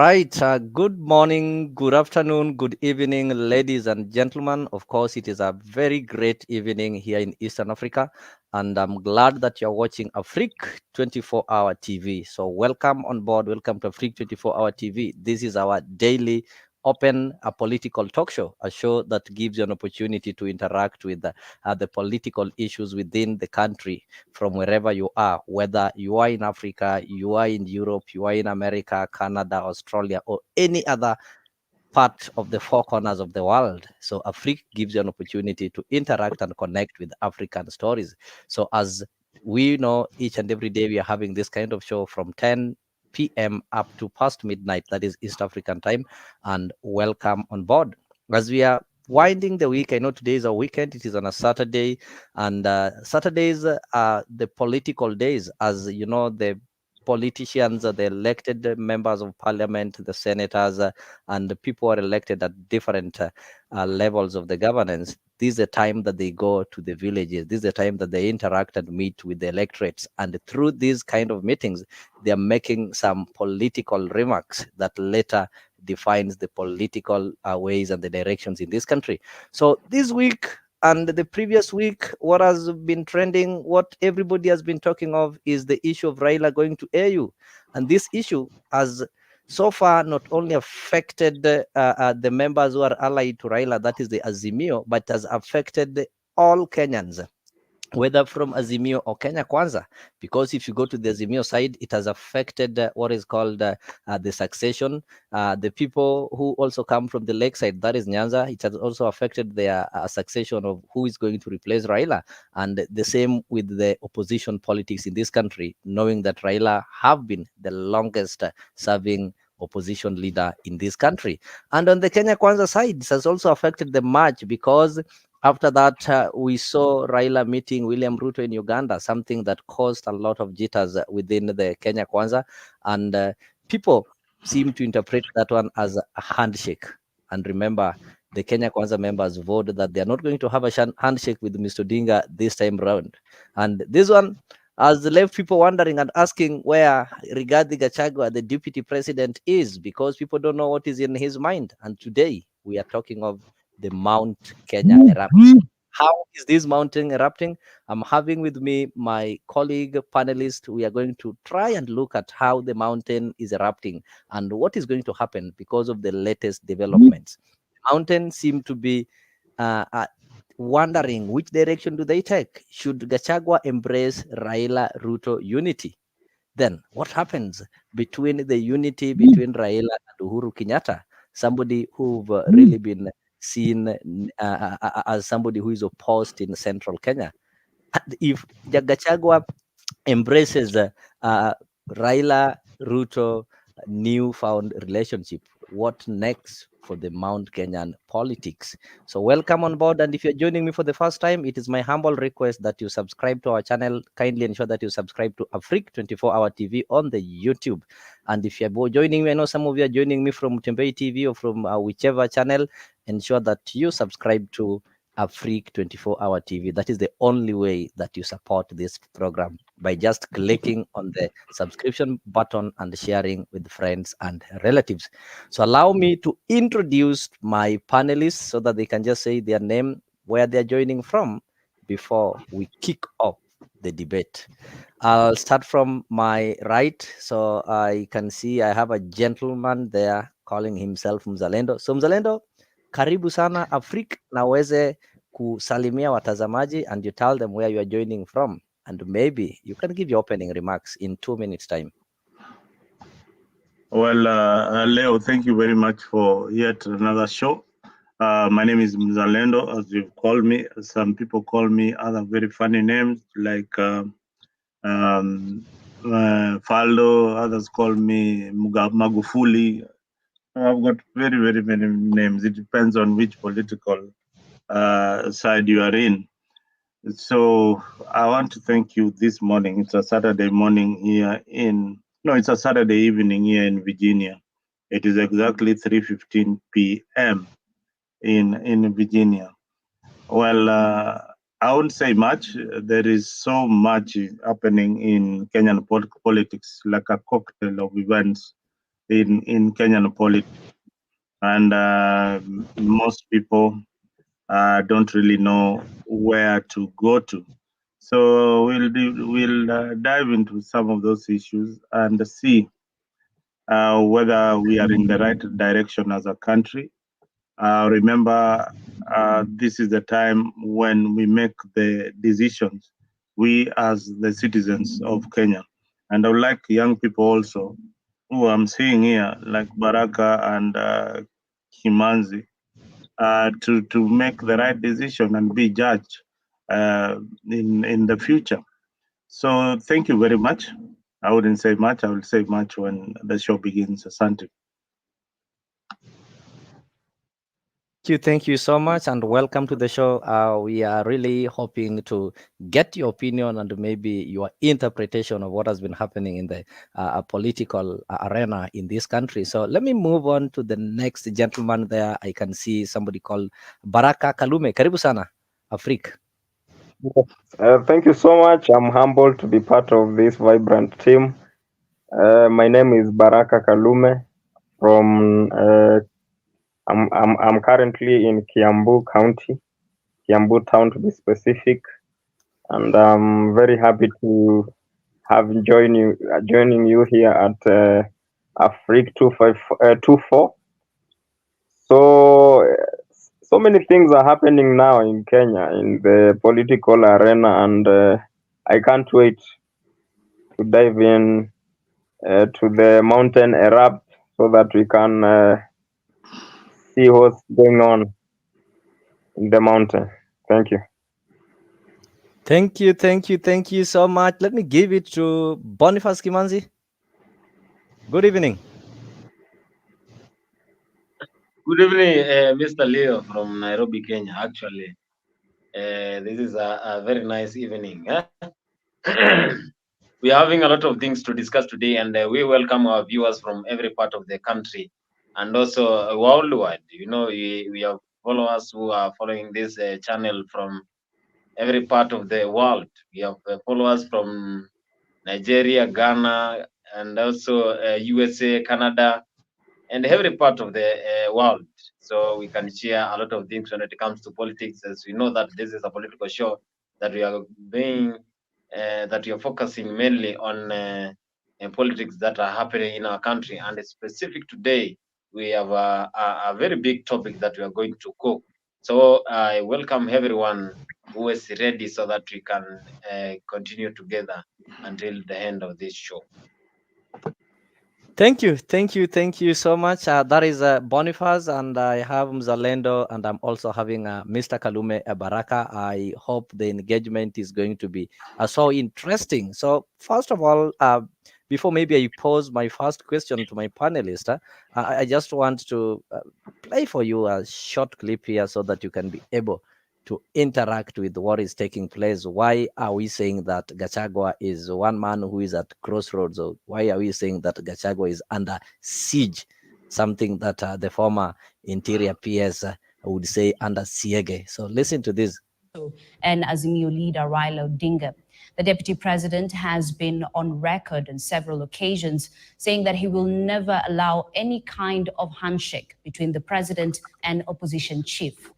right. Good morning, good afternoon, good evening, ladies and gentlemen. Of course, it is a very great evening here in Eastern Africa, and I'm glad that you're watching Afriq 24-hour TV. So, welcome on board. Welcome to Afriq 24-hour TV. This is our daily open a political talk show, a show that gives you an opportunity to interact with the political issues within the country from wherever you are, whether you are in Africa, you are in Europe, you are in America, Canada, Australia, or any other part of the four corners of the world. So Afrique gives you an opportunity to interact and connect with African stories. So as we know, each and every day we are having this kind of show from 10 p.m. up to past midnight, that is East African time, and welcome on board. As we are winding the week, I know today is a weekend, it is on a Saturday, and Saturdays are the political days. As you know, the politicians, the elected members of parliament, the senators, and the people are elected at different levels of the governance. This is a time that they go to the villages. This is a time that they interact and meet with the electorates. And through these kind of meetings, they are making some political remarks that later defines the political ways and the directions in this country. So this week and the previous week, what has been trending, what everybody has been talking of, is the issue of Raila going to AU. And this issue has so far not only affected the members who are allied to Raila, that is the Azimio, but has affected all Kenyans, whether from Azimio or Kenya Kwanza, because if you go to the Azimio side, it has affected what is called the succession. The people who also come from the lakeside, that is Nyanza, it has also affected their succession of who is going to replace Raila. And the same with the opposition politics in this country, knowing that Raila have been the longest serving opposition leader in this country. And on the Kenya Kwanza side, it has also affected the march, because after that, we saw Raila meeting William Ruto in Uganda, something that caused a lot of jitters within the Kenya Kwanza. And people seem to interpret that one as a handshake. And remember, the Kenya Kwanza members voted that they are not going to have a handshake with Mr. Odinga this time round. And this one has left people wondering and asking where Rigathi Gachagua, the deputy president, is, because people don't know what is in his mind. And today we are talking of the Mount Kenya erupting. How is this mountain erupting? I'm having with me my colleague panelist. We are going to try and look at how the mountain is erupting and what is going to happen because of the latest developments. Mountains seem to be wondering which direction do they take. Should Gachagua embrace Raila Ruto unity? Then what happens between the unity between Raila and Uhuru Kenyatta? Somebody who've really been seen as somebody who is opposed in central Kenya. And if Gachagua embraces Raila Ruto newfound relationship, what next for the Mount Kenyan politics? So welcome on board, and if you're joining me for the first time, it is my humble request that you subscribe to our channel. Kindly ensure that you subscribe to Afriq 24-hour TV on the YouTube. And if you're joining me, I know some of you are joining me from Tembei TV or from whichever channel, ensure that you subscribe to Afriq 24-hour TV. That is the only way that you support this program, by just clicking on the subscription button and sharing with friends and relatives. So allow me to introduce my panelists so that they can just say their name, where they're joining from, before we kick off the debate. I'll start from my right. So I can see I have a gentleman there calling himself Mzalendo. So Mzalendo, karibu sana Afriq, na uweze kusalimia watazamaji, and you tell them where you are joining from, and maybe you can give your opening remarks in 2 minutes time. Well, Leo, thank you very much for yet another show. My name is Mzalendo, as you've called me. Some people call me other very funny names like Faldo. Others call me Magufuli. I've got very, very many names. It depends on which political side you are in. So I want to thank you this morning. It's a Saturday morning here it's a Saturday evening here in Virginia. It is exactly 3:15 p.m. in Virginia. Well, I won't say much. There is so much happening in Kenyan politics, like a cocktail of events in Kenyan politics, and most people don't really know where to go to. So we'll dive into some of those issues and see whether we are in the right direction as a country. Remember, this is the time when we make the decisions, we as the citizens of Kenya. And I would like young people also, who I'm seeing here, like Baraka and Kimanzi, to make the right decision and be judged in the future. So thank you very much. I wouldn't say much. I will say much when the show begins. Asante. Thank you so much, and welcome to the show. We are really hoping to get your opinion and maybe your interpretation of what has been happening in the political arena in this country. So let me move on to the next gentleman there. I can see somebody called Baraka Kalume. Karibu sana, Afrik. Thank you so much. I'm humbled to be part of this vibrant team. My name is Baraka Kalume from I'm currently in Kiambu County, Kiambu town to be specific, and I'm very happy to have joining you here at AfriqTv 24. So many things are happening now in Kenya in the political arena, and I can't wait to dive in to the mountain erupt so that we can see what's going on in the mountain. Thank you. Thank you so much. Let me give it to Boniface Kimanzi. Good evening. Good evening, Mr. Leo from Nairobi, Kenya. Actually, this is a very nice evening. We are having a lot of things to discuss today, and we welcome our viewers from every part of the country and also worldwide. You know, we have followers who are following this channel from every part of the world. We have followers from Nigeria, Ghana, and also USA, Canada, and every part of the world. So we can share a lot of things when it comes to politics, as we know that this is a political show that we are being, that we are focusing mainly on politics that are happening in our country. And specific today, we have a very big topic that we are going to cook. So I welcome everyone who is ready so that we can continue together until the end of this show. Thank you so much. That is Boniface, and I have Mzalendo, and I'm also having Mr. Kalume Baraka. I hope the engagement is going to be so interesting. So first of all, before maybe I pose my first question to my panelist, I just want to play for you a short clip here so that you can be able to interact with what is taking place. Why are we saying that Gachagua is one man who is at crossroads? Or why are we saying that Gachagua is under siege? Something that the former interior PS would say under siege. So listen to this. And Azimio leader Raila Odinga. The deputy president has been on record on several occasions saying that he will never allow any kind of handshake between the president and opposition chief.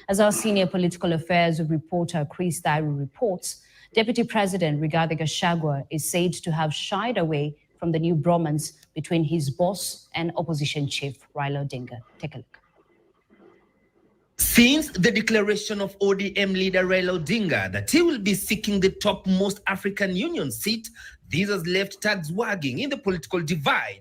As our senior political affairs reporter Chris Diary reports, Deputy President Rigathi Gachagua is said to have shied away from the new bromance between his boss and opposition chief Raila Odinga. Take a look. Since the declaration of ODM leader Raila Odinga that he will be seeking the topmost African Union seat, this has left tags wagging in the political divide.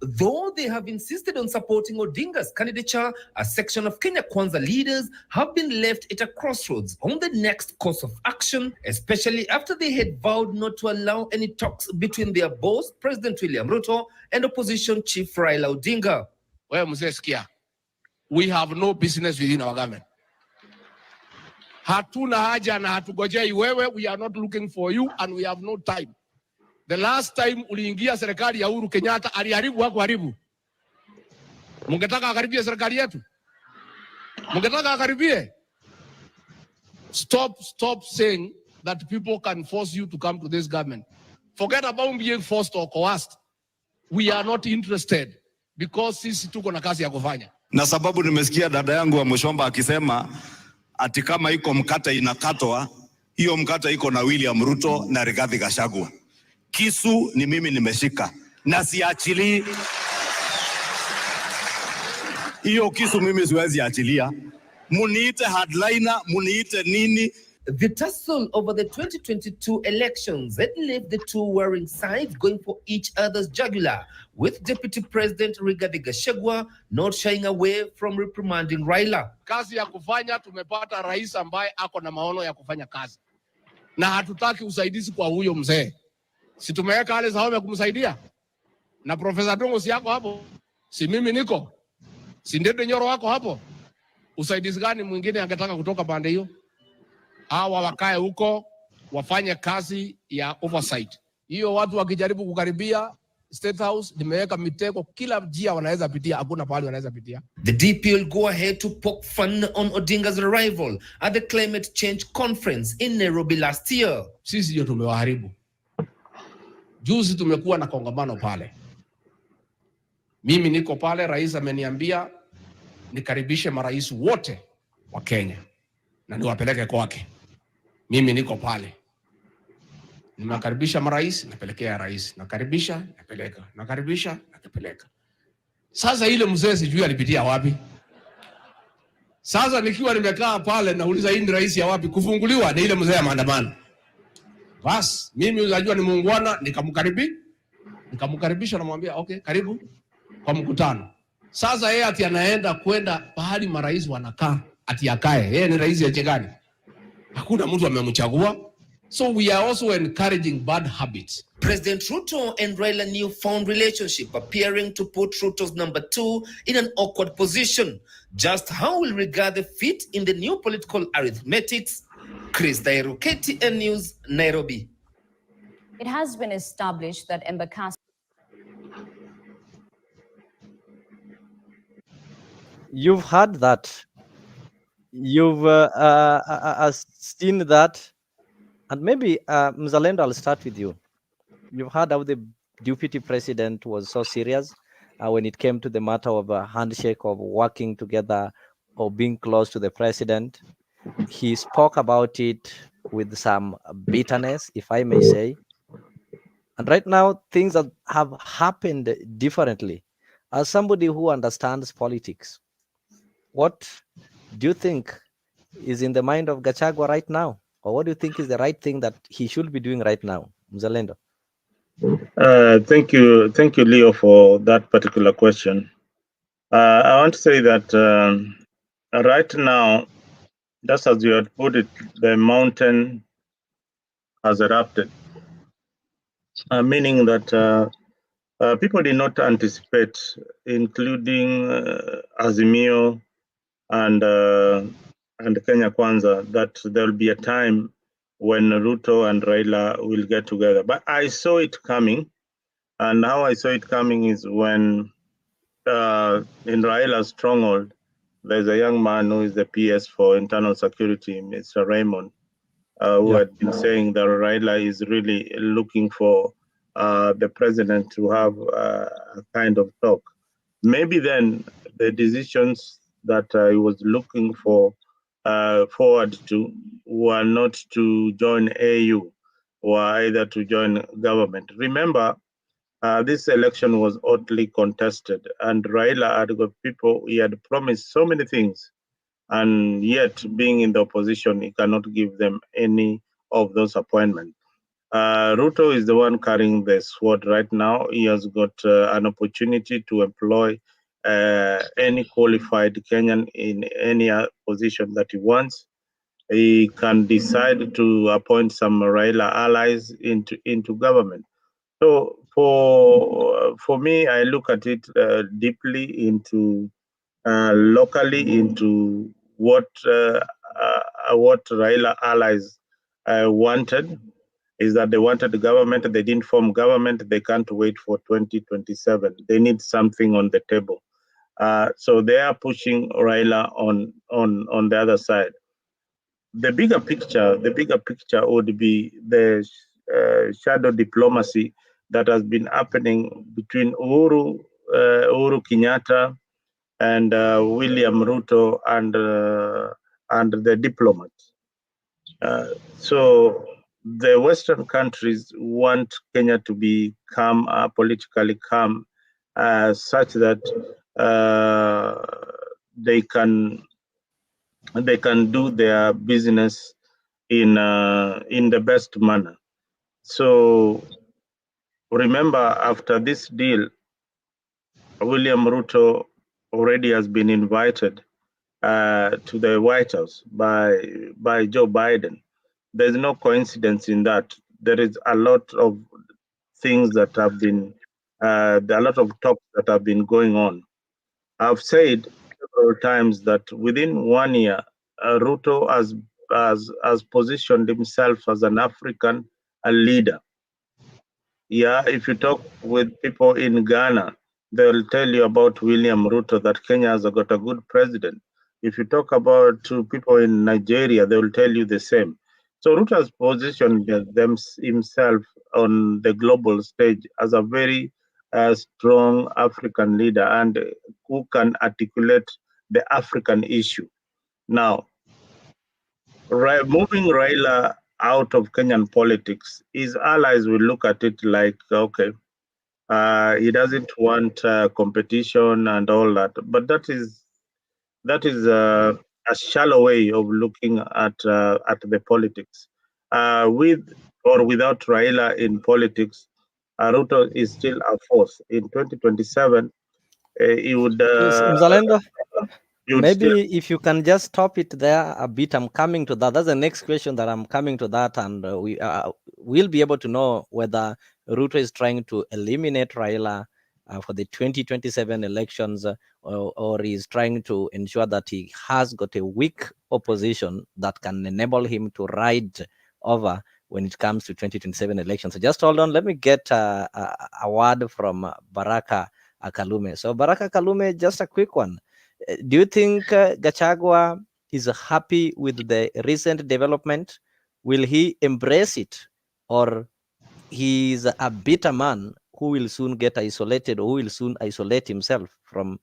Though they have insisted on supporting Odinga's candidature, a section of Kenya Kwanza leaders have been left at a crossroads on the next course of action, especially after they had vowed not to allow any talks between their boss, President William Ruto, and opposition chief Raila Odinga. Well, Mzeskia, we have no business within our government. Hatuna haja na hatugojei wewe, we are not looking for you and we have no time. The last time uliingia serikali ya Uhuru Kenyatta aliharibu wako haribu. Mungetaka akaribie serikali yetu? Mungetaka akaribie? Stop saying that people can force you to come to this government. Forget about being forced or coerced. we are not interested because sisi tuko na kazi ya kufanya. Na sababu nimesikia dada yangu wa Mushomba akisema ati kama iko mkata inakatwa, hiyo mkata iko na William Ruto na Rigathi Gachagua. Kisu ni mimi nimeshika na siachili. Hiyo kisu mimi siwezi achilia. Muniite hardliner, muniite nini. The tussle over the 2022 elections had left the two warring sides going for each other's jugular, with Deputy President Rigathi Gachagua not shying away from reprimanding Raila. Kazi ya kufanya, tumepata rais ambaye ako na maono ya kufanya kazi. Na hatutaki usaidizi kwa huyo mzee. Si tumeweka hali za kumsaidia? Na Profesa Dongo si yako hapo? Si mimi niko? Si Ndende Nyoro wako hapo? Usaidizi gani mwingine angetaka kutoka pande hiyo? Hawa wakae huko wafanye kazi ya oversight. Hiyo watu wakijaribu kukaribia State House, nimeweka mitego kila njia wanaweza pitia, hakuna pahali wanaweza pitia. The DP will go ahead to poke fun on Odinga's arrival at the climate change conference in Nairobi last year. Sisi ndio tumewaharibu. Juzi tumekuwa na kongamano pale. Mimi niko pale, rais ameniambia nikaribishe marais wote wa Kenya na niwapeleke kwake. Mimi niko pale. Nimekaribisha marais, napelekea rais. Nakaribisha, napeleka. Nakaribisha, napeleka. Sasa ile mzee sijui alipitia wapi. Sasa nikiwa nimekaa pale nauliza hii ni rais ya wapi, kufunguliwa ni ile mzee ya maandamano. Bas, mimi unajua ni muungwana, nikamkaribisha namwambia okay, karibu kwa mkutano. Sasa yeye ati anaenda kwenda pahali marais wanakaa, ati akae. Yeye ni rais ya chegani? Hakuna mtu amemchagua. So we are also encouraging bad habits. President Ruto and Raila newfound relationship appearing to put Ruto's number 2 in an awkward position. Just how will Rigathi fit in the new political arithmetics? Chris Dairu, KTN News, Nairobi. It has been established that Embakasi. You've heard that. You've seen that. And maybe, Mzalendo, I'll start with you. You've heard how the deputy president was so serious when it came to the matter of a handshake, of working together, or being close to the president. He spoke about it with some bitterness, if I may say. And right now, things have happened differently. As somebody who understands politics, what do you think is in the mind of Gachagua right now? Or what do you think is the right thing that he should be doing right now? Mzalendo. Thank you, Leo, for that particular question. I want to say that right now, just as you had put it, the mountain has erupted, meaning that people did not anticipate, including Azimio and Kenya Kwanza, that there will be a time when Ruto and Raila will get together. But I saw it coming, and how I saw it coming is when in Raila's stronghold, there's a young man who is the PS for internal security, Mr. Raymond, who had been saying that Raila is really looking for the president to have a kind of talk. Maybe then the decisions that he was looking for forward to were not to join AU or either to join government. Remember, this election was hotly contested, and Raila had got people, he had promised so many things, and yet being in the opposition, he cannot give them any of those appointments. Ruto is the one carrying the sword right now. He has got an opportunity to employ any qualified Kenyan in any position that he wants. He can decide to appoint some Raila allies into government. So for me, I look at it deeply into locally into what Raila allies wanted. Is that they wanted the government, they didn't form government, they can't wait for 2027. They need something on the table. So they are pushing Raila on the other side. The bigger picture would be the shadow diplomacy that has been happening between Uhuru Kenyatta and William Ruto and the diplomats. So the Western countries want Kenya to be calm, politically calm, such that they can do their business in the best manner. So remember, after this deal, William Ruto already has been invited to the White House by Joe Biden. There's no coincidence in that. There is a lot of things that have been, a lot of talks that have been going on. I've said several times that within 1 year, Ruto has positioned himself as an African leader. Yeah, if you talk with people in Ghana, they'll tell you about William Ruto, that Kenya has got a good president. If you talk about to people in Nigeria, they will tell you the same. So Ruto has positioned himself on the global stage as a very strong African leader and who can articulate the African issue. Now, moving Raila out of Kenyan politics, his allies will look at it like, okay, he doesn't want competition and all that. But that is a shallow way of looking at the politics. With or without Raila in politics, Ruto is still a force. In 2027, he would. Yes, Mzalendo, he would maybe still, if you can just stop it there a bit. I'm coming to that. That's the next question that I'm coming to that, and we'll be able to know whether Ruto is trying to eliminate Raila for the 2027 elections, or he's trying to ensure that he has got a weak opposition that can enable him to ride over when it comes to 2027 elections. So just hold on. Let me get a word from Baraka Kalume. So Baraka Kalume, just a quick one. Do you think Gachagua is happy with the recent development? Will he embrace it, or he is a bitter man who will soon get isolated, or who will soon isolate himself from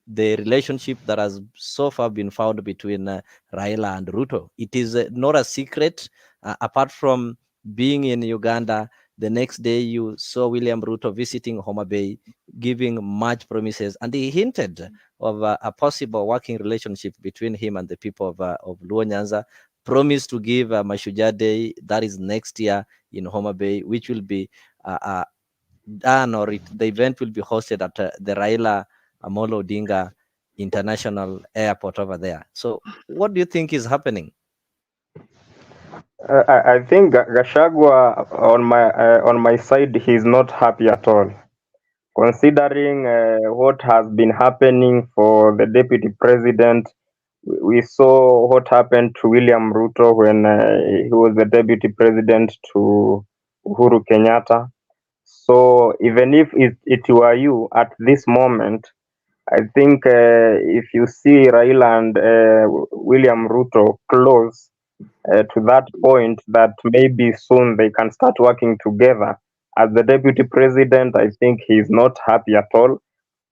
the relationship that has so far been found between Raila and Ruto? It is not a secret, apart from being in Uganda. The next day, you saw William Ruto visiting Homa Bay, giving much promises, and he hinted of a possible working relationship between him and the people of Luo Nyanza. Promised to give Mashujaa Day, that is next year in Homa Bay, which will be done, or the event will be hosted at the Raila Amolo Odinga International Airport over there. So, what do you think is happening? I think Gachagua on my side, he's not happy at all, considering what has been happening for the deputy president. We saw what happened to William Ruto when he was the deputy president to Uhuru Kenyatta. So even if it were you at this moment, I think if you see Raila and William Ruto close to that point, that maybe soon they can start working together. As the deputy president, I think he's not happy at all.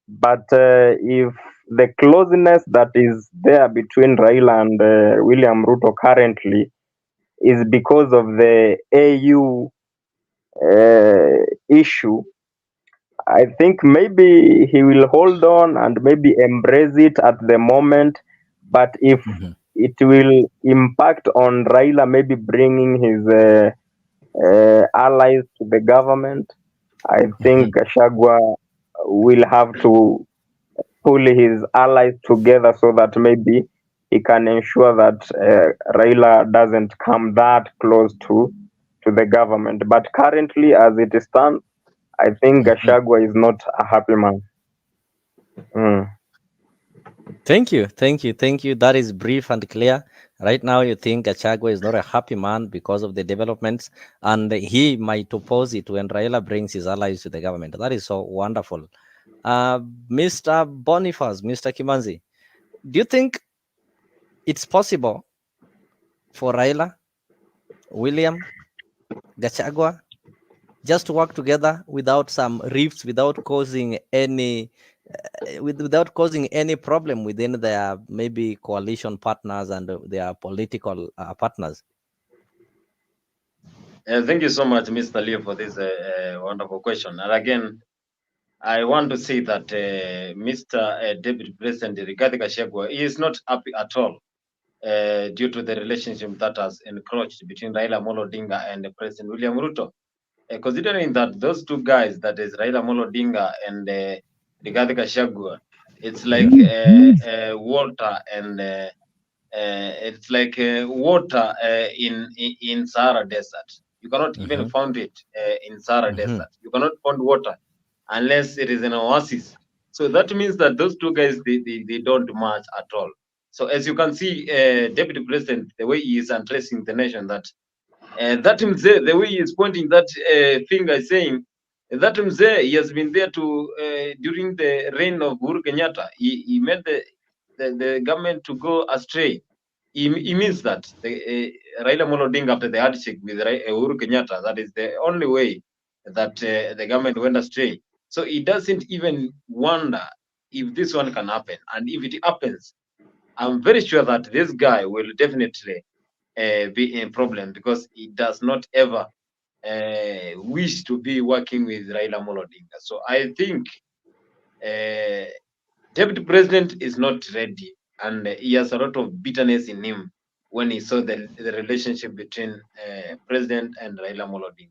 But if the closeness that is there between Raila and William Ruto currently is because of the AU issue, I think maybe he will hold on and maybe embrace it at the moment. But if it will impact on Raila, maybe bringing his allies to the government, I think Gachagua will have to pull his allies together so that maybe he can ensure that Raila doesn't come that close to the government. But currently, as it stands, I think Gachagua is not a happy man. Thank you. That is brief and clear. Right now, you think Gachagua is not a happy man because of the developments, and he might oppose it when Raila brings his allies to the government. That is so wonderful. Mr. Boniface, Mr. Kimanzi, do you think it's possible for Raila, William, Gachagua, just work together without some rifts, without causing any without causing any problem within their maybe coalition partners and their political partners? Thank you so much, Mr. Leo, for this wonderful question. And again, I want to say that Mr. Deputy President Rigathi Gachagua is not happy at all due to the relationship that has encroached between Raila Amolo Odinga and President William Ruto. Considering that those two guys, that is Raila Amolo Odinga and Rigathi Gachagua, it's like water and it's like water in Sahara Desert. You cannot even find it in Sahara Desert. You cannot find water unless it is an oasis. So that means that those two guys, they don't match at all. So as you can see, Deputy President, the way he is addressing the nation, that Mzee, the way he is pointing that finger, saying that Mzee, he has been there to during the reign of Uhuru Kenyatta. He made the government to go astray. He means that the Raila Amolo Odinga, after the handshake with Uhuru Kenyatta, that is the only way that the government went astray. So he doesn't even wonder if this one can happen. And if it happens, I'm very sure that this guy will definitely be a problem, because he does not ever wish to be working with Raila Amolo Odinga. So I think Deputy President is not ready, and he has a lot of bitterness in him when he saw the relationship between President and Raila Amolo Odinga.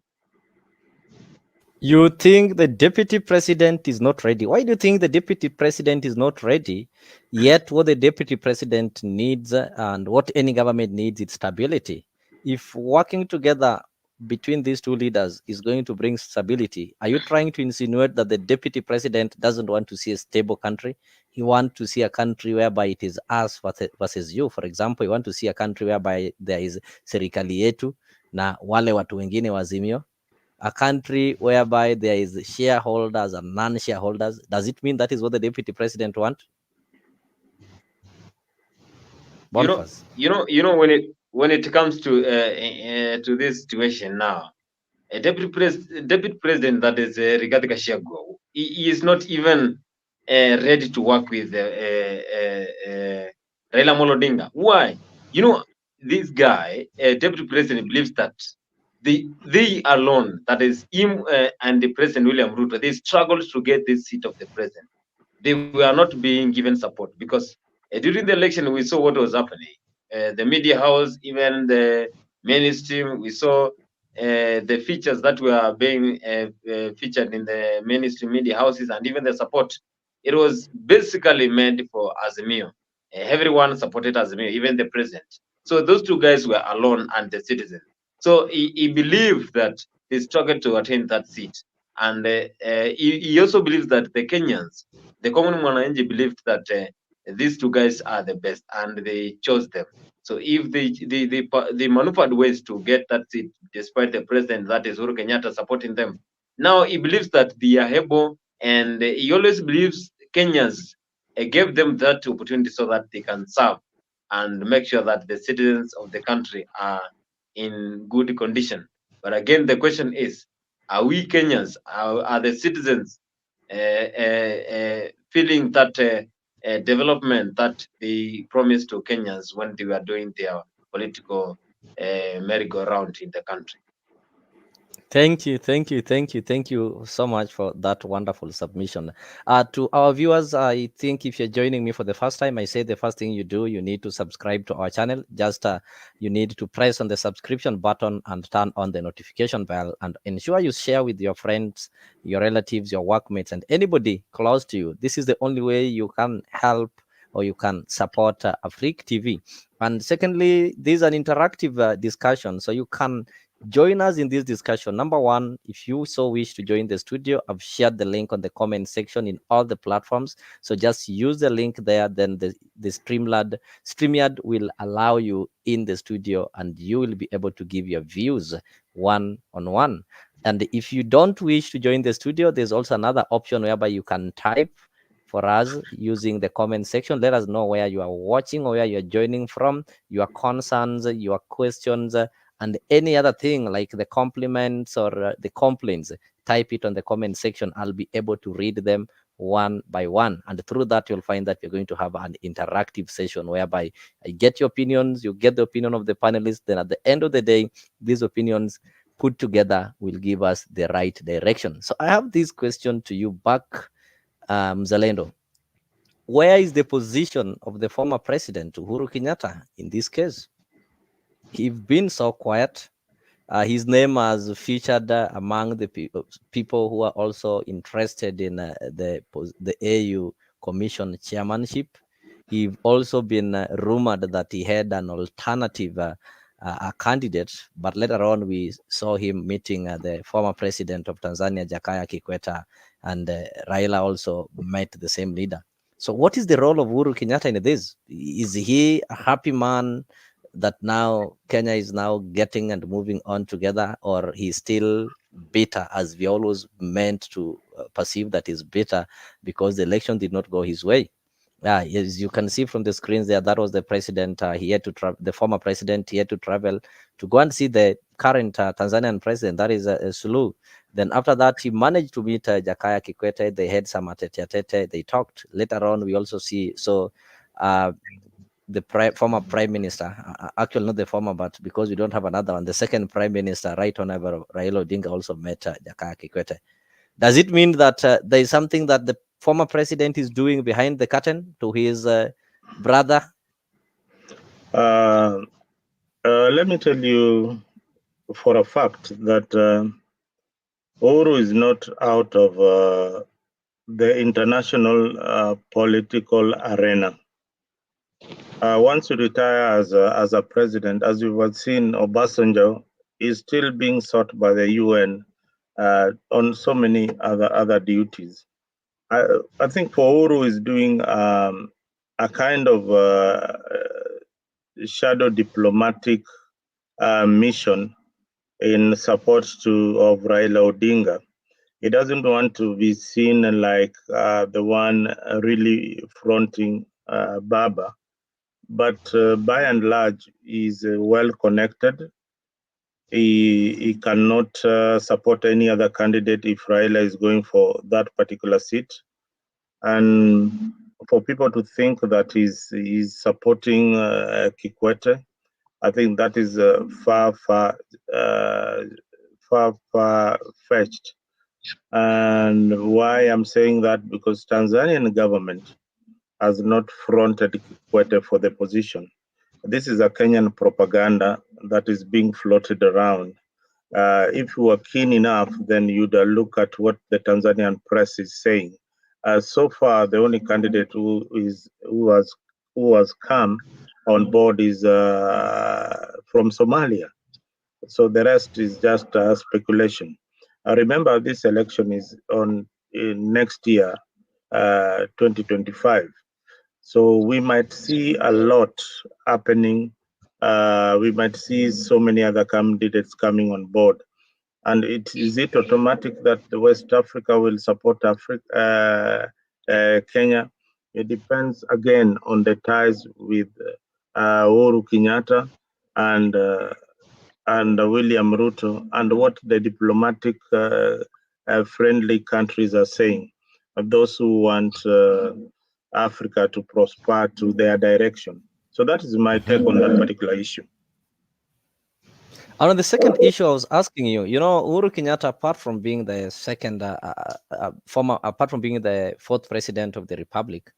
You think the deputy president is not ready? Why do you think the deputy president is not ready? Yet what the deputy president needs and what any government needs is stability. If working together between these two leaders is going to bring stability, are you trying to insinuate that the deputy president doesn't want to see a stable country? He wants to see a country whereby it is us versus you. For example, you want to see a country whereby there is serikali yetu na wale watu wengine wazimio, a country whereby there is shareholders and non-shareholders. Does it mean that is what the deputy president wants? You know, when it comes to this situation now, a deputy president, that is Rigathi Gachagua, he is not even ready to work with Raila Amolo Odinga. Why? You know, this guy, deputy president, believes that they alone, that is him and the President William Ruto, they struggled to get this seat of the president. They were not being given support, because during the election we saw what was happening. The media house, even the mainstream, we saw the features that were being featured in the mainstream media houses, and even the support. It was basically meant for Azimio. Everyone supported Azimio, even the president. So those two guys were alone and the citizens. So he believed that he struggled to attain that seat. And he also believes that the Kenyans, the common mwananchi, believed that these two guys are the best, and they chose them. So if they maneuvered ways to get that seat, despite the president, that is Uhuru Kenyatta, supporting them, now he believes that they are able, and he always believes Kenyans gave them that opportunity so that they can serve and make sure that the citizens of the country are in good condition. But again, the question is, are we Kenyans, are the citizens feeling that development that they promised to Kenyans when they were doing their political merry-go-round in the country? Thank you so much for that wonderful submission. To our viewers, I think if you're joining me for the first time, I say the first thing you do, you need to subscribe to our channel. Just you need to press on the subscription button and turn on the notification bell, and ensure you share with your friends, your relatives, your workmates, and anybody close to you. This is the only way you can help or you can support AfriqTv. And secondly, this is an interactive discussion, so you can join us in this discussion. Number one, if you so wish to join the studio, I've shared the link on the comment section in all the platforms. So just use the link there. Then the StreamYard will allow you in the studio, and you will be able to give your views one-on-one. And if you don't wish to join the studio, there's also another option whereby you can type for us using the comment section. Let us know where you are watching or where you are joining from, your concerns, your questions, And any other thing like the compliments or the complaints, type it on the comment section. I'll be able to read them one by one, and through that you'll find that you're going to have an interactive session whereby I get your opinions, you get the opinion of the panelists, then at the end of the day these opinions put together will give us the right direction. So I have this question to you back, Zalendo. Where is the position of the former president Uhuru Kenyatta in this case? He's been so quiet. His name has featured among the people who are also interested in the AU Commission chairmanship. He's also been rumored that he had an alternative candidate, but later on we saw him meeting the former president of Tanzania, Jakaya Kikwete, and Raila also met the same leader. So what is the role of Uhuru Kenyatta in this? Is he a happy man that now Kenya is now getting and moving on together, or he's still bitter, as we always meant to perceive that he's bitter because the election did not go his way? As you can see from the screens there, that was the president. He had to travel. The former president, he had to travel to go and see the current Tanzanian president, that is Suluhu. Then after that, he managed to meet Jakaya Kikwete. They had some tete-a-tete. They talked. Later on, we also see the former prime minister, actually not the former, but because we don't have another one, the second prime minister, Right Honorable Raila Odinga, also met Jakaya Kikwete. Does it mean that there is something that the former president is doing behind the curtain to his brother? Let me tell you for a fact that Uhuru is not out of the international political arena. Once you retire as a president, as you have seen, Obasanjo is still being sought by the UN on so many other duties. I think for Uhuru is doing a kind of shadow diplomatic mission in support of Raila Odinga. He doesn't want to be seen like the one really fronting Baba, but by and large, he's well connected. He cannot support any other candidate if Raila is going for that particular seat. And for people to think that he's supporting Kikwete, I think that is far fetched. And why I'm saying that, because Tanzanian government has not fronted Kikwete for the position. This is a Kenyan propaganda that is being floated around. If you were keen enough, then you'd look at what the Tanzanian press is saying. So far, the only candidate who has come on board is from Somalia. So the rest is just speculation. Remember, this election is on next year, 2025. So we might see a lot happening. We might see so many other candidates coming on board. And is it automatic that the West Africa will support Kenya? It depends again on the ties with Uhuru Kenyatta and William Ruto, and what the diplomatic friendly countries are saying. Those who want Africa to prosper to their direction. So that is my take on that particular issue. And on the second issue, I was asking you, Uhuru Kenyatta, apart from being the apart from being the fourth president of the republic,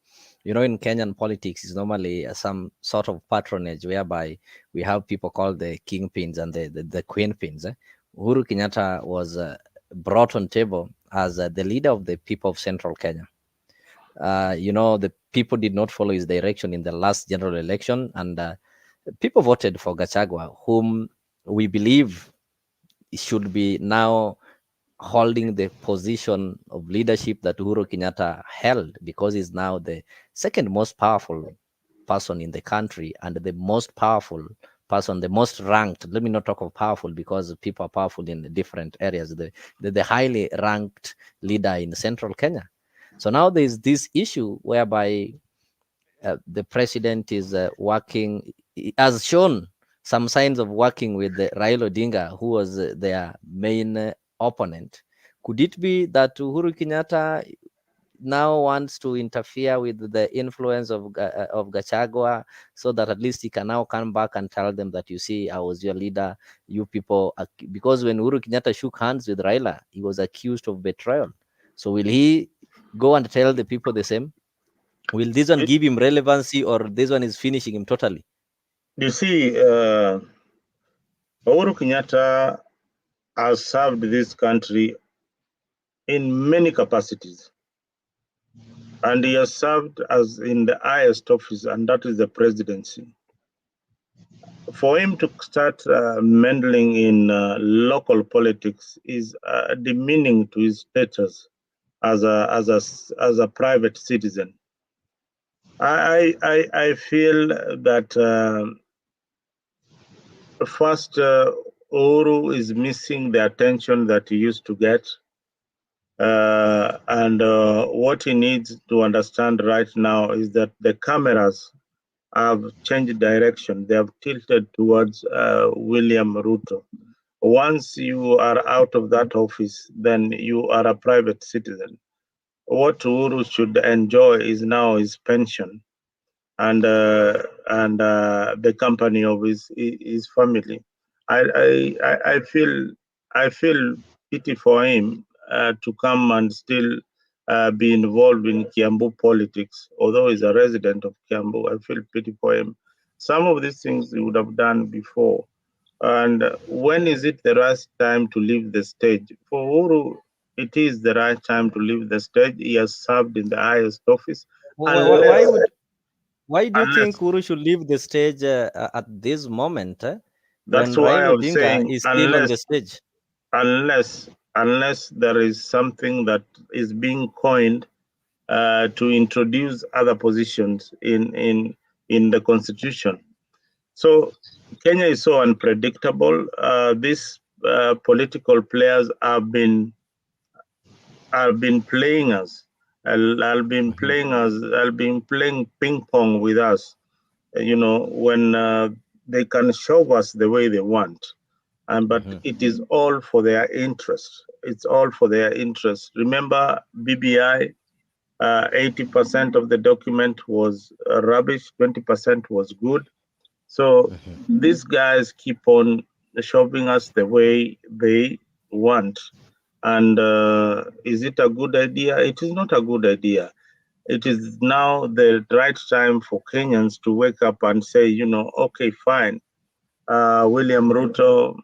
in Kenyan politics is normally some sort of patronage whereby we have people called the kingpins and the queenpins. Uhuru Kenyatta was brought on table as the leader of the people of central Kenya. The people did not follow his direction in the last general election, and people voted for Gachagua, whom we believe should be now holding the position of leadership that Uhuru Kenyatta held, because he's now the second most powerful person in the country and the most powerful person, the most ranked. Let me not talk of powerful, because people are powerful in different areas. The highly ranked leader in central Kenya. So now there's this issue whereby the president is working, has shown some signs of working with the Raila Odinga, who was their main opponent. Could it be that Uhuru Kenyatta now wants to interfere with the influence of Gachagua, so that at least he can now come back and tell them that, you see, I was your leader, you people, because when Uhuru Kenyatta shook hands with Raila, he was accused of betrayal. So will he go and tell the people the same? Will this one give him relevancy, or this one is finishing him totally? You see, Uhuru Kenyatta has served this country in many capacities. And he has served as in the highest office, and that is the presidency. For him to start meddling in local politics is demeaning to his status as a private citizen. I feel that first Uhuru is missing the attention that he used to get. And what he needs to understand right now is that the cameras have changed direction. They have tilted towards William Ruto. Once you are out of that office, then you are a private citizen. What Uhuru should enjoy is now his pension and the company of his family. I feel pity for him to come and still be involved in Kiambu politics. Although he's a resident of Kiambu, I feel pity for him. Some of these things he would have done before. And when is it the right time to leave the stage? For Uhuru, it is the right time to leave the stage. He has served in the highest office. Why do you think Uhuru should leave the stage at this moment when that's why Raila I'm Odinga saying is still on the stage? Unless there is something that is being coined to introduce other positions in the constitution. So Kenya is so unpredictable. These political players have been playing us. I've been playing ping pong with us. When they can show us the way they want, but it is all for their interest. It's all for their interest. Remember, BBI, 80% of the document was rubbish, 20% was good. So these guys keep on shoving us the way they want. And is it a good idea? It is not a good idea. It is now the right time for Kenyans to wake up and say, okay, fine. William Ruto,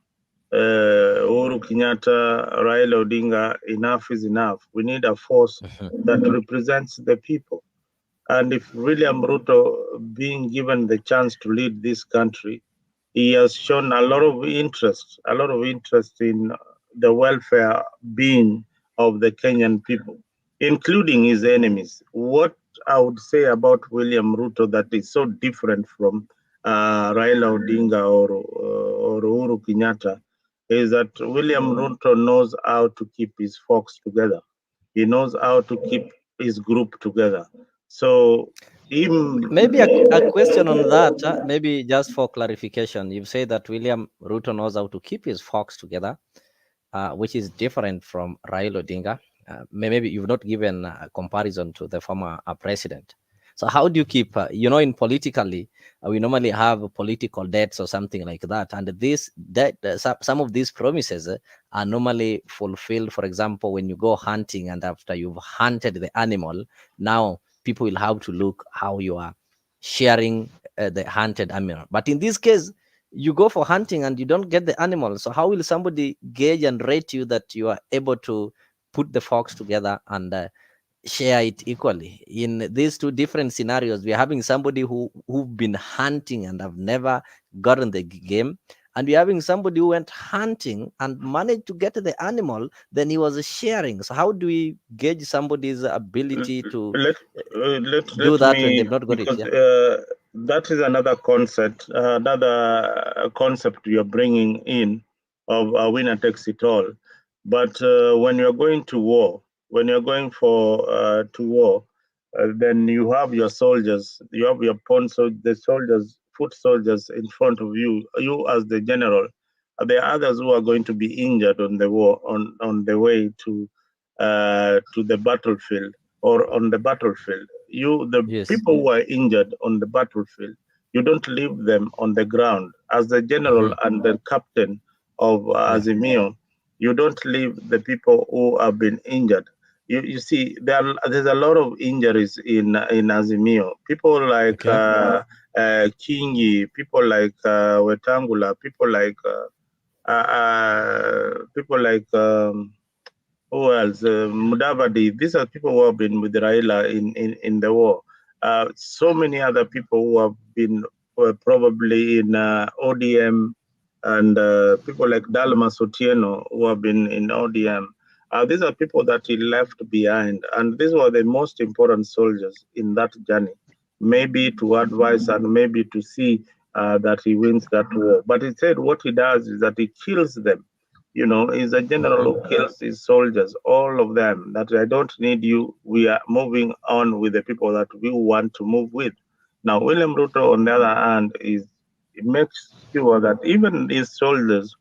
Uhuru Kenyatta, Raila Odinga, enough is enough. We need a force that represents the people. And if William Ruto being given the chance to lead this country, he has shown a lot of interest in the welfare being of the Kenyan people, including his enemies. What I would say about William Ruto that is so different from Raila Odinga or Uhuru Kenyatta is that William Ruto knows how to keep his folks together. He knows how to keep his group together. So maybe a question on that, maybe just for clarification. You say that William Ruto knows how to keep his folks together, which is different from Raila Odinga. Maybe you've not given a comparison to the former president. So how do you keep, in politically, we normally have political debts or something like that. And some of these promises are normally fulfilled. For example, when you go hunting and after you've hunted the animal, now people will have to look how you are sharing the hunted animal. But in this case, you go for hunting and you don't get the animal. So how will somebody gauge and rate you that you are able to put the fox together and share it equally? In these two different scenarios, we're having somebody who've been hunting and have never gotten the game, and we're having somebody who went hunting and managed to get the animal, then he was sharing. So how do we gauge somebody's ability to do that when they've not got it? That is another concept you're bringing in of a winner takes it all. But when you're going to war, when you're going to war, then you have your soldiers, you have your pawn, so the soldiers put soldiers in front of you, you as the general. There are others who are going to be injured on the war, on the way to the battlefield or on the battlefield. The Yes. people who are injured on the battlefield, you don't leave them on the ground. As the general and the captain of Azimio, you don't leave the people who have been injured. You see, there's a lot of injuries in Azimio. People like Kingi, people like Wetangula, people like who else? Mudavadi. These are people who have been with Raila in the war. So many other people who have been probably in ODM, and people like Dalmas Otieno who have been in ODM. These are people that he left behind, and these were the most important soldiers in that journey. Maybe to advise and maybe to see that he wins that war. But he said what he does is that he kills them. You know, he's a general who kills his soldiers, all of them, that I don't need you. We are moving on with the people that we want to move with. Now, William Ruto, on the other hand, he makes sure that even these soldiers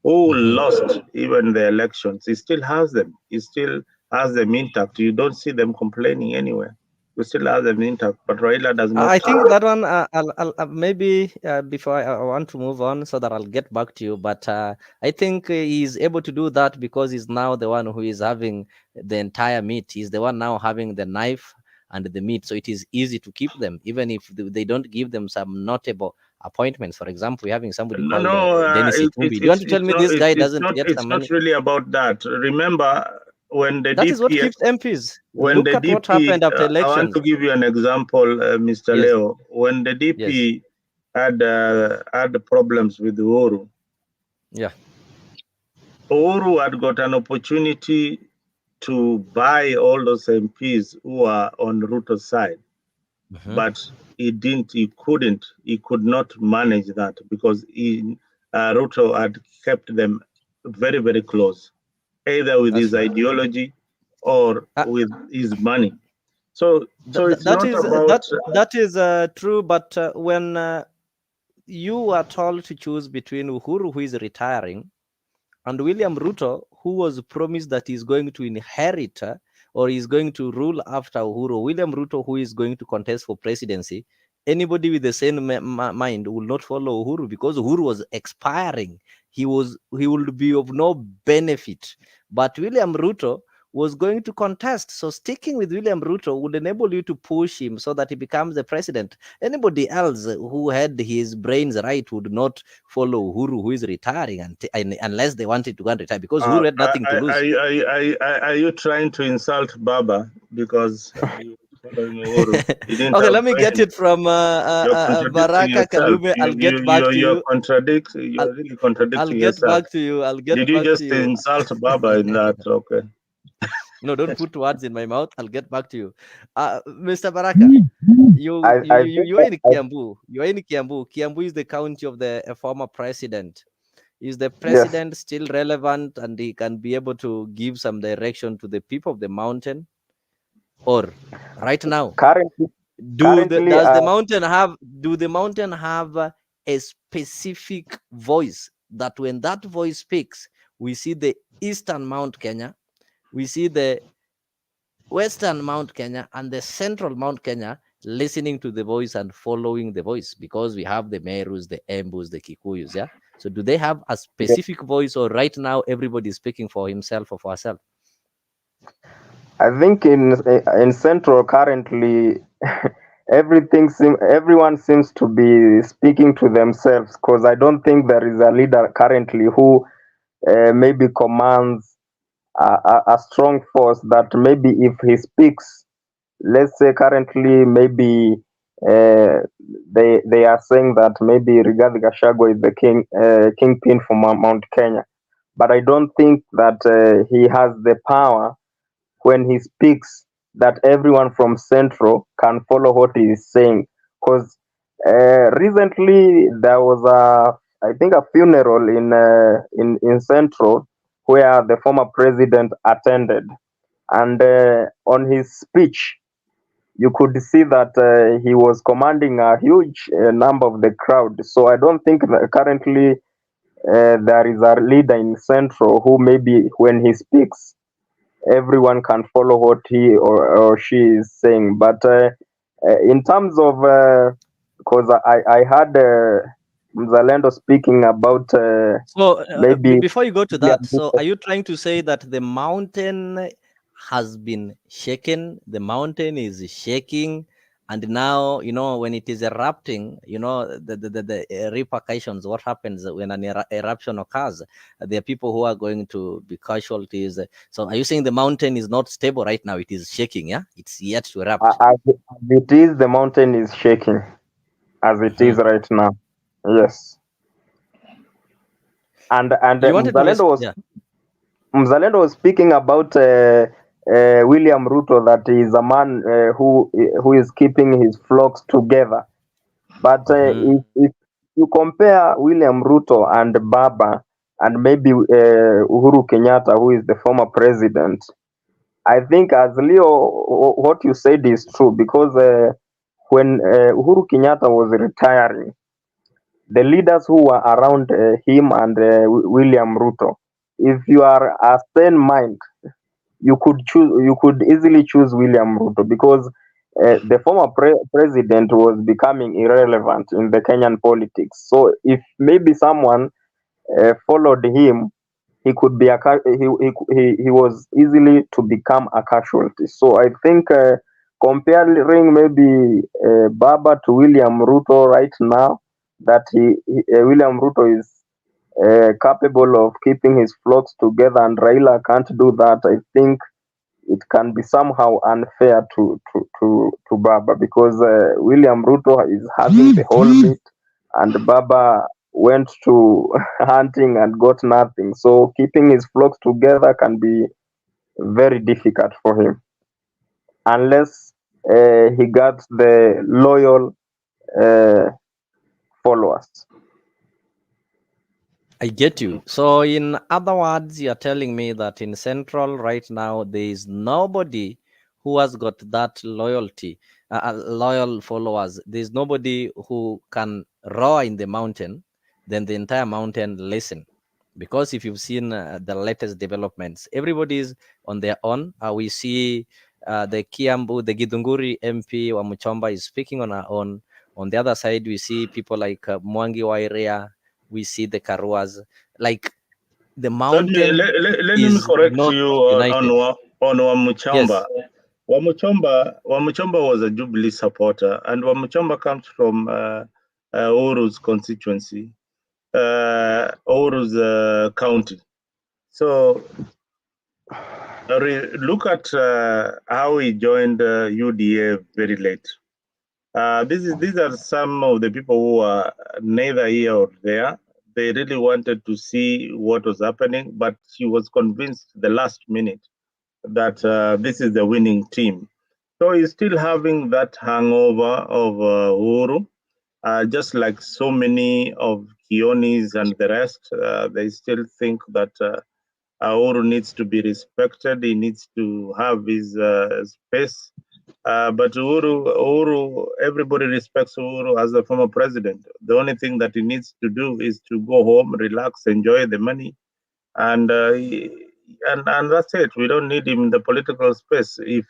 who lost even the elections, he still has them. He still has them intact. You don't see them complaining anywhere. We still have them intact, but Raila does not. I think that one, I'll maybe before I want to move on so that I'll get back to you. But I think he's able to do that because he's now the one who is having the entire meat. He's the one now having the knife and the meat. So it is easy to keep them, even if they don't give them some notable appointments. For example, we're having somebody called Dennis Itumbi. Do you want to tell me this guy doesn't get some money? It's not really about that. Remember, when the that DP, is what keeps MPs. When Look the at DP, what happened after elections. I want to give you an example, Mr. Yes. Leo. When the DP had problems with Uhuru, Uhuru had got an opportunity to buy all those MPs who are on Ruto's side, but he didn't. He couldn't. He could not manage that because Ruto had kept them very, very close, either with his ideology or with his money. So it's not about that is true. But when you are told to choose between Uhuru, who is retiring, and William Ruto, who was promised that he's going to inherit or is going to rule after Uhuru, William Ruto, who is going to contest for presidency, anybody with the same mind will not follow Uhuru because Uhuru was expiring. He would be of no benefit. But William Ruto was going to contest. So sticking with William Ruto would enable you to push him so that he becomes the president. Anybody else who had his brains right would not follow Uhuru, who is retiring, unless they wanted to go and retire, because Uhuru had nothing to lose. Are you trying to insult Baba because following Uhuru? Okay, let me get it from Baraka Kalume. I'll get back to you. You're really contradicting I'll get yourself. back to you. Did you just insult Baba in that? Okay. No, don't put words in my mouth. I'll get back to you. Mr. Baraka, you are in Kiambu. You are in Kiambu. Kiambu is the county of the former president. Is the president still relevant and he can be able to give some direction to the people of the mountain? Or right now, does the mountain have a specific voice that when that voice speaks, we see the eastern Mount Kenya, we see the western Mount Kenya and the central Mount Kenya listening to the voice and following the voice, because we have the Merus, the Embus, the Kikuyus, yeah? So do they have a specific voice, or right now everybody is speaking for himself or for herself? I think in Central currently, everyone seems to be speaking to themselves, because I don't think there is a leader currently who maybe commands a strong force that maybe if he speaks, let's say currently maybe they are saying that maybe Rigathi Gachagua is the kingpin for Mount Kenya, but I don't think that he has the power when he speaks that everyone from Central can follow what he is saying. Because recently there was I think a funeral in Central where the former president attended, and on his speech you could see that he was commanding a huge number of the crowd. So I don't think that currently there is a leader in Central who maybe when he speaks, everyone can follow what he or she is saying. But in terms of, because I heard Mzalendo speaking about So maybe. before you go to Yeah, that, so are you trying to say that the mountain has been shaken? The mountain is shaking, and now when it is erupting, the repercussions. What happens when an eruption occurs? There are people who are going to be casualties. So are you saying the mountain is not stable right now? It is shaking. Yeah, it's yet to erupt. as it is, the mountain is shaking as it is right now. Yes, and You wanted to yeah. Mzalendo was speaking about William Ruto, that is a man who is keeping his flocks together. But if you compare William Ruto and Baba and maybe Uhuru Kenyatta, who is the former president, I think as Leo, what you said is true, because when Uhuru Kenyatta was retiring, the leaders who were around him and William Ruto, if you are a sane mind, you could easily choose William Ruto, because the former president was becoming irrelevant in the Kenyan politics. So if maybe someone followed him, he could be he was easily to become a casualty. So I think comparing maybe Baba to William Ruto right now, that William Ruto is capable of keeping his flocks together and Raila can't do that, I think it can be somehow unfair to Baba, because William Ruto is having the whole meat and Baba went to hunting and got nothing. So keeping his flocks together can be very difficult for him unless he got the loyal followers. I get you. So, in other words, you're telling me that in Central right now, there is nobody who has got that loyalty, loyal followers. There's nobody who can roar in the mountain, then the entire mountain listen. Because if you've seen the latest developments, everybody is on their own. We see the Kiambu, the Githunguri MP, Wamuchomba is speaking on her own. On the other side, we see people like Mwangi Wairia, we see the Karuas, like the mountain Let me is correct not you united. on Wamuchomba. Yes. Wamuchomba was a Jubilee supporter, and Wamuchomba comes from Oru's constituency, Oru's county. So look at how he joined UDA very late. These are some of the people who are neither here or there. They really wanted to see what was happening, but he was convinced the last minute that this is the winning team. So he's still having that hangover of Uhuru, just like so many of Kionis and the rest. They still think that Uhuru needs to be respected. He needs to have his space. But Uhuru, everybody respects Uhuru as a former president. The only thing that he needs to do is to go home, relax, enjoy the money, and that's it. We don't need him in the political space. If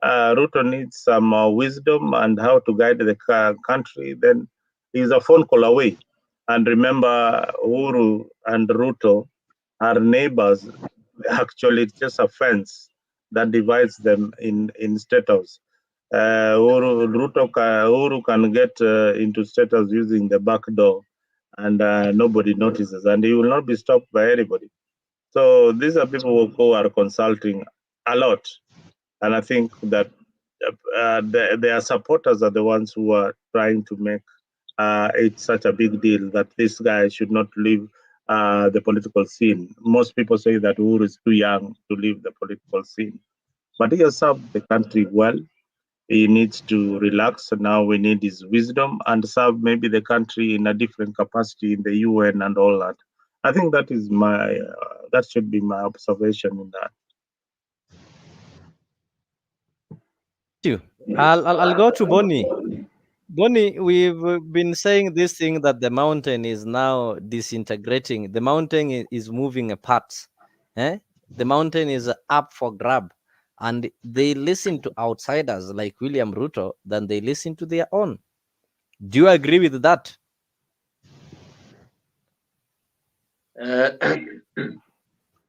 Ruto needs some wisdom and how to guide the country, then he's a phone call away. And remember, Uhuru and Ruto are neighbors. Actually, it's just a fence that divides them in status. Uhuru can get into status using the back door, and nobody notices, and he will not be stopped by anybody. So these are people who are consulting a lot, and I think that their supporters are the ones who are trying to make it such a big deal that this guy should not leave the political scene. Most people say that Uhuru is too young to leave the political scene, but he has served the country well. He needs to relax. Now we need his wisdom and serve maybe the country in a different capacity in the UN and all that. I think that is that should be my observation in that. you. I'll go to Bonnie. Bonnie, we've been saying this thing that the mountain is now disintegrating. The mountain is moving apart. The mountain is up for grab. And they listen to outsiders like William Ruto than they listen to their own. Do you agree with that?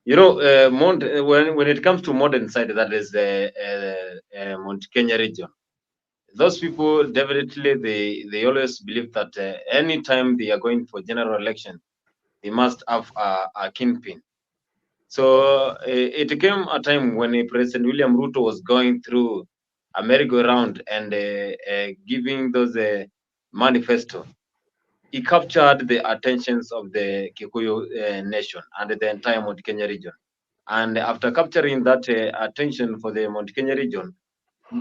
You know, when it comes to modern side, that is the Mount Kenya region. Those people definitely they always believe that anytime they are going for general election, they must have a kingpin. So it came a time when President William Ruto was going through a merry-go-round and giving those manifesto. He captured the attentions of the Kikuyu nation and the entire Mount Kenya region. And after capturing that attention for the Mount Kenya region,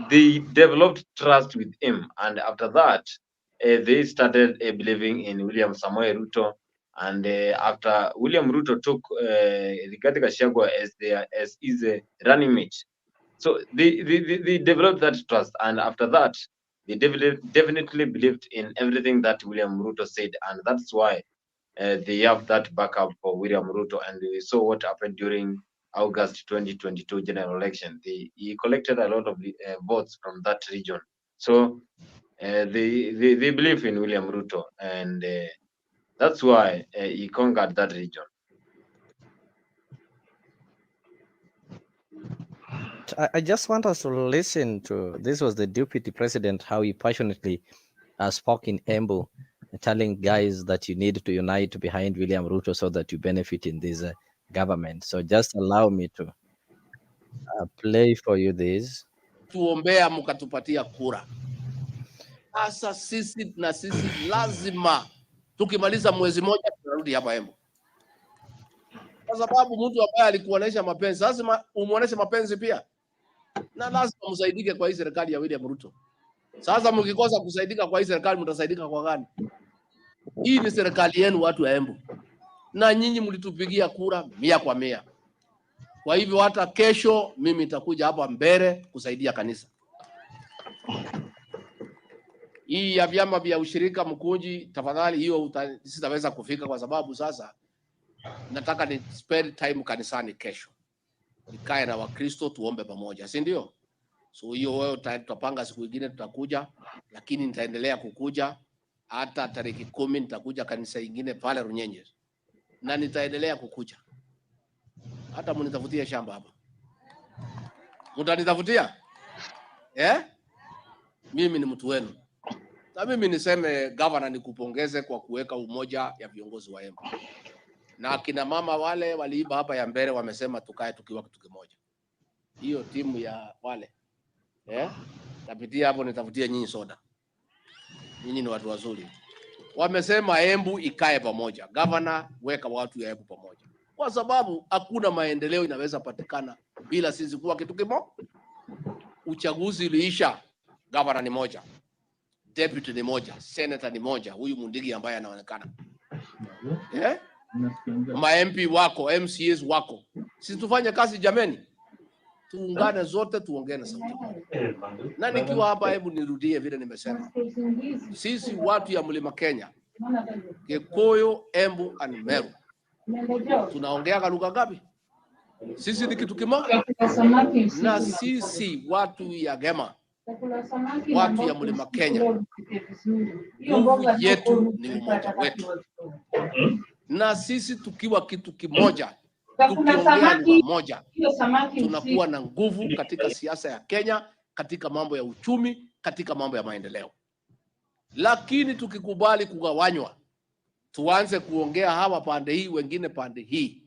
they developed trust with him. And after that, they started believing in William Samoei Ruto. And after William Ruto took Rigathi Gachagua as his running mate, so they developed that trust. And after that, they definitely believed in everything that William Ruto said, and that's why they have that backup for William Ruto. And we saw what happened during August 2022 general election. He collected a lot of votes from that region. So they believe in William Ruto, and that's why he conquered that region. I just want us to listen to, this was the deputy president, how he passionately spoke in Embu, telling guys that you need to unite behind William Ruto so that you benefit in this government. So just allow me to play for you this. Tuombea mkatupatia kura. Sasa sisi na sisi lazima tukimaliza mwezi moja tunarudi hapa Embu. Kwa sababu mtu ambaye alikuonesha mapenzi, lazima umuoneshe mapenzi pia. Na lazima msaidike kwa hii serikali ya William Ruto. Sasa mkikosa kusaidika kwa hii serikali, mtasaidika kwa gani? Hii ni serikali yenu watu wa Embu. Na nyinyi mlitupigia kura 100%. Kwa hivyo hata kesho mimi nitakuja hapa mbele kusaidia kanisa. Hii ya vyama vya ushirika mkunji, tafadhali hiyo sitaweza kufika kwa sababu sasa nataka ni spend time kanisani kesho. Nikae na Wakristo tuombe pamoja, si ndio? So hiyo wewe tutapanga siku nyingine tutakuja, lakini nitaendelea kukuja hata tarehe 10 nitakuja kanisa nyingine pale Runyenye. Na nitaendelea kukuja. Hata mnitafutia shamba hapa. Mtanitafutia? Mimi ni mtu wenu. Na mimi niseme governor nikupongeze kwa kuweka umoja ya viongozi wa Embu. Na kina mama wale waliiba hapa ya mbele wamesema tukae tukiwa kitu kimoja. Hiyo timu ya wale. Tapitia hapo nitafutia nyinyi soda. Nyinyi ni watu wazuri. Wamesema Embu ikae pamoja. Governor, weka watu ya Embu pamoja. Kwa sababu hakuna maendeleo inaweza patikana bila sisi kuwa kitu kimoja. Uchaguzi uliisha, governor ni moja, deputy ni moja, senator ni moja, huyu Mundigi ambaye anaonekana. Ma MP wako, MCAs wako. Sisi tufanye kazi jameni. Tuungane zote tuongee na sauti. Na nikiwa hapa hebu nirudie vile nimesema. Sisi watu ya Mlima Kenya, Kikuyu, Embu and Meru, tunaongea lugha ngapi? Sisi ni kitu kimoja. Na sisi watu ya GEMA, watu ya Mlima Kenya, nguvu yetu ni umoja wetu. Na sisi tukiwa kitu kimoja, tukiongea lugha moja, tunakuwa na nguvu katika siasa ya Kenya, katika mambo ya uchumi, katika mambo ya maendeleo. Lakini tukikubali kugawanywa, tuanze kuongea hawa pande hii wengine pande hii,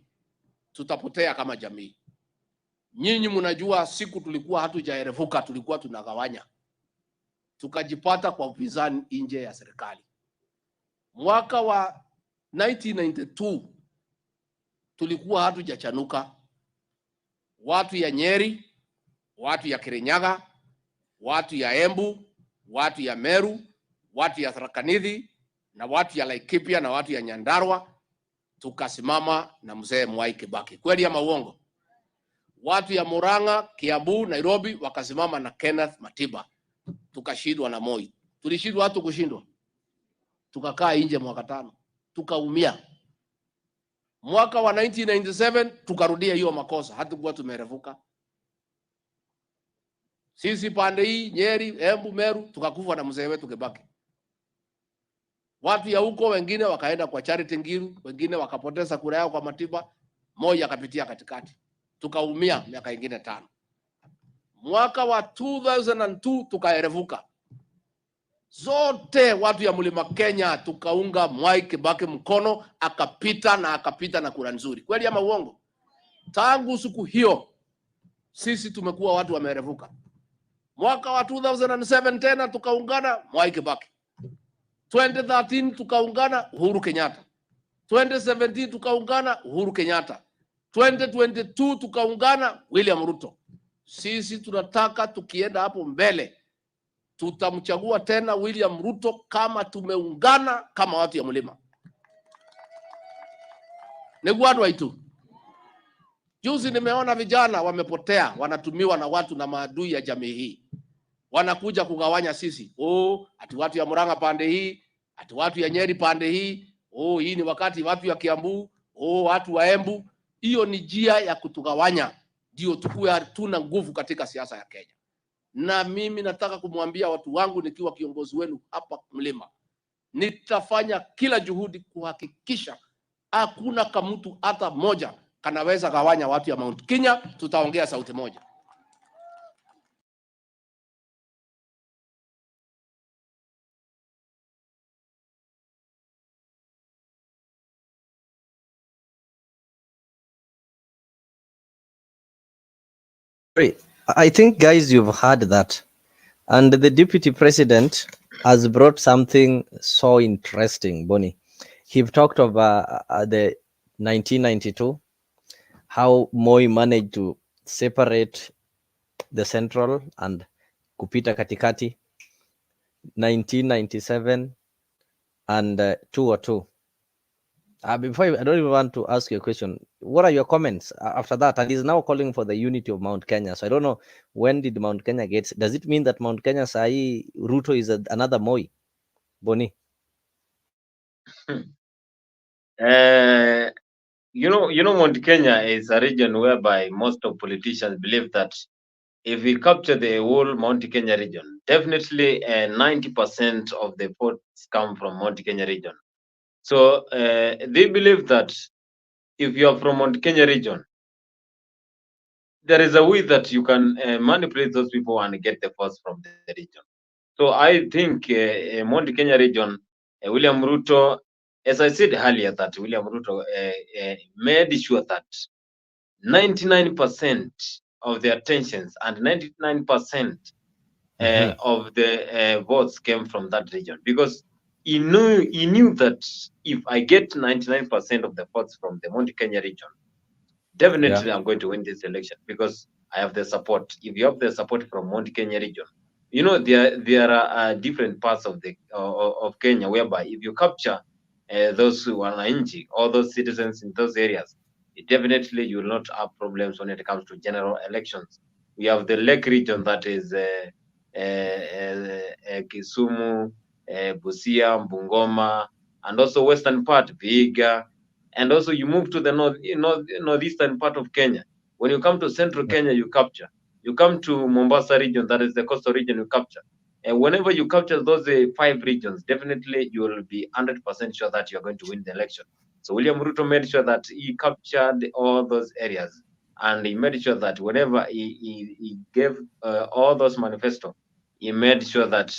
tutapotea kama jamii. Nyinyi mnajua siku tulikuwa hatujaerevuka, tulikuwa tunagawanya. Tukajipata kwa upinzani nje ya serikali. Mwaka wa 1992 tulikuwa hatujachanuka. Watu ya Nyeri, watu ya Kirinyaga, watu ya Embu, watu ya Meru, watu ya Tharaka Nithi na watu ya Laikipia na watu ya Nyandarua tukasimama na mzee Mwai Kibaki. Kweli ama uongo? watu ya Murang'a, Kiambu, Nairobi wakasimama na Kenneth Matiba, tukashindwa na Moi. Tulishindwa watu kushindwa, tukakaa nje mwaka 5, tukaumia. Mwaka wa 1997 tukarudia hiyo makosa, hatukuwa tumerevuka. Sisi pande hii Nyeri, Embu, Meru tukakufa na mzee wetu Kibaki. Watu ya huko wengine wakaenda kwa Charity Ngilu, wengine wakapoteza kura yao kwa Matiba, Moi akapitia katikati. Tukaumia miaka ingine 5. Mwaka wa 2002 tukaerevuka. Zote watu ya Mlima Kenya tukaunga Mwai Kibaki mkono, akapita na kura nzuri. Kweli ama uongo? Tangu siku hiyo sisi tumekuwa watu wamerevuka. Mwaka wa 2007 tena tukaungana Mwai Kibaki. 2013 tukaungana Uhuru Kenyatta. 2017 tukaungana Uhuru Kenyatta. 2022 tukaungana William Ruto. Sisi tunataka tukienda hapo mbele tutamchagua tena William Ruto kama tumeungana kama watu ya mlima. Negwadu waitu. Juzi nimeona vijana wamepotea, wanatumiwa na watu na maadui ya jamii hii. Wanakuja kugawanya sisi. Ati watu ya Murang'a pande hii, ati watu ya Nyeri pande hii. Hii ni wakati watu ya Kiambu, watu wa Embu. Hiyo ni njia ya kutugawanya. Ndio tukue hatuna nguvu katika siasa ya Kenya. Na mimi nataka kumwambia watu wangu nikiwa kiongozi wenu hapa mlima, nitafanya kila juhudi kuhakikisha hakuna kamutu hata moja kanaweza gawanya watu ya Mount Kenya. Tutaongea sauti moja. I think, guys, you've heard that. And the deputy president has brought something so interesting, Bonnie. He talked of the 1992, how Moi managed to separate the central and kupita katikati, 1997 and 202. Before I don't even want to ask you a question. What are your comments after that? And he's now calling for the unity of Mount Kenya. So I don't know, when did Mount Kenya get? Does it mean that Mount Kenya Sai Ruto is another Moi? Boni? You know, Mount Kenya is a region whereby most of politicians believe that if we capture the whole Mount Kenya region, definitely 90% of the votes come from Mount Kenya region. So they believe that if you are from Mount Kenya region, there is a way that you can manipulate those people and get the votes from the region. So I think Mount Kenya region, William Ruto, as I said earlier, that William Ruto made sure that 99% of the attentions and 99% of the votes came from that region, because he knew that if I get 99% of the votes from the Mount Kenya region, definitely I'm going to win this election, because I have the support. If you have the support from Mount Kenya region, you know, there are different parts of the of Kenya whereby if you capture those wananchi or those citizens in those areas, definitely you will not have problems when it comes to general elections. We have the Lake region, that is Kisumu, Busia, Bungoma, and also western part, Vihiga, and also you move to the northeastern part of Kenya. When you come to central Kenya, you capture. You come to Mombasa region, that is the coastal region, you capture. And whenever you capture those 5 regions, definitely you will be 100% sure that you are going to win the election. So William Ruto made sure that he captured all those areas, and he made sure that whenever he gave all those manifesto, he made sure that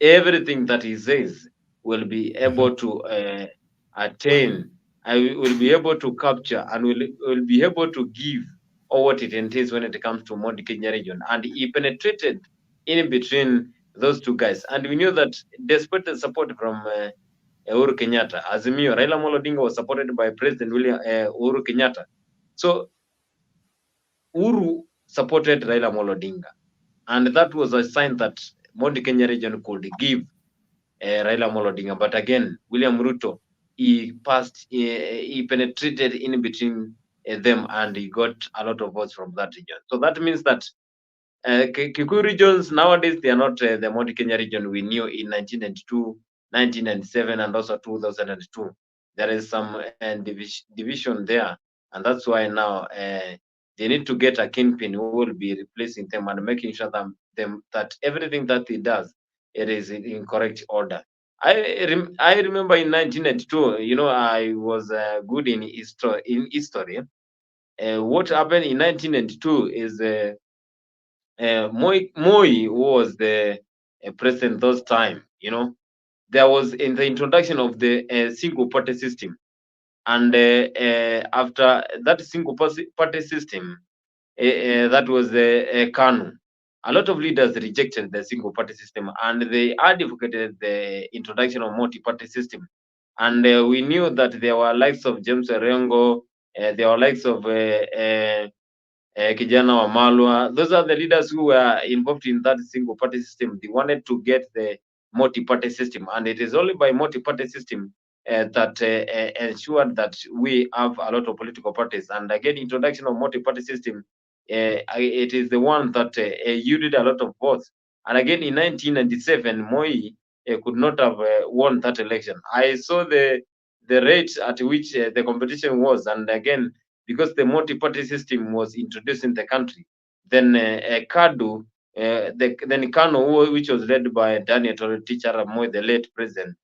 everything that he says will be able to attain. I will be able to capture and will be able to give all what it entails when it comes to Mount Kenya region. And he penetrated in between those two guys. And we knew that despite the support from Uhuru Kenyatta, Azimio, Raila Odinga was supported by President Uhuru Kenyatta. So Uhuru supported Raila Odinga. And that was a sign that Mount Kenya region could give Raila Odinga. But again, William Ruto, he penetrated in between them, and he got a lot of votes from that region. So that means that Kikuyu regions nowadays, they are not the Mount Kenya region we knew in 1992, 1997, and also 2002. There is some division there, and that's why now they need to get a kingpin who will be replacing them and making sure that everything that he does, it is in correct order. I remember in 1992, you know, I was good in history. What happened in 1992 is Moi was the president those time. You know, there was in the introduction of the single party system, and after that single party system, that was the Kanu. A lot of leaders rejected the single party system, and they advocated the introduction of multi-party system. And we knew that there were likes of James Orengo, there were likes of Kijana Wamalwa. Those are the leaders who were involved in that single party system. They wanted to get the multi-party system, and it is only by multi-party system that ensured that we have a lot of political parties. And again, introduction of multi-party system, it is the one that yielded a lot of votes. And again, in 1997, Moi could not have won that election. I saw the rate at which the competition was, and again, because the multi-party system was introduced in the country, then KADU, then KANU, which was led by Daniel Teacher Moi, the late president,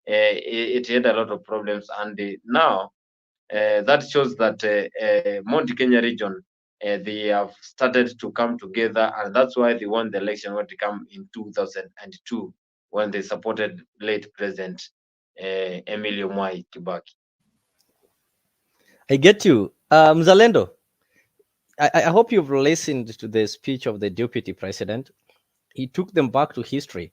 it had a lot of problems, and now that shows that Mount Kenya region, they have started to come together, and that's why they won the election when they come in 2002 when they supported late President Emilio Mwai Kibaki. I get you. Mzalendo, I hope you've listened to the speech of the deputy president. He took them back to history.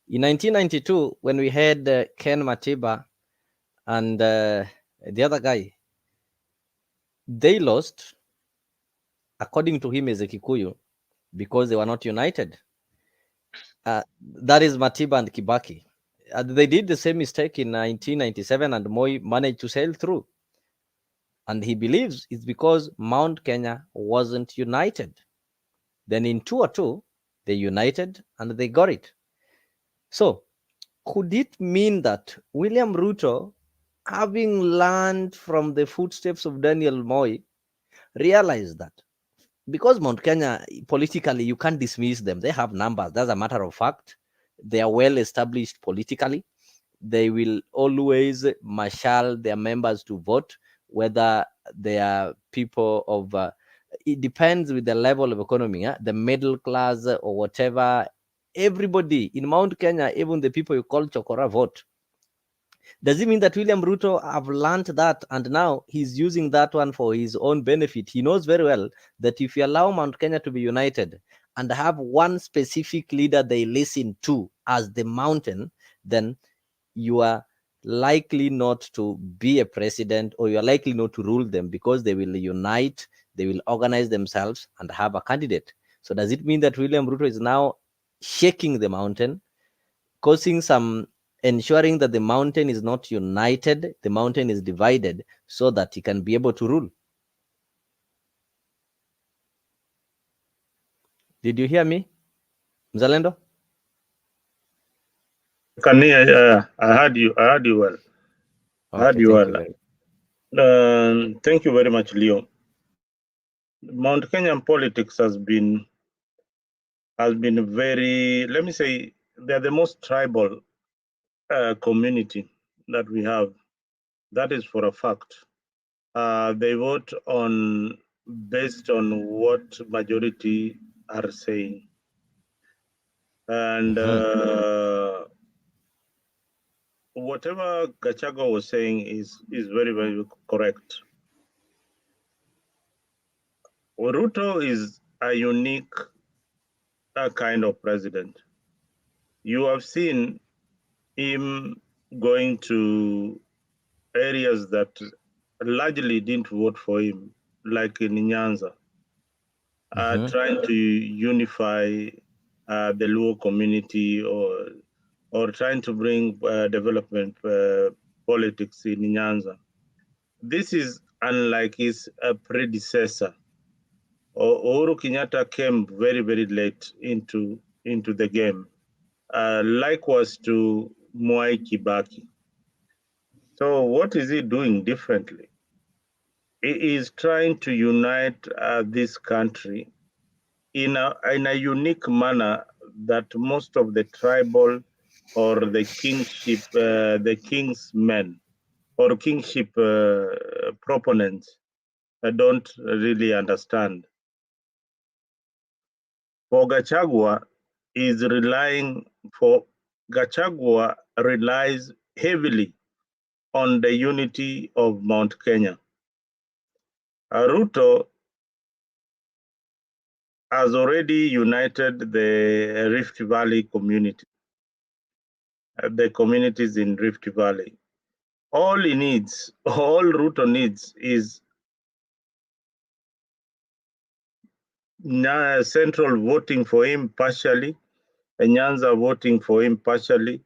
In 1992, when we had Ken Matiba and the other guy, they lost, according to him as a Kikuyu, because they were not united. That is Matiba and Kibaki. They did the same mistake in 1997, and Moi managed to sail through. And he believes it's because Mount Kenya wasn't united. Then in 2002, they united and they got it. So could it mean that William Ruto, having learned from the footsteps of Daniel Moi, realized that because Mount Kenya, politically, you can't dismiss them. They have numbers. That's a matter of fact. They are well established politically. They will always marshal their members to vote, whether they are people of, it depends with the level of economy, the middle class or whatever. Everybody in Mount Kenya, even the people you call Chokora, vote. Does it mean that William Ruto have learned that and now he's using that one for his own benefit? He knows very well that if you allow Mount Kenya to be united and have one specific leader they listen to as the mountain, then you are likely not to be a president, or you are likely not to rule them, because they will unite, they will organize themselves and have a candidate. So does it mean that William Ruto is now shaking the mountain, causing some, ensuring that the mountain is not united, the mountain is divided, so that he can be able to rule? Did you hear me, Mzalendo? I heard you. I heard you well. Okay, I heard you well. Thank you very much, Leo. Mount Kenyan politics has been very, let me say, they're the most tribal community that we have. That is for a fact. They vote based on what majority are saying. And whatever Gachagua was saying is very, very correct. Ruto is a unique kind of president. You have seen him going to areas that largely didn't vote for him, like in Nyanza, trying to unify the Luo community, or trying to bring development politics in Nyanza. This is unlike his predecessor. Uhuru Kenyatta came very, very late into the game. Likewise to Mwai Kibaki. So what is he doing differently? He is trying to unite this country in a unique manner that most of the tribal or the kingship, the king's men or kingship proponents don't really understand. For Gachagua, Gachagua relies heavily on the unity of Mount Kenya. Ruto has already united the Rift Valley community, the communities in Rift Valley. All Ruto needs is Central voting for him partially, Nyanza voting for him partially,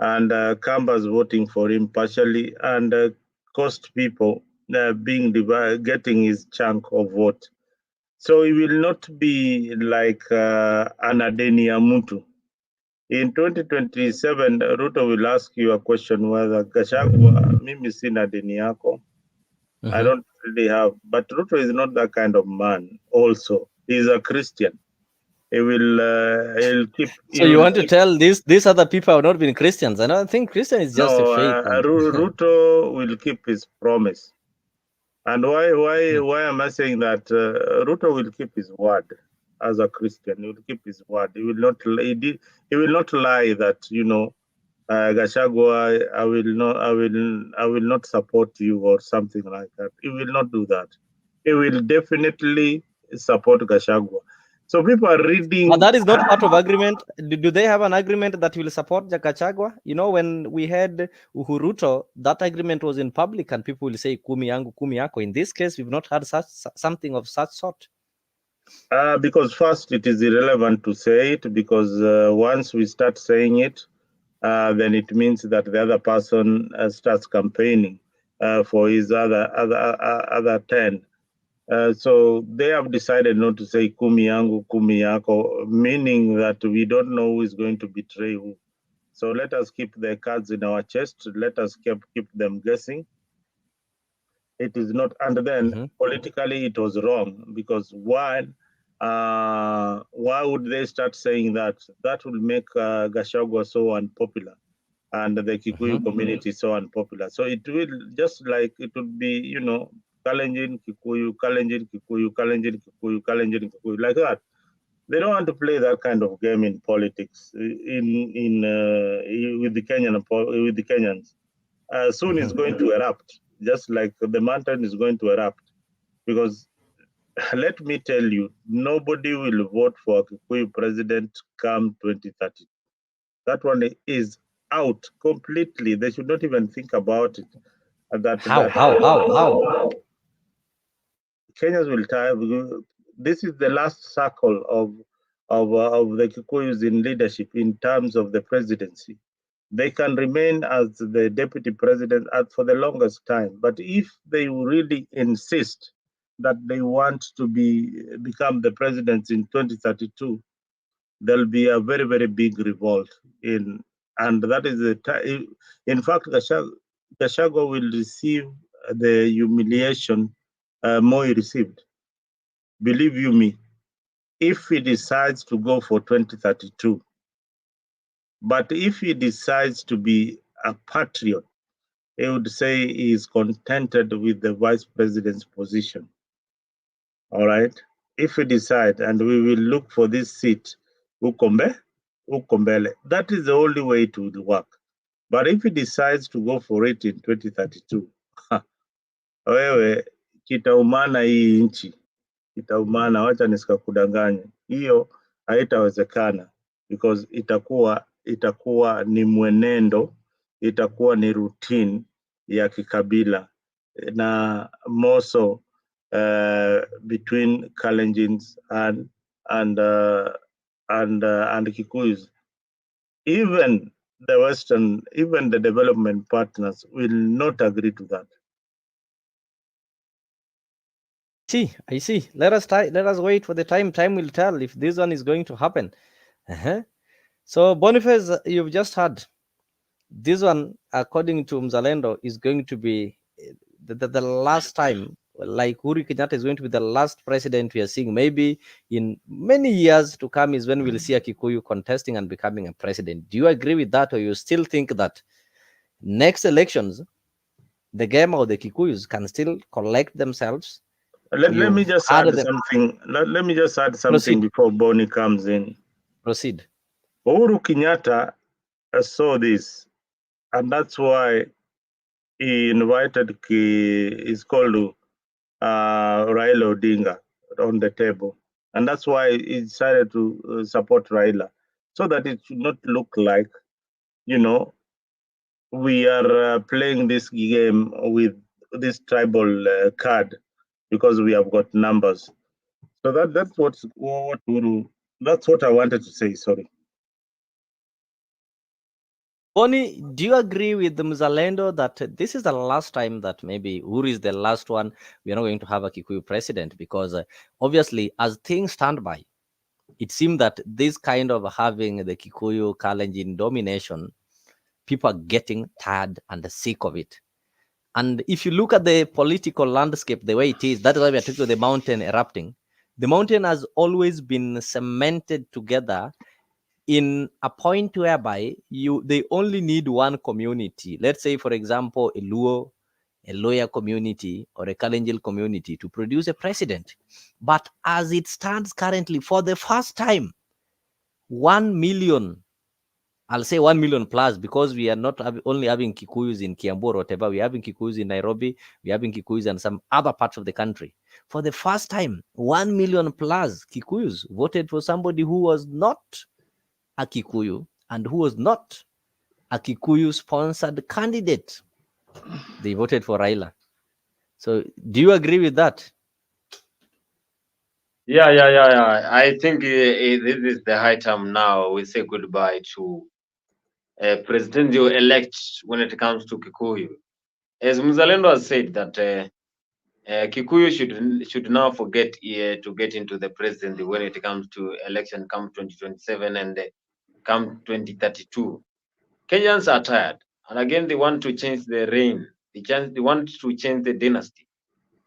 and Kambas voting for him partially, and Coast people getting his chunk of vote. So he will not be like Anadeni Amuntu. In 2027, Ruto will ask you a question whether Gachagua, mimi sina deni yako. I don't really have, but Ruto is not that kind of man. Also, he's a Christian. He'll keep. So you want to tell these other people have not been Christians? I don't think Christian is just a faith. Ruto will keep his promise. And why am I saying that? Ruto will keep his word as a Christian. He will keep his word. He will not lie that, you know, Gachagua, I will not support you or something like that. He will not do that. He will definitely support Gachagua. So people are reading. But that is not part of agreement. Do they have an agreement that will support Gachagua? You know, when we had Uhuruto, that agreement was in public, and people will say kumi yangu, kumi yako. In this case, we've not had something of such sort. Because first, it is irrelevant to say it, because once we start saying it, then it means that the other person starts campaigning for his other 10. So they have decided not to say kumi yangu, kumi yako, meaning that we don't know who is going to betray who. So let us keep the cards in our chest. Let us keep them guessing. It is not, and then politically it was wrong, because why would they start saying that? That will make Gachagua so unpopular, and the Kikuyu community so unpopular. So it will just like it would be, you know, Kalenjin Kikuyu, Kalenjin Kikuyu, Kalenjin Kikuyu, Kalenjin Kikuyu, like that. They don't want to play that kind of game in politics with the Kenyans. Soon it's going to erupt, just like the mountain is going to erupt, because let me tell you, nobody will vote for a Kikuyu president come 2030. That one is out completely. They should not even think about it. How? Kenyans will tire. This is the last circle of the Kikuyus in leadership in terms of the presidency. They can remain as the deputy president for the longest time. But if they really insist that they want to become the presidents in 2032, there'll be a very, very big revolt and that is the time. In fact, Gachagua will receive the humiliation Moi received. Believe you me, if he decides to go for 2032, but if he decides to be a patriot, he would say he is contented with the vice president's position. All right. If we decide and we will look for this seat, Ukombele, that is the only way it will work. But if he decides to go for it in 2032, wewe kitaumana hii nchi, kitaumana, wacha nisikakudanganya. Hiyo haitawezekana, because itakuwa ni mwenendo, itakuwa ni routine ya kikabila, na more so between Kalenjins and Kikuyus. Even the development partners will not agree to that. I see. Let us wait for the time. Time will tell if this one is going to happen. So Boniface, you've just heard. This one, according to Mzalendo, is going to be the last time, like Uhuru Kenyatta is going to be the last president we are seeing. Maybe in many years to come is when we'll see a Kikuyu contesting and becoming a president. Do you agree with that, or you still think that next elections, the GEMA or the Kikuyus can still collect themselves? Let me just add something. Let me just add something before Bonnie comes in. Proceed. Uhuru Kenyatta saw this, and that's why he invited he's called Raila Odinga on the table, and that's why he decided to support Raila, so that it should not look like, we are playing this game with this tribal card because we have got numbers. So that's what I wanted to say. Sorry. Bonnie, do you agree with the Mzalendo that this is the last time that maybe Uhuru is the last one? We are not going to have a Kikuyu president because obviously, as things stand by, it seems that this kind of having the Kikuyu Kalenjin domination, people are getting tired and sick of it. And if you look at the political landscape the way it is, that is why we are talking about the mountain erupting. The mountain has always been cemented together in a point whereby they only need one community. Let's say, for example, a Luo, a Loya community, or a Kalenjin community to produce a president. But as it stands currently, for the first time, 1 million, I'll say 1 million plus, because we are not only having Kikuyus in Kiambu or whatever, we're having Kikuyus in Nairobi, we're having Kikuyus in some other parts of the country. For the first time, 1 million plus Kikuyus voted for somebody who was not a Kikuyu and who was not a Kikuyu sponsored candidate. They voted for Raila. So do you agree with that? Yeah. I think this is the high time now we say goodbye to president-elect when it comes to Kikuyu. As Mzalendo has said that Kikuyu should now forget to get into the presidency when it comes to election come 2027 and come 2032. Kenyans are tired, and again they want to change the reign. They want to change the dynasty.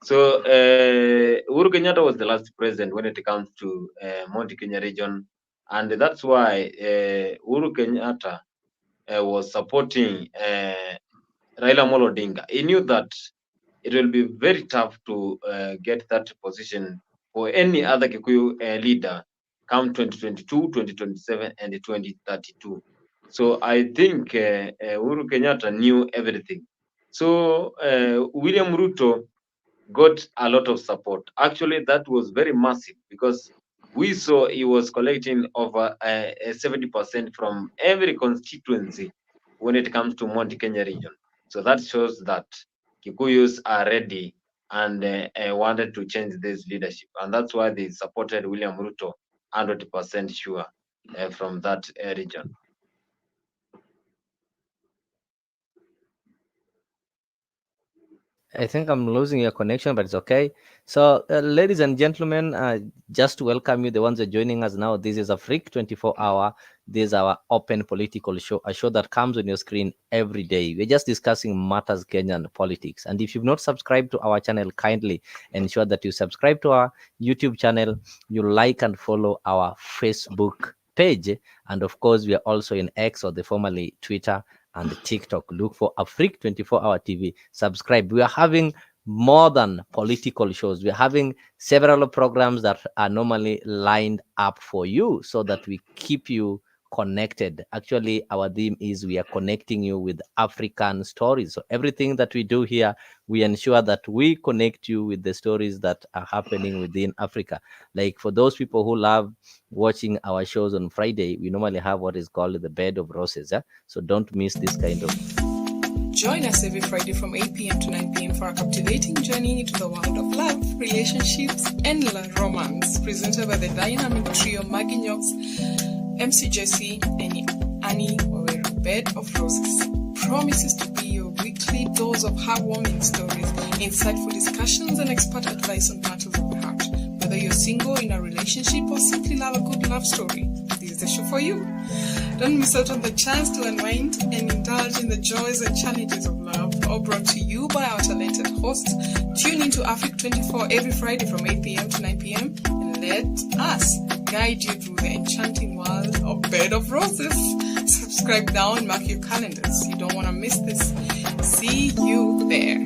So Uhuru Kenyatta was the last president when it comes to Mount Kenya region, and that's why Uhuru Kenyatta was supporting Raila Odinga. He knew that it will be very tough to get that position for any other Kikuyu leader come 2022, 2027, and 2032. So I think Uhuru Kenyatta knew everything. So William Ruto got a lot of support. Actually, that was very massive because we saw he was collecting over 70% from every constituency when it comes to Mount Kenya region. So that shows that Kikuyus are ready and wanted to change this leadership. And that's why they supported William Ruto 100% sure from that region. I think I'm losing your connection, but it's okay. So, ladies and gentlemen, just to welcome you, the ones that are joining us now. This is Afriq 24-hour. This is our open political show, a show that comes on your screen every day. We're just discussing matters Kenyan politics. And if you've not subscribed to our channel, kindly ensure that you subscribe to our YouTube channel, you like and follow our Facebook page. And of course, we are also in X, or the formerly Twitter, and TikTok. Look for Afriq 24-hour TV. Subscribe. We are having more than political shows. We're having several programs that are normally lined up for you so that we keep you connected. Actually, our theme is we are connecting you with African stories. So everything that we do here, we ensure that we connect you with the stories that are happening within Africa. Like for those people who love watching our shows on Friday, we normally have what is called the Bed of Roses. So don't miss this kind of. Join us every Friday from 8 p.m. to 9 p.m. for a captivating journey into the world of love, relationships, and romance. Presented by the dynamic trio Maggie Knox, MC Jesse, and Annie Waweru. Bed of Roses promises to be your weekly weekly dose of heartwarming stories, insightful discussions, and expert advice on matters of the heart. Whether you're single, in a relationship, or simply love a good love story, this is the show for you. Don't miss out on the chance to unwind and indulge in the joys and challenges of love, all brought to you by our talented hosts. Tune into AfriqTv every Friday from 8 p.m. to 9 p.m. and let us guide you through the enchanting world of Bed of Roses. Subscribe now and mark your calendars. You don't want to miss this. See you there.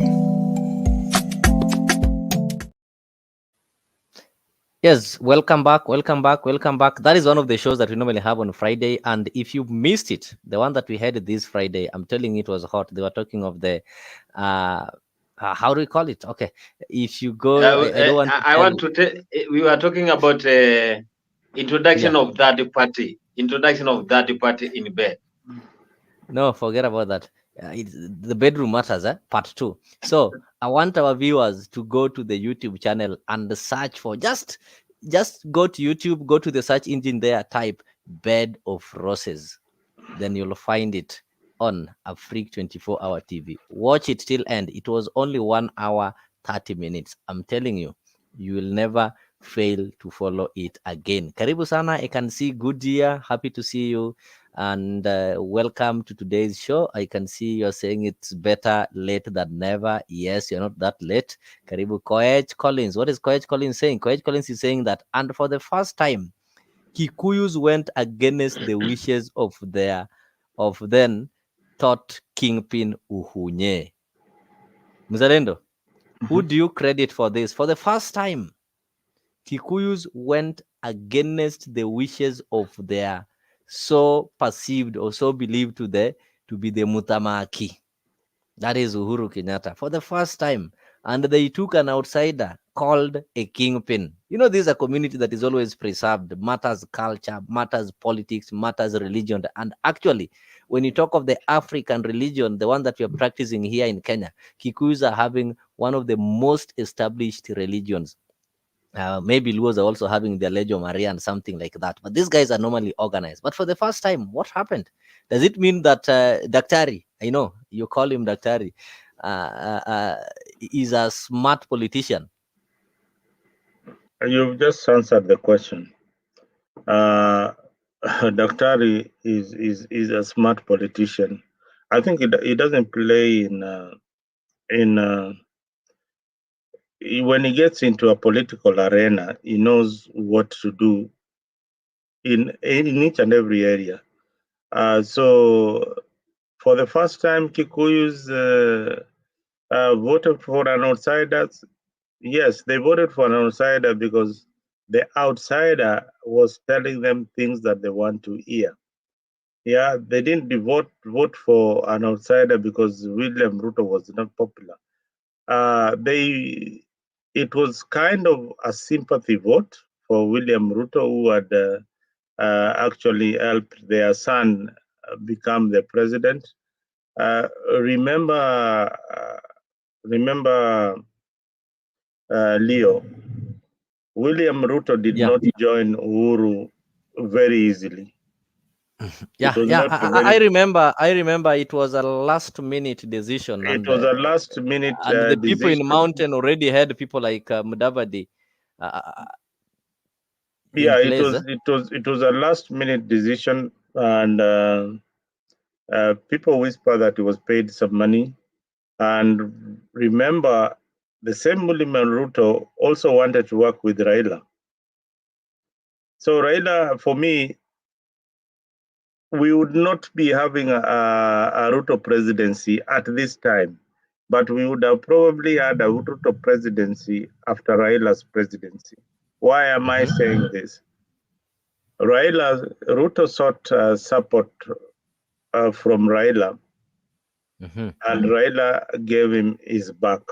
Yes, welcome back. That is one of the shows that we normally have on Friday. And if you missed it, the one that we had this Friday, I'm telling you, it was hot. They were talking of the, how do we call it? Okay. If you go, I don't want to I want to tell, we were talking about introduction of that party. Introduction of that party in bed. No, forget about that. The bedroom matters, part 2. So I want our viewers to go to the YouTube channel and search for just go to YouTube, go to the search engine there, type Bed of Roses. Then you'll find it on Afrique 24-hour TV. Watch it till end. It was only 1 hour 30 minutes. I'm telling you, you will never fail to follow it again. Karibu sana. I can see Goodyear. Happy to see you. And welcome to today's show. I can see you're saying it's better late than never. Yes, you're not that late. Karibu Koech Collins. What is Koech Collins saying? Koech Collins is saying that, and for the first time, Kikuyus went against the wishes of then thought kingpin Uhunye. Mzalendo, who do you credit for this? For the first time, Kikuyus went against the wishes of their so perceived or so believed to be the Mutamaki. That is Uhuru Kenyatta. For the first time. And they took an outsider called a kingpin. You know, this is a community that is always preserved. Matters culture, matters politics, matters religion. And actually, when you talk of the African religion, the one that we are practicing here in Kenya, Kikuyus are having one of the most established religions. Maybe Luos are also having their Legio Maria and something like that. But these guys are normally organized. But for the first time, what happened? Does it mean that Daktari, I know you call him Daktari, is a smart politician? You've just answered the question. Daktari is a smart politician. I think he doesn't play in when he gets into a political arena, he knows what to do in each and every area. So for the first time, Kikuyus voted for an outsider. Yes, they voted for an outsider because the outsider was telling them things that they want to hear. Yeah, they didn't vote for an outsider because William Ruto was not popular. It was kind of a sympathy vote for William Ruto, who had actually helped their son become the president. Remember, Leo, William Ruto did not join Uhuru very easily. I remember it was a last minute decision. It was a last minute and the people in Mountain already had people like Mudavadi. It was a last minute decision, and people whisper that he was paid some money. And remember, the same William Ruto also wanted to work with Raila. So Raila, for me, we would not be having a Ruto presidency at this time, but we would have probably had a Ruto presidency after Raila's presidency. Why am I saying this? Ruto sought support from Raila, and Raila gave him his back,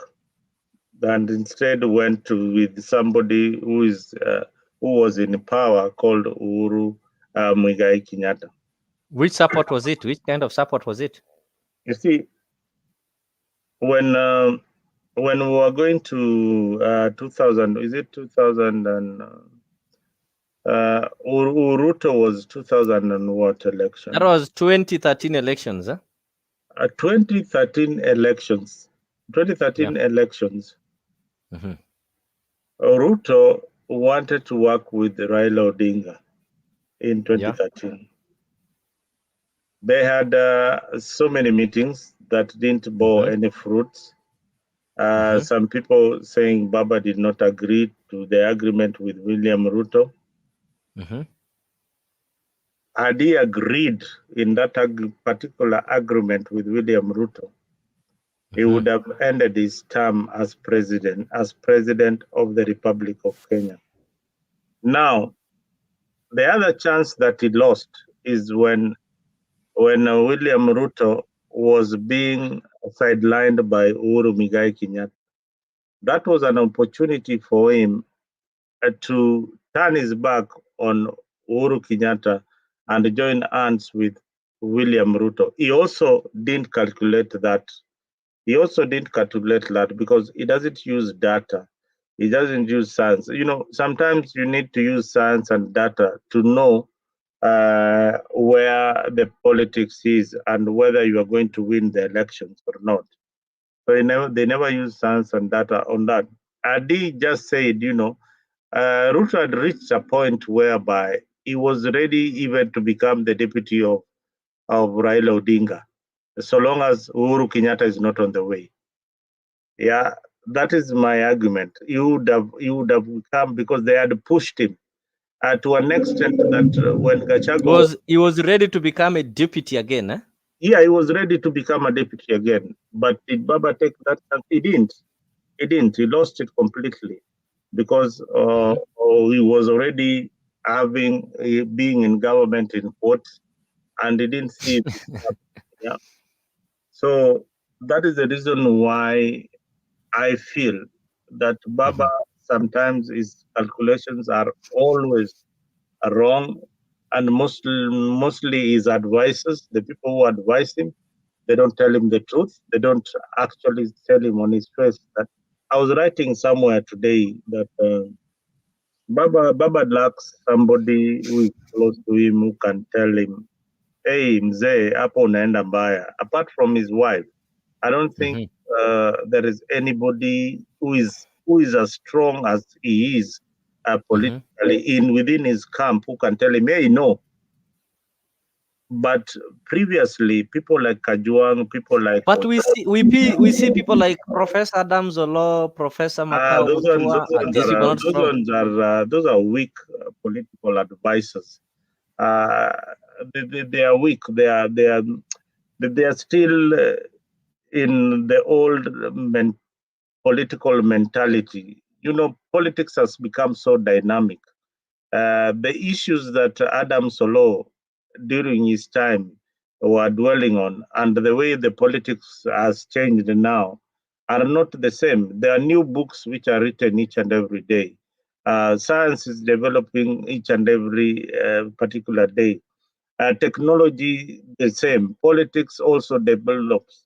and instead went with somebody who was in power called Uhuru Muigai Kenyatta. Which support was it? Which kind of support was it? You see, when we were going to 2000, is it 2000 and Ruto was 2000 and what election? That was 2013 elections, huh? 2013 elections. 2013 elections. Ruto wanted to work with Raila Odinga in 2013. They had so many meetings that didn't bear any fruits. Some people saying Baba did not agree to the agreement with William Ruto. Had he agreed in that particular agreement with William Ruto, he would have ended his term as president of the Republic of Kenya. Now, the other chance that he lost is when William Ruto was being sidelined by Uhuru Muigai Kenyatta. That was an opportunity for him to turn his back on Uhuru Kenyatta and join hands with William Ruto. He also didn't calculate that. Because he doesn't use data. He doesn't use science. You know, sometimes you need to use science and data to know where the politics is and whether you are going to win the elections or not. So they never use science and data on that. Adi just said, Ruto had reached a point whereby he was ready even to become the deputy of Raila Odinga, so long as Uhuru Kenyatta is not on the way. Yeah, that is my argument. He would have come because they had pushed him to an extent that when Gachagua he was ready to become a deputy again, eh? Yeah, he was ready to become a deputy again. But did Baba take that chance? He didn't. He lost it completely because he was already being in government in court, and he didn't see it. Yeah. So that is the reason why I feel that Baba sometimes his calculations are always wrong, and mostly his advisors, the people who advise him, they don't tell him the truth. They don't actually tell him on his face that. I was writing somewhere today that Baba lacks somebody who is close to him who can tell him, "Hey, mzee, hapo unaenda mbaya." Apart from his wife, I don't think there is anybody who is as strong as he is politically within his camp who can tell him, "Hey, no." But previously, people like Kajuang, people like we see people like Professor Adams Olo, Professor Makau those are weak political advisors. They are weak. They are still in the old political mentality. You know, politics has become so dynamic. The issues that Adam Solo during his time were dwelling on and the way the politics has changed now are not the same. There are new books which are written each and every day. Science is developing each and every particular day. Technology, the same. Politics also develops.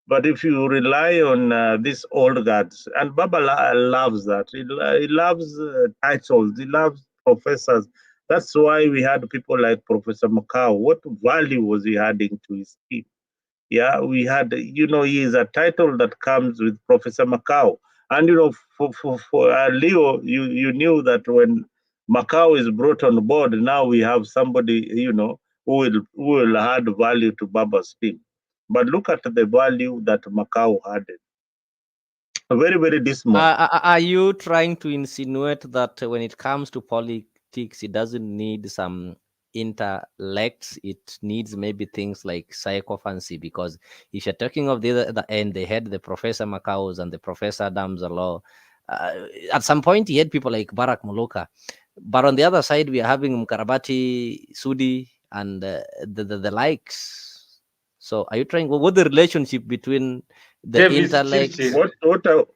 But if you rely on these old guards, and Baba loves that, he loves titles, he loves professors. That's why we had people like Professor Makau. What value was he adding to his team? Yeah, we had, he is a title that comes with Professor Makau. And, for Leo, you knew that when Macau is brought on board, now we have somebody, who will add value to Baba's team. But look at the value that Macau added. Very, very dismal. Are you trying to insinuate that when it comes to politics, it doesn't need some intellects, it needs maybe things like psychophancy? Because if you're talking of the end, they had the Professor Macaus and the Professor Adams Law. At some point, he had people like Barack Muluka. But on the other side, we are having Mkarabati, Sudi, and the likes. So are you trying, what the relationship between the intellect?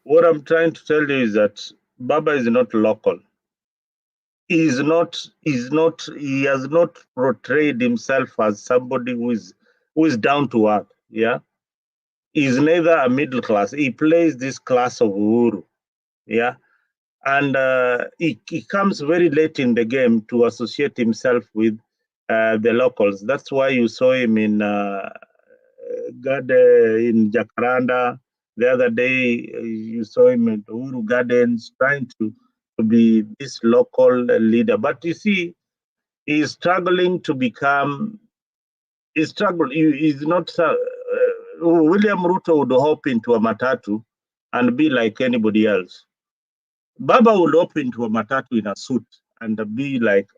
What I'm trying to tell you is that Baba is not local. He has not portrayed himself as somebody who is down to earth. Yeah. He's neither a middle class. He plays this class of Uhuru. Yeah. And he comes very late in the game to associate himself with the locals. That's why you saw him in in Jacaranda. The other day, you saw him at Uhuru Gardens trying to be this local leader. But you see, he's struggling to become. He's not. William Ruto would hop into a matatu and be like anybody else. Baba would hop into a matatu in a suit and be like,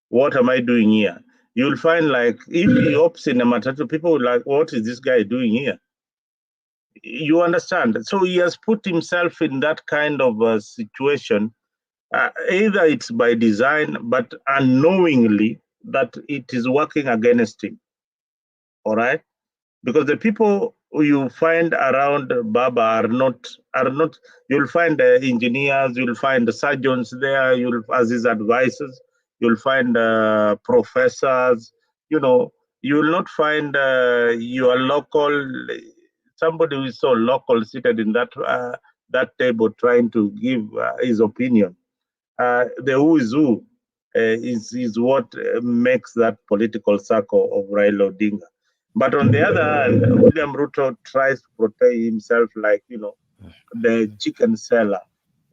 what am I doing here? You'll find like if he hops in a matatu, people will like, what is this guy doing here? You understand? So he has put himself in that kind of a situation. Either it's by design, but unknowingly that it is working against him. All right? Because the people you find around Baba are not. You'll find engineers, you'll find surgeons there, as his advisors, you'll find professors. You know, you will not find your local somebody who is so local seated in that table trying to give his opinion. The who is who is what makes that political circle of Raila Odinga. But on the other hand, William Ruto tries to portray himself like, the chicken seller,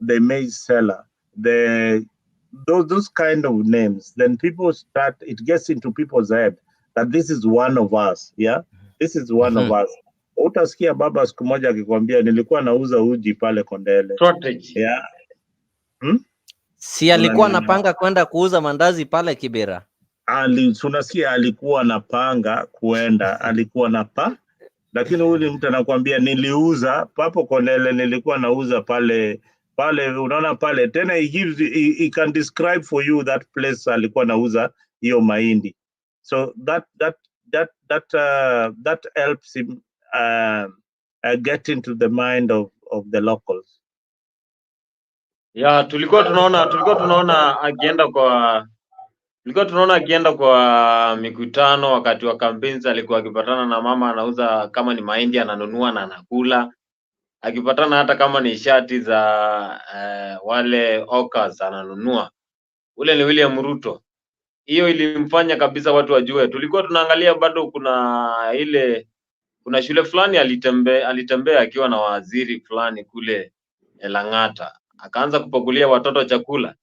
the maize seller, those kind of names. Then it gets into people's head that this is one of us. Yeah, this is one of us. Utasikia baba siku moja akikwambia nilikuwa nauza uji pale Kondele. Strategy. Yeah. Si alikuwa anapanga kwenda kuuza mandazi pale Kibera. Unasikia alikuwa anapanga kuenda, alikuwa lakini huyu mtu anakuambia niliuza papo Kondele, nilikuwa nauza pale, unaona pale tena he can describe for you that place alikuwa nauza hiyo mahindi. So that helps him get into the mind of the locals. Yeah, tulikuwa tunaona akienda kwa mikutano wakati wa campaigns, alikuwa akipatana na mama anauza kama ni mahindi ananunua na anakula, akipatana hata kama ni shati za wale hawkers ananunua. Ule ni William Ruto. Hiyo ilimfanya kabisa watu wajue. Tulikuwa tunaangalia bado kuna shule fulani alitembea akiwa na waziri fulani kule Lang'ata, akaanza kupakulia watoto chakula.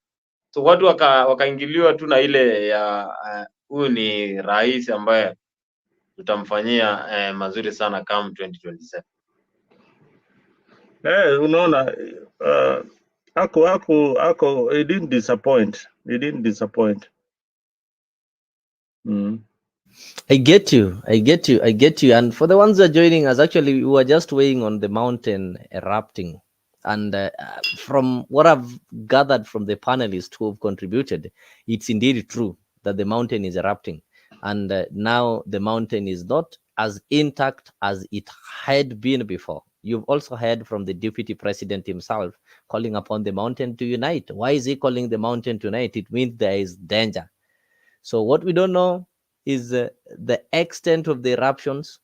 So watu wakaingiliwa tu na ile ya huyu ni rais ambaye tutamfanyia mazuri sana kama 2027. Unaona ako he didn't disappoint. I get you. And for the ones that are joining us, actually, we were just weighing on the mountain erupting. And from what I've gathered from the panelists who have contributed, it's indeed true that the mountain is erupting. And now the mountain is not as intact as it had been before. You've also heard from the deputy president himself calling upon the mountain to unite. Why is he calling the mountain to unite? It means there is danger. So what we don't know is the extent of the eruptions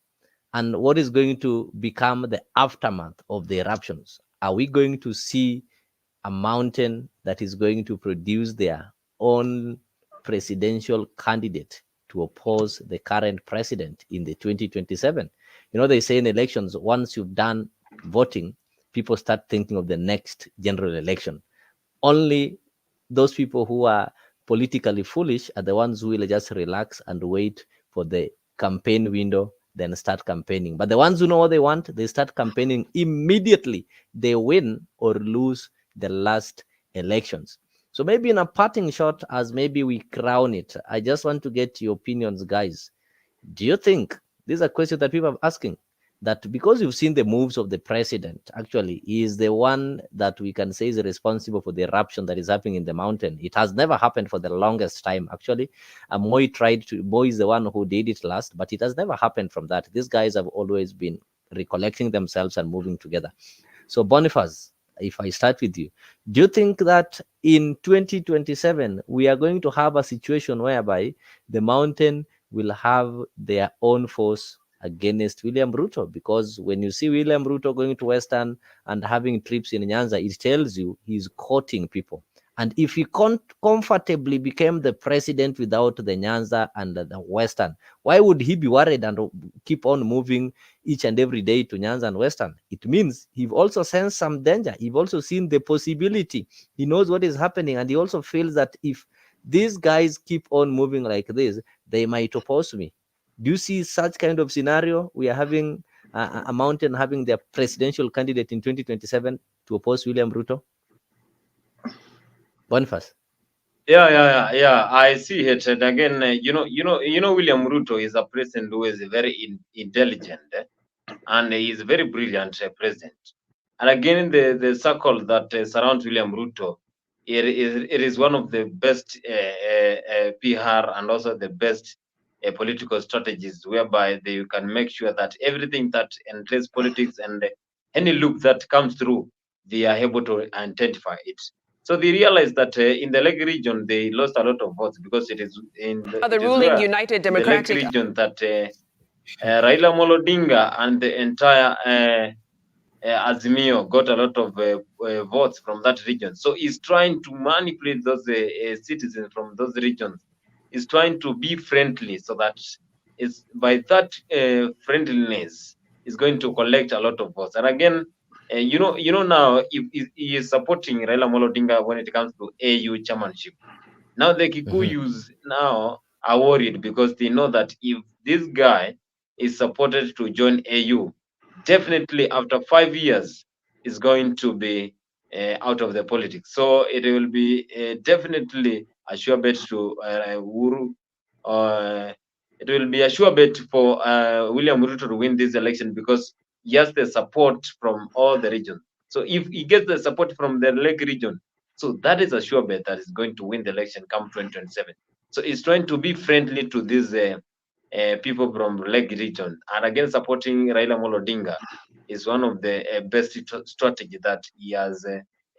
and what is going to become the aftermath of the eruptions. Are we going to see a mountain that is going to produce their own presidential candidate to oppose the current president in the 2027? You know, they say in elections, once you've done voting, people start thinking of the next general election. Only those people who are politically foolish are the ones who will just relax and wait for the campaign window, then start campaigning. But the ones who know what they want, they start campaigning immediately they win or lose the last elections. So maybe in a parting shot, as maybe we crown it, I just want to get your opinions, guys. Do you think, these are questions that people are asking, that because you've seen the moves of the president, actually, he is the one that we can say is responsible for the eruption that is happening in the mountain. It has never happened for the longest time, actually. Moi is the one who did it last, but it has never happened from that. These guys have always been recollecting themselves and moving together. So Boniface, if I start with you, do you think that in 2027, we are going to have a situation whereby the mountain will have their own force against William Ruto? Because when you see William Ruto going to Western and having trips in Nyanza, it tells you he's courting people. And if he comfortably became the president without the Nyanza and the Western, why would he be worried and keep on moving each and every day to Nyanza and Western? It means he also sensed some danger. He's also seen the possibility. He knows what is happening, and he also feels that if these guys keep on moving like this, they might oppose me. Do you see such kind of scenario? We are having a mountain having their presidential candidate in 2027 to oppose William Ruto. Boniface. Yeah. I see it. And again, William Ruto is a president who is very intelligent and he is a very brilliant president. And again, the circle that surrounds William Ruto, it is one of the best PR and also the best political strategies, whereby they can make sure that everything that entails politics and any loop that comes through, they are able to identify it. So they realized that in the Lake region, they lost a lot of votes because it is in the ruling United Democratic the Lake region that Raila Odinga and the entire Azimio got a lot of votes from that region. So he's trying to manipulate those citizens from those regions. He's trying to be friendly so that it's by that friendliness is going to collect a lot of votes. And again, now he is supporting Raila Odinga when it comes to AU chairmanship. Now the Kikuyus now are worried because they know that if this guy is supported to join AU, definitely after 5 years is going to be out of the politics. So it will be definitely a sure bet to Uhuru. It will be a sure bet for William Ruto to win this election because he has the support from all the regions. So if he gets the support from the Lake region, so that is a sure bet that is going to win the election come 2027. So he's trying to be friendly to these people from Lake region. And again, supporting Raila Odinga is one of the best strategy that he has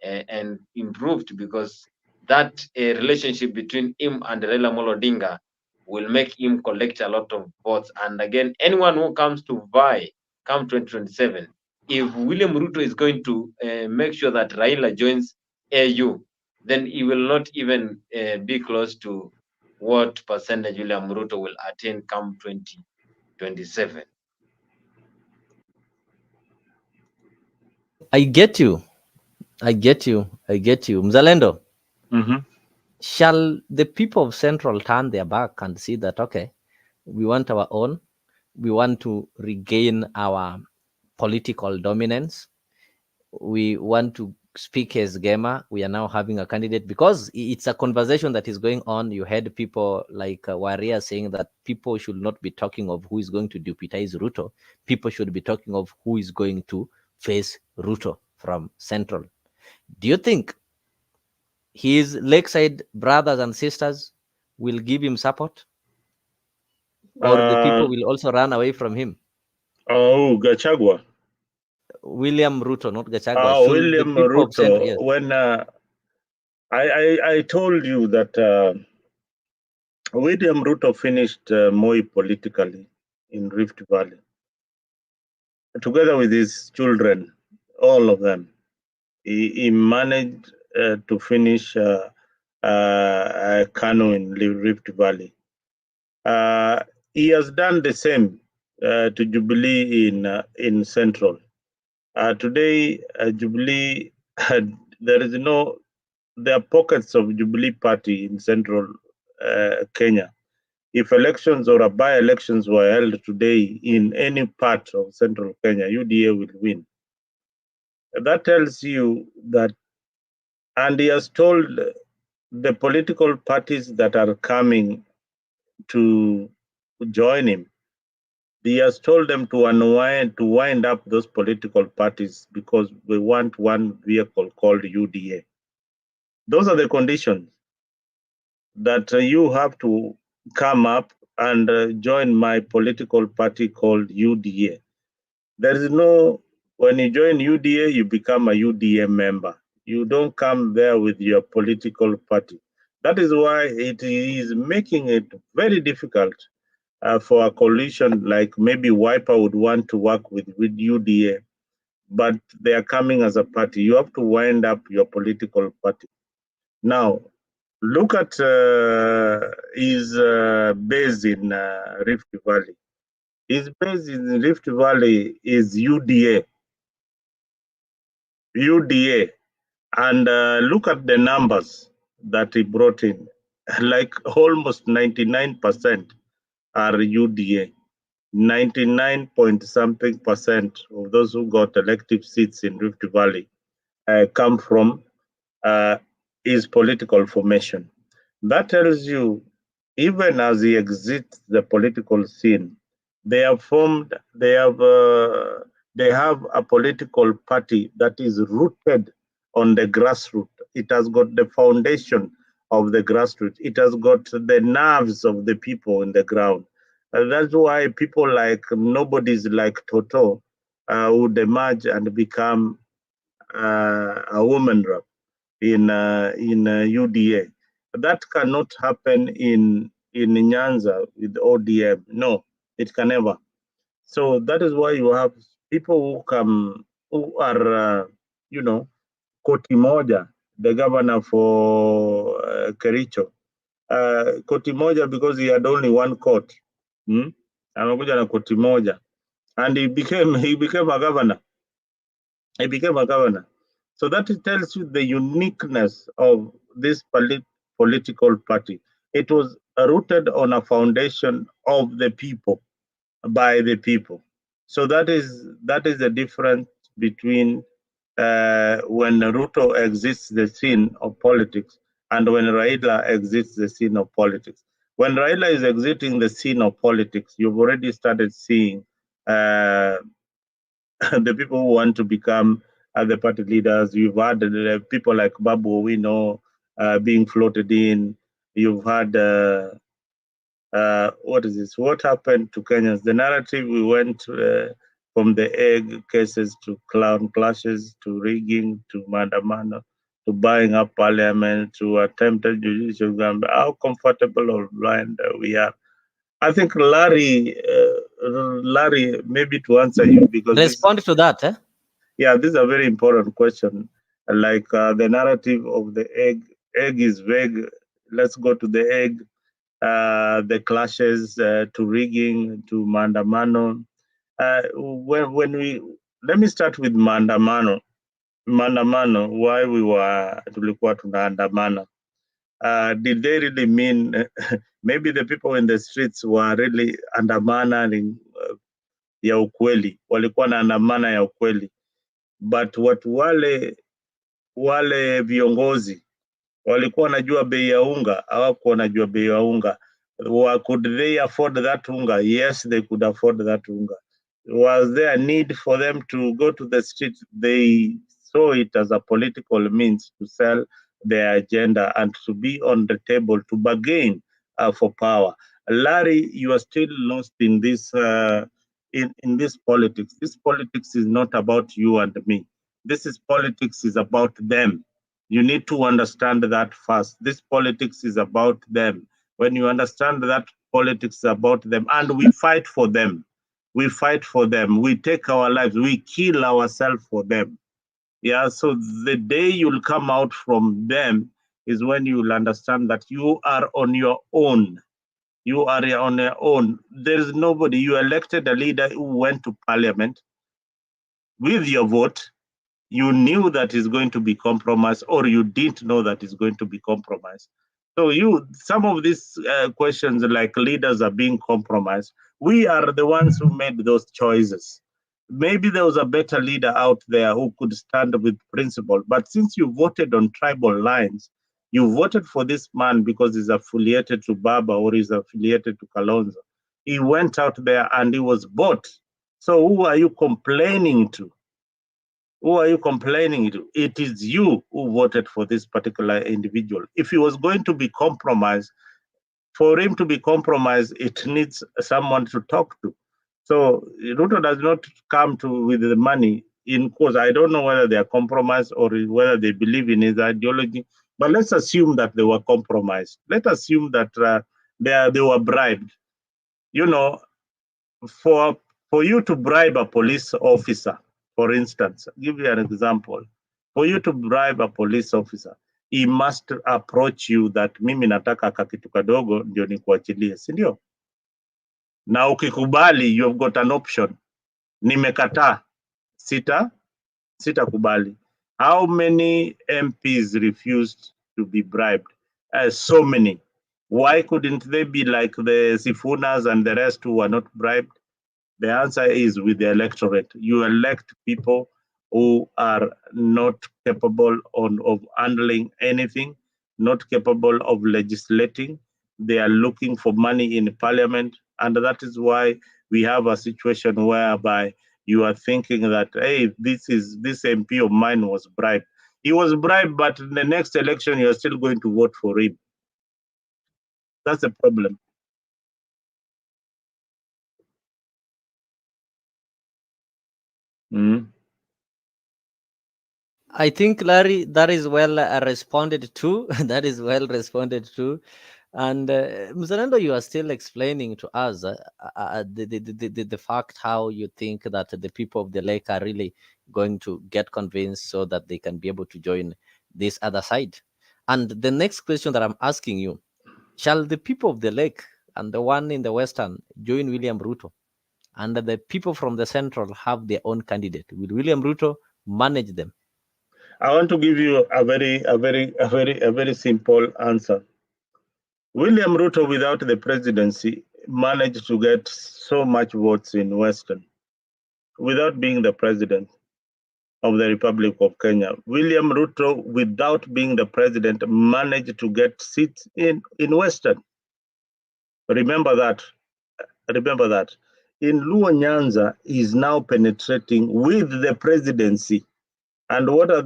and improved, because that relationship between him and Raila Odinga will make him collect a lot of votes. And again, anyone who comes to vie come 2027, if William Ruto is going to make sure that Raila joins AU, then he will not even be close to what percentage William Ruto will attain come 2027. I get you. Mzalendo, shall the people of Central turn their back and see that, okay, we want our own, we want to regain our political dominance, we want to speak as GEMA, we are now having a candidate, because it's a conversation that is going on. You heard people like Waria saying that people should not be talking of who is going to deputize Ruto. People should be talking of who is going to face Ruto from Central. Do you think his Lakeside brothers and sisters will give him support? Or the people will also run away from him? Oh, Gachagua. William Ruto, not Gachagua. Oh, William Ruto. Yes. When I told you that William Ruto finished Moi politically in Rift Valley, together with his children, all of them. He managed to finish Kano in Rift Valley. He has done the same to Jubilee in Central. Today, Jubilee, there are pockets of Jubilee Party in Central Kenya. If elections or by-elections were held today in any part of Central Kenya, UDA will win. That tells you that, and he has told the political parties that are coming to join him, he has told them to wind up those political parties because we want one vehicle called UDA. Those are the conditions that you have to come up and join my political party called UDA. There is no, when you join UDA, you become a UDA member. You don't come there with your political party. That is why it is making it very difficult for a coalition like maybe Wiper would want to work with UDA, but they are coming as a party. You have to wind up your political party. Now, look at his base in Rift Valley. His base in Rift Valley is UDA. UDA. And look at the numbers that he brought in. Like almost 99% are UDA. 99 point something percent of those who got elective seats in Rift Valley come from his political formation. That tells you, even as he exits the political scene, they have a political party that is rooted on the grassroots. It has got the foundation of the grassroots. It has got the nerves of the people in the ground. That's why people like nobodies like Toto would emerge and become a woman rep in UDA. That cannot happen in Nyanza with ODM. No, it can never. So that is why you have people who are, Koti Moja, the governor for Kericho. Koti Moja, because he had only one court. Amekuja na Koti Moja. And he became a governor. He became a governor. So that tells you the uniqueness of this political party. It was rooted on a foundation of the people, by the people. So that is the difference between when Ruto exits the scene of politics and when Raila exits the scene of politics. When Raila is exiting the scene of politics, you've already started seeing the people who want to become the party leaders. You've had people like Babu Owino being floated in. You've had what is this? What happened to Kenyans? The narrative, we went from the egg cases to clown clashes to rigging to mandamano to buying up parliament to attempted judicial gambling. How comfortable or blind we are. I think Larry, maybe to answer you, because respond to that. yeah, this is a very important question. Like the narrative of the egg is vague. Let's go to the egg. The clashes to rigging to mandamano. Let me start with mandamano. Mandamano, why tulikuwa tunaandamana. Did they really mean maybe the people in the streets were really andamana ya ukweli, walikuwa na andamana ya ukweli, but watu wale viongozi walikuwa wanajua bei ya unga, hawakuwa wanajua bei ya unga. Could they afford that unga? Yes, they could afford that unga. Was there a need for them to go to the street? They saw it as a political means to sell their agenda and to be on the table to bargain for power. Larry, you are still lost in this in this politics. This politics is not about you and me. This is politics is about them. You need to understand that first. This politics is about them. When you understand that politics is about them, and we fight for them, we fight for them, we take our lives, we kill ourselves for them. Yeah, so the day you'll come out from them is when you'll understand that you are on your own. You are on your own. There is nobody. You elected a leader who went to parliament with your vote. You knew that is going to be compromised, or you didn't know that is going to be compromised. So some of these questions like leaders are being compromised. We are the ones who made those choices. Maybe there was a better leader out there who could stand with principle. But since you voted on tribal lines, you voted for this man because he's affiliated to Baba or he's affiliated to Kalonzo. He went out there and he was bought. So who are you complaining to? Who are you complaining to? It is you who voted for this particular individual. If he was going to be compromised, for him to be compromised, it needs someone to talk to. So Ruto does not come with the money in course. I don't know whether they are compromised or whether they believe in his ideology, but let's assume that they were compromised. Let's assume that they were bribed. You know, for you to bribe a police officer, for instance, I'll give you an example. For you to bribe a police officer, he must approach you that mimi nataka kakitu kadogo ndio nikuachilie, si ndio? Na ukikubali, you've got an option. Nimekataa, sitakubali. How many MPs refused to be bribed? So many. Why couldn't they be like the Sifunas and the rest who were not bribed? The answer is with the electorate. You elect people who are not capable of handling anything, not capable of legislating. They are looking for money in parliament. And that is why we have a situation whereby you are thinking that, hey, this MP of mine was bribed. He was bribed, but in the next election, you're still going to vote for him. That's a problem. I think, Larry, that is well responded to. That is well responded to. And Mzalendo, you are still explaining to us the fact how you think that the people of the lake are really going to get convinced so that they can be able to join this other side. And the next question that I'm asking you, shall the people of the lake and the one in the western join William Ruto, and the people from the central have their own candidate? Will William Ruto manage them? I want to give you a very simple answer. William Ruto, without the presidency, managed to get so much votes in Western without being the president of the Republic of Kenya. William Ruto, without being the president, managed to get seats in Western. Remember that. Remember that. In Luo Nyanza, is now penetrating with the presidency. And what are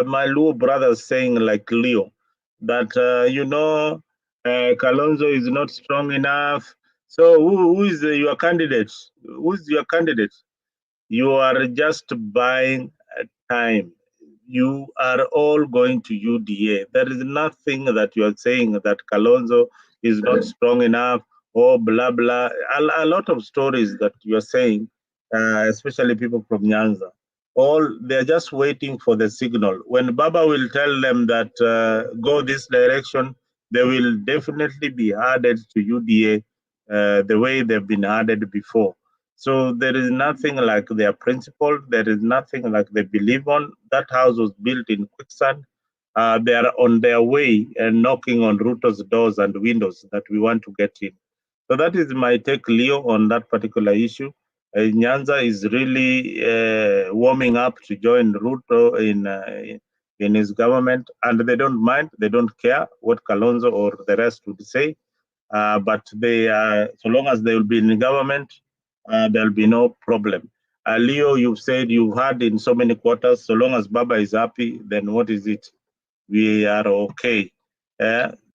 my Luo brothers saying, like Leo, that, Kalonzo is not strong enough. So who is your candidate? Who's your candidate? You are just buying time. You are all going to UDA. There is nothing that you are saying that Kalonzo is not strong enough or blah, blah. A lot of stories that you are saying, especially people from Nyanza. They're just waiting for the signal. When Baba will tell them that go this direction, they will definitely be added to UDA the way they've been added before. So there is nothing like their principle. There is nothing like they believe on. That house was built in quicksand. They are on their way and knocking on Ruto's doors and windows that we want to get in. So that is my take, Leo, on that particular issue. Nyanza is really warming up to join Ruto in his government, and they don't mind. They don't care what Kalonzo or the rest would say. But they, so long as they will be in government, there'll be no problem. Leo, you've said you've had in so many quarters, so long as Baba is happy, then what is it? We are okay.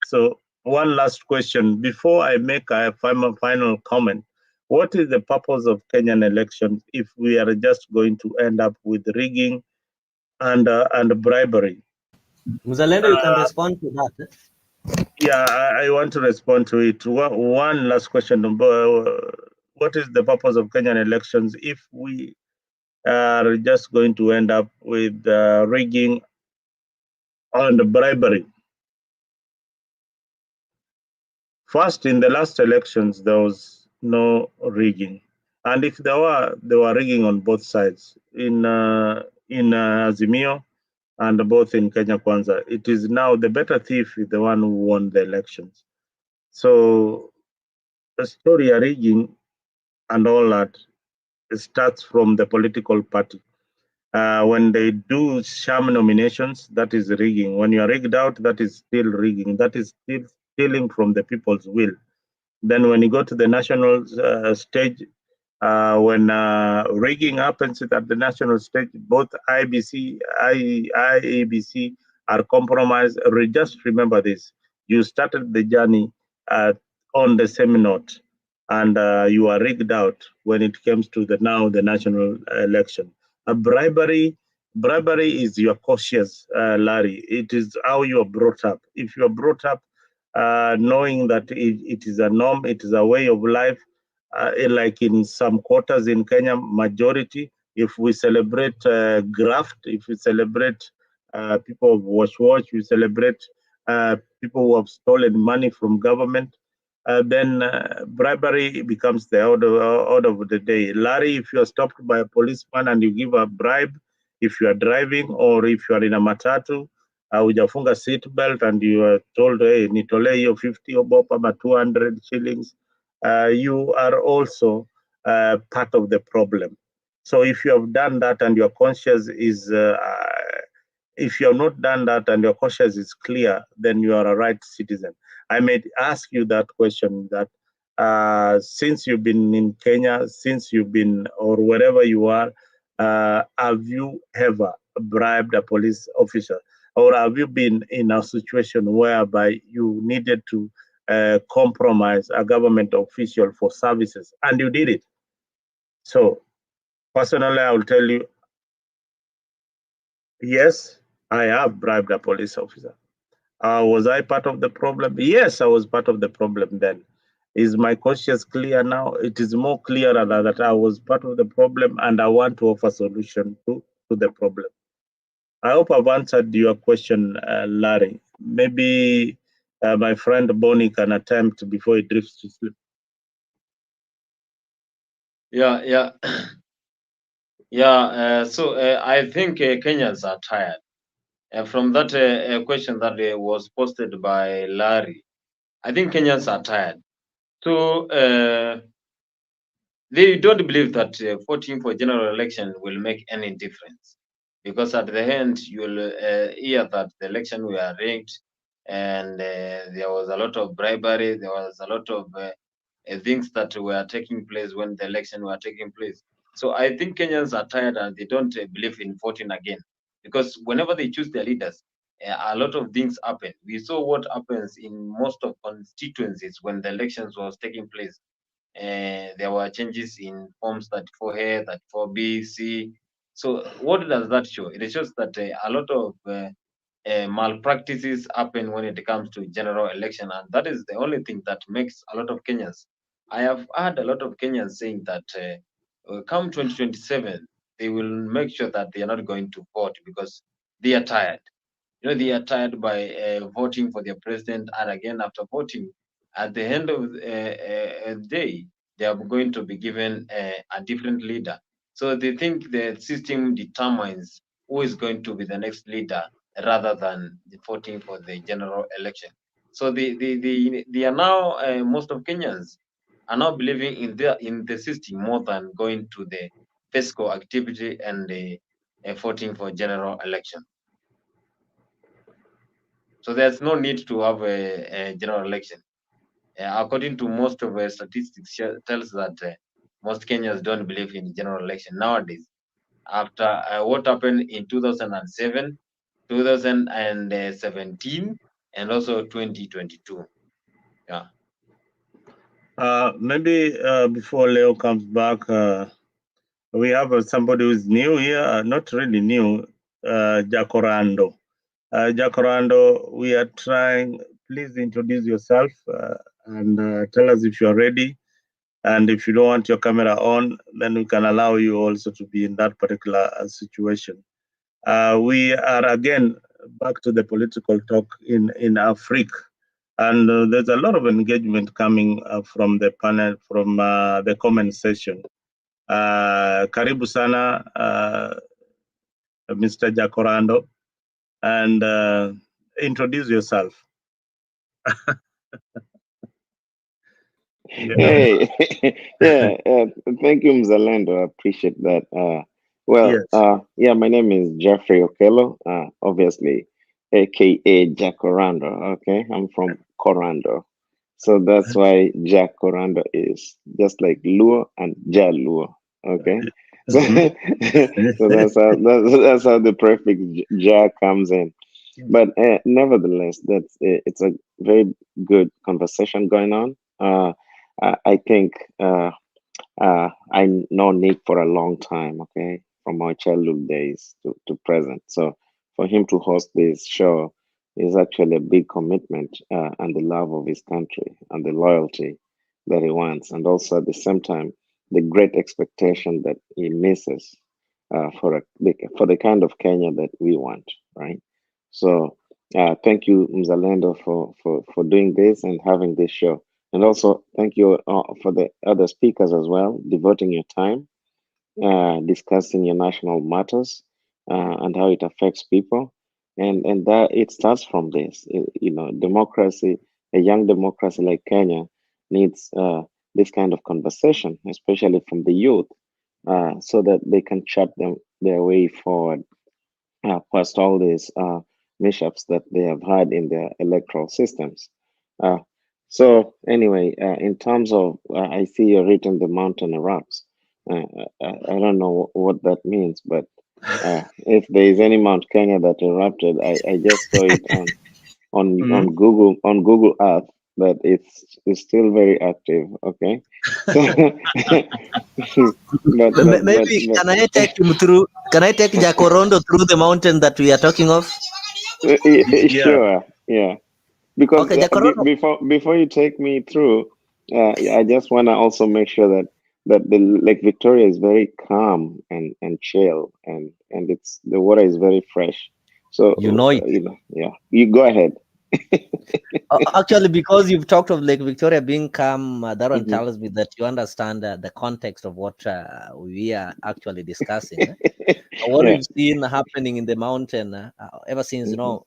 So one last question. Before I make a final comment, what is the purpose of Kenyan elections if we are just going to end up with rigging and bribery? Mzalendo, you can respond to that. Yeah, I want to respond to it. One last question. What is the purpose of Kenyan elections if we are just going to end up with rigging and bribery? First, in the last elections, there was no rigging. And if there were rigging on both sides. In Azimio and both in Kenya Kwanza. It is now the better thief is the one who won the elections. So the story of rigging and all that starts from the political party. When they do sham nominations, that is rigging. When you are rigged out, that is still rigging. That is still stealing from the people's will. Then when you go to the national stage, when rigging happens at the national stage, both IEBC are compromised. Just remember this. You started the journey on the same note, and you are rigged out when it comes to the national election. Bribery is your cautious, Larry. It is how you are brought up. If you are brought up knowing that it is a norm, it is a way of life, like in some quarters in Kenya, majority, if we celebrate graft, if we celebrate people of watch. We celebrate people who have stolen money from government. Then bribery becomes the order of the day. Larry, if you are stopped by a policeman and you give a bribe, if you are driving or if you are in a matatu, hujafunga seat belt and you are told, hey, nitolee hiyo 50 bob ama 200 shillings, you are also part of the problem. So if you have done that and your conscience is, if you have not done that and your conscience is clear, then you are a right citizen. I may ask you that question that since you've been in Kenya, since you've been or wherever you are, have you ever bribed a police officer? Or have you been in a situation whereby you needed to compromise a government official for services and you did it? So personally, I will tell you, yes, I have bribed a police officer. Was I part of the problem? Yes, I was part of the problem then. Is my conscience clear now? It is more clearer that I was part of the problem and I want to offer solution to the problem. I hope I've answered your question, Larry. Maybe my friend Bonnie can attempt before he drifts to sleep. Yeah. So I think Kenyans are tired. From that question that was posted by Larry, I think Kenyans are tired. So they don't believe that voting for general election will make any difference, because at the end you'll hear that the election were rigged and there was a lot of bribery, there was a lot of things that were taking place when the election were taking place. So I think Kenyans are tired and they don't believe in voting again, because whenever they choose their leaders, a lot of things happen. We saw what happens in most of constituencies when the elections was taking place. There were changes in forms 34A, 34B, C. So what does that show? It shows that a lot of malpractices happen when it comes to general election, and that is the only thing that makes a lot of Kenyans. I have heard a lot of Kenyans saying that come 2027, they will make sure that they are not going to vote because they are tired. They are tired by voting for their president, and again after voting, at the end of the day, they are going to be given a different leader. So they think the system determines who is going to be the next leader rather than voting for the general election. So they are now most of Kenyans are now believing in the system more than going to the fiscal activity and voting for general election. So there's no need to have a general election. According to most of the statistics, tells that most Kenyans don't believe in general election nowadays. After what happened in 2007, 2017, and also 2022. Yeah. Maybe before Leo comes back, we have somebody who's new here, not really new, Jacorando. Jacorando, we are trying, please introduce yourself and tell us if you're ready. And if you don't want your camera on, then we can allow you also to be in that particular situation. We are again back to the political talk in Africa. And there's a lot of engagement coming from the panel, from the comment session. Karibu sana, Mr. Jacorando, and introduce yourself. Hey, thank you, Mzalendo. I appreciate that. Yes. My name is Jeffrey Okello, obviously, aka Jacorando. Okay, I'm from Corando, so that's why Jacorando is just like Luo and Jaluo. Okay, so, so that's how the prefix Ja comes in. But nevertheless, it's a very good conversation going on. I think I know Nick for a long time, okay, from my childhood days to present. So for him to host this show is actually a big commitment and the love of his country and the loyalty that he wants. And also at the same time, the great expectation that he misses for the kind of Kenya that we want. right? So thank you, Mzalendo, for doing this and having this show. And also thank you for the other speakers as well, devoting your time, discussing your national matters and how it affects people. And that it starts from this, democracy, a young democracy like Kenya needs this kind of conversation, especially from the youth, so that they can chart their way forward past all these mishaps that they have had in their electoral systems. Uh, so anyway, in terms of, I see you're written the mountain erupts. I don't know what that means, but if there is any Mount Kenya that erupted, I just saw it on Google Earth that it's still very active. Okay, so Maybe can I take him through? Can I take Jakorondo through the mountain that we are talking of? Sure, yeah. Because Okay, Jakorondo. before you take me through, I just want to also make sure that the Lake Victoria is very calm and chill, and it's the water is very fresh. So it. yeah. You go ahead. Actually, because you've talked of Lake Victoria being calm, that one Mhm. tells me that you understand the context of what we are actually discussing. What Yeah. we've seen happening in the mountain ever since, Mhm.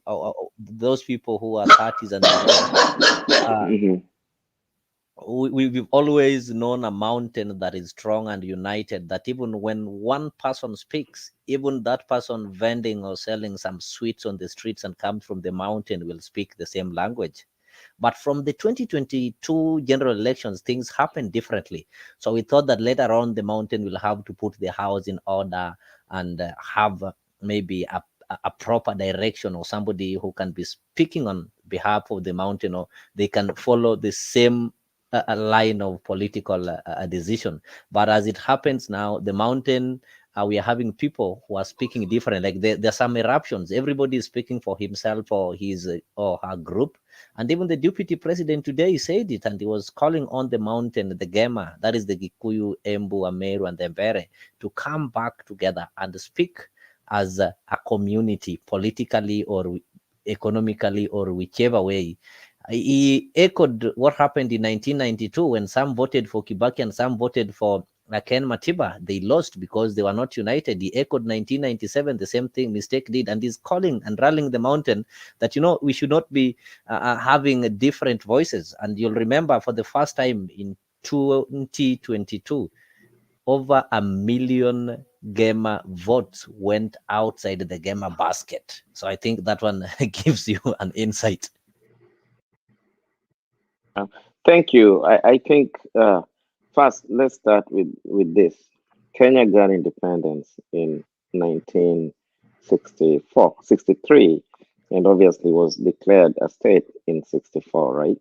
those people who are 30s and below, Mhm. we've always known a mountain that is strong and united, that even when one person speaks, even that person vending or selling some sweets on the streets and comes from the mountain will speak the same language. But from the 2022 general elections, things happen differently. So we thought that later on the mountain will have to put the house in order and have maybe a proper direction, or somebody who can be speaking on behalf of the mountain, or they can follow the same a line of political decision. But as it happens now, the mountain, we are having people who are speaking different. Like there are some eruptions. Everybody is speaking for himself or his or her group. And even the deputy president today said it, and he was calling on the mountain, the GEMA, that is the Gikuyu, Embu, Ameru, and the Mbere, to come back together and speak as a community, politically or economically or whichever way. He echoed what happened in 1992 when some voted for Kibaki and some voted for Ken Matiba. They lost because they were not united. He echoed 1997, the same thing Mistake did, and he's calling and rallying the mountain that, we should not be having different voices. And you'll remember for the first time in 2022, over 1 million GEMA votes went outside the GEMA basket. So I think that one gives you an insight. Thank you. I think first let's start with this. Kenya got independence in 1964, 63, and obviously was declared a state in 64, right?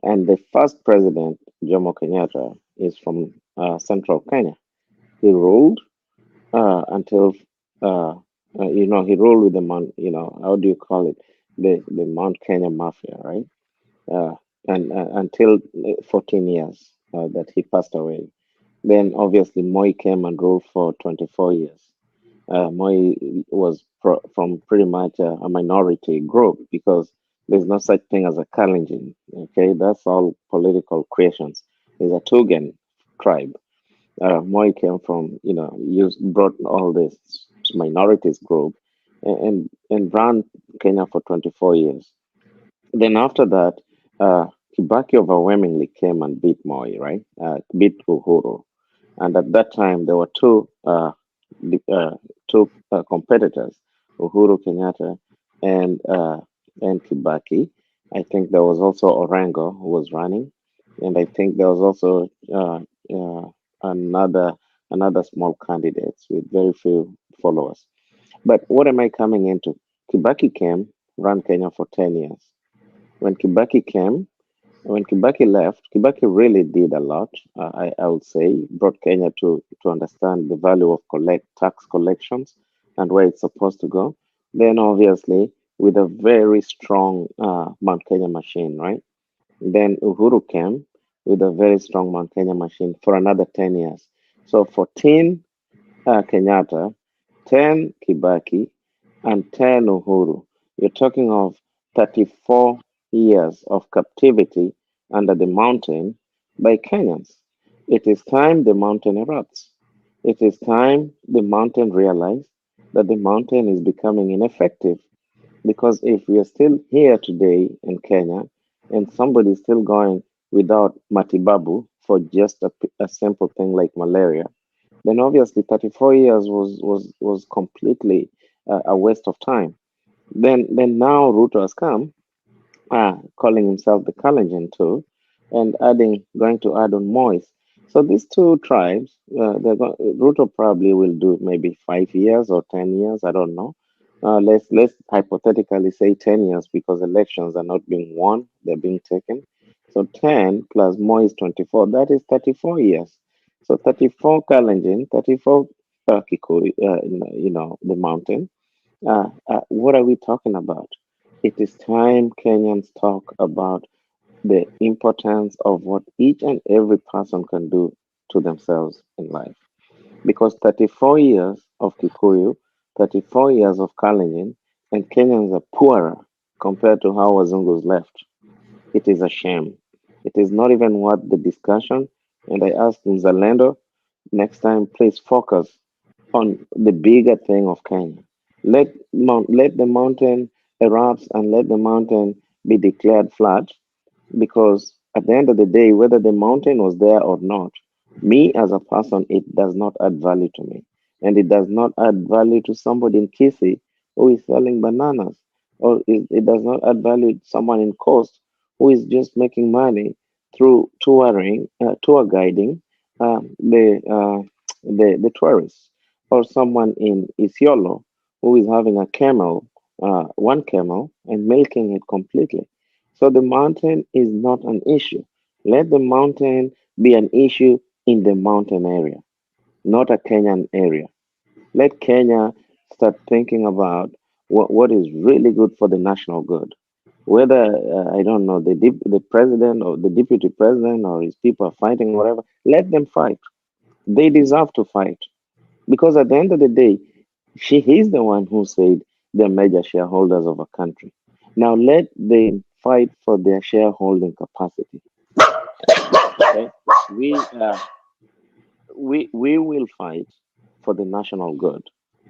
And the first president, Jomo Kenyatta, is from central Kenya. He ruled until he ruled with the how do you call it, the Mount Kenya Mafia, right? And until 14 years that he passed away. Then obviously Moi came and ruled for 24 years. Moi was from pretty much a minority group because there's no such thing as a Kalenjin. Okay, that's all political creations. There's a Tugen tribe. Moi came from, brought all this minorities group and ran Kenya for 24 years. Then after that, Kibaki overwhelmingly came and beat Moi, right? Beat Uhuru. And at that time, there were two competitors, Uhuru Kenyatta and Kibaki. I think there was also Orengo who was running, and I think there was also another small candidates with very few followers. But what am I coming into? Kibaki came, ran Kenya for 10 years. When Kibaki left, Kibaki really did a lot. I would say brought Kenya to understand the value of tax collections and where it's supposed to go. Then obviously with a very strong Mount Kenya machine, right? Then Uhuru came with a very strong Mount Kenya machine for another 10 years. So 14 Kenyatta, 10 Kibaki, and 10 Uhuru. You're talking of 34 years of captivity under the mountain by Kenyans. It is time the mountain erupts. It is time the mountain realized that the mountain is becoming ineffective. Because if we are still here today in Kenya and somebody is still going without matibabu for just a simple thing like malaria, then obviously 34 years was completely a waste of time. Then now Ruto has come, calling himself the Kalenjin too, and going to add on Moise. So these two tribes, Ruto probably will do maybe 5 years or 10 years. I don't know. Let's hypothetically say 10 years because elections are not being won; they're being taken. So 10 plus Moise 24, that is 34 years. So 34 Kalenjin, 34 Kikuyu, the mountain. What are we talking about? It is time Kenyans talk about the importance of what each and every person can do to themselves in life. Because 34 years of Kikuyu, 34 years of Kalenjin, and Kenyans are poorer compared to how Wazungus left. It is a shame. It is not even worth the discussion. And I ask Mzalendo, next time, please focus on the bigger thing of Kenya. Let the mountain erupt and let the mountain be declared flat because at the end of the day, whether the mountain was there or not, me as a person, it does not add value to me. And it does not add value to somebody in Kisi who is selling bananas. Or it does not add value to someone in Coast who is just making money through tour guiding the tourists. Or someone in Isiolo who is having a one camel, and milking it completely. So the mountain is not an issue. Let the mountain be an issue in the mountain area, not a Kenyan area. Let Kenya start thinking about what is really good for the national good. Whether, I don't know, the president or the deputy president or his people are fighting, whatever, let them fight. They deserve to fight. Because at the end of the day, he's the one who said they're major shareholders of a country. Now let them fight for their shareholding capacity. Okay? We we will fight for the national good,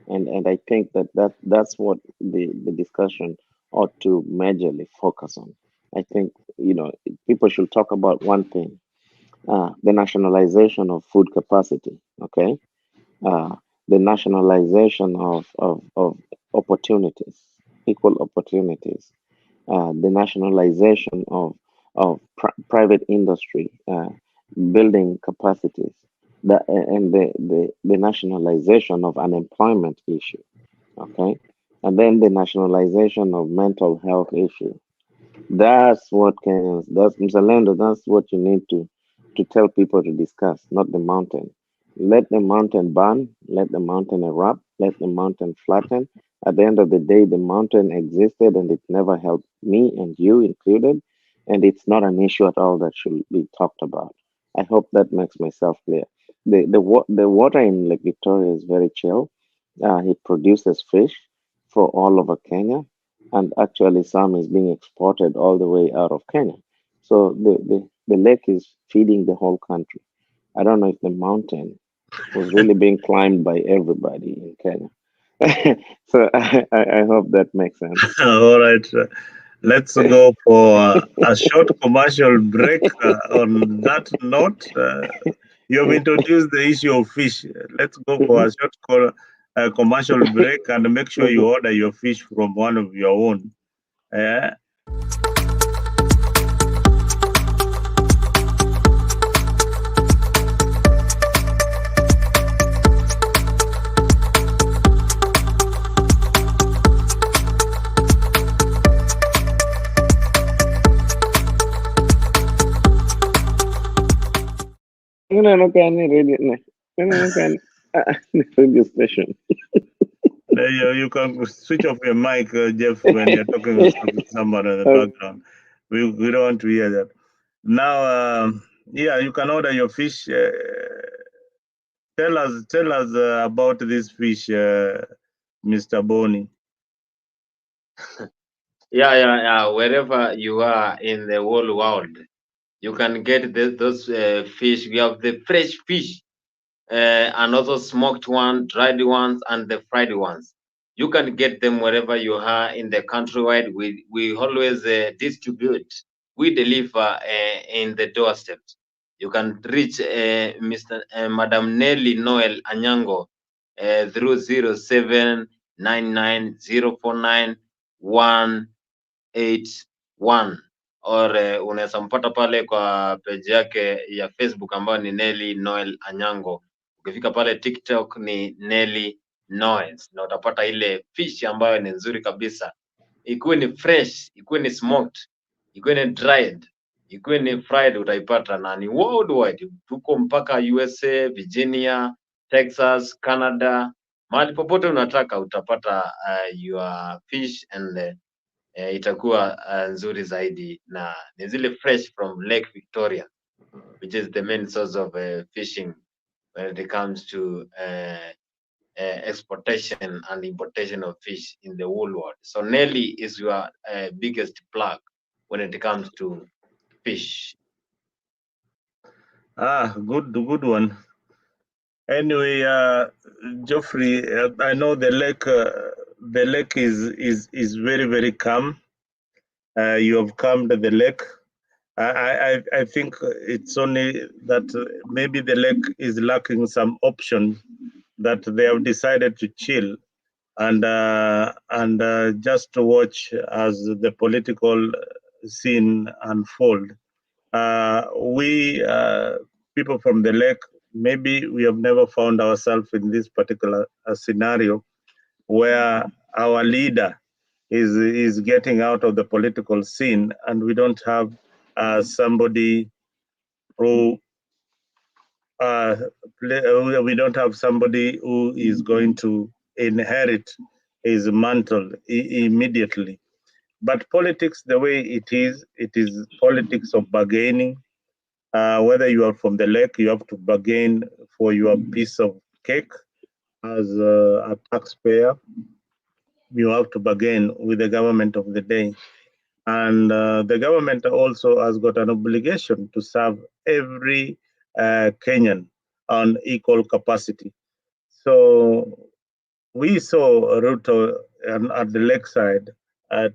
and I think that's what the discussion ought to majorly focus on. I think people should talk about one thing: the nationalization of food capacity. Okay, uh, the nationalization of opportunities, equal opportunities, the nationalization of private industry, building capacities, and the nationalization of unemployment issue, okay, and then the nationalization of mental health issue. That's what Kenyans, that's Mzalendo, that's what you need to tell people to discuss, not the mountain. Let the mountain burn, let the mountain erupt, let the mountain flatten. At the end of the day, the mountain existed and it never helped me and you included, and it's not an issue at all that should be talked about. I hope that makes myself clear. The water in Lake Victoria is very chill. It produces fish for all over Kenya, and actually some is being exported all the way out of Kenya. So the lake is feeding the whole country. I don't know if the mountain was really being climbed by everybody in Kenya. So I hope that makes sense. All right. Let's go for a short commercial break. On that note, you have introduced the issue of fish. Let's go for a short commercial break and make sure you order your fish from one of your own. Radio station. You can switch off your mic, Jeff, when you're talking to somebody in the background. We don't want to hear that. Now, yeah, you can order your fish. Tell us about this fish, Mr. Boni. Yeah. Wherever you are in the whole world, you can get those fish. We have the fresh fish, and also smoked ones, dried ones, and the fried ones. You can get them wherever you are in the countrywide. We always distribute. We deliver in the doorstep. You can reach Mr. Madam Nelly Noel Anyango through 0799049181 or unaweza mpata pale kwa page yake ya Facebook ambayo ni Nelly Noel Anyango. Ukifika pale TikTok ni Nelly Noels na utapata ile fish ambayo ni nzuri kabisa, ikuwe ni fresh, ikuwe ni smoked, ikuwe ni dried, ikuwe ni fried, utaipata na ni worldwide. Tuko mpaka USA, Virginia, Texas, Canada, mahali popote unataka utapata your fish and itakuwa nzuri zaidi, na ni zile fresh from Lake Victoria, which is the main source of fishing when it comes to exportation and importation of fish in the whole world. So Nelly is your biggest plug when it comes to fish. Good one. Anyway, Geoffrey, I know the lake is very, very calm. You have calmed the lake. I think it's only that maybe the lake is lacking some options, that they have decided to chill and just to watch as the political scene unfold. We people from the lake, maybe we have never found ourselves in this particular scenario where our leader is getting out of the political scene, and we don't have somebody who we don't have somebody who is going to inherit his mantle immediately. But politics, the way it is politics of bargaining. Whether you are from the lake, you have to bargain for your piece of cake. As a taxpayer, you have to bargain with the government of the day. And the government also has got an obligation to serve every Kenyan on equal capacity. So we saw Ruto at the lakeside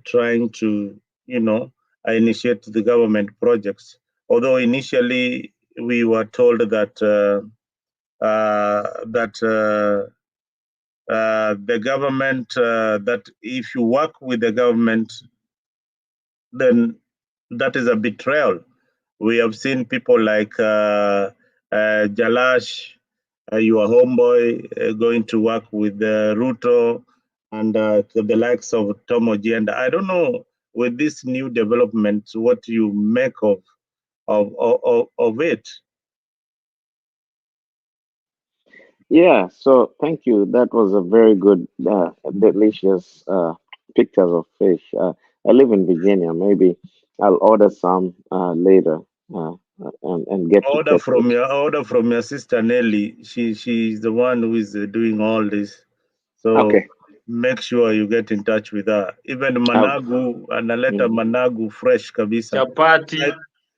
trying to, initiate the government projects. Although initially we were told that the government, that if you work with the government, then that is a betrayal. We have seen people like Jalash, your homeboy, going to work with Ruto, and the likes of Tom Ojienda. I don't know, with this new development, what you make of it. Yeah, so thank you. That was a very good, delicious pictures of fish. I live in Virginia. Maybe I'll order some later and get to Order taste it. from your sister Nelly. She's the one who is doing all this. So Okay. make sure you get in touch with her. Even managu, analeta managu fresh kabisa. Chapati.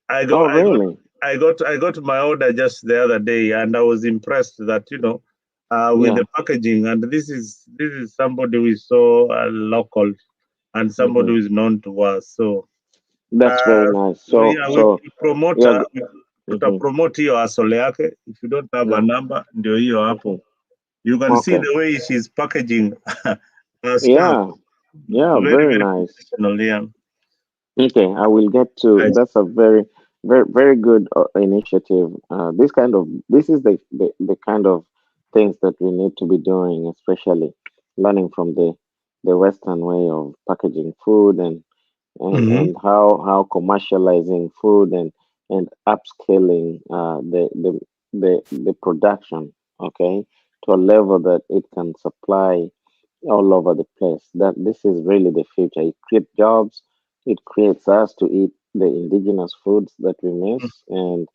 I Oh, really? got my order just the other day, and I was impressed that with the packaging. And this is somebody who is so local, and somebody who is known to us. So that's very nice. So we promote promote hiyo asole yake. If you don't have a number, ndio hiyo hapo. You can see the way she's packaging her stuff. Very nice. Professional, yeah. Okay, I will get to. That's a very, very, very good initiative. This is the kind of things that we need to be doing, especially learning from the Western way of packaging food and how commercializing food and upscaling the production, okay, to a level that it can supply all over the place. That this is really the future. It creates jobs. It creates us to eat the indigenous foods that we miss, and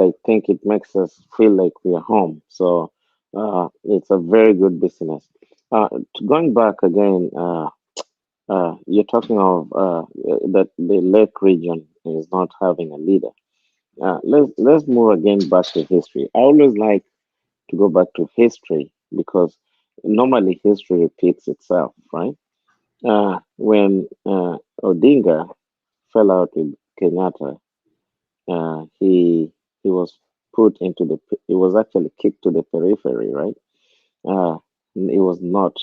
I think it makes us feel like we are home. So it's a very good business. Going back again, you're talking of that the Lake region is not having a leader. Let's move again back to history. I always like to go back to history because normally history repeats itself, right? When Odinga fell out with Kenyatta, he was put into he was actually kicked to the periphery, right? Uh, he was not,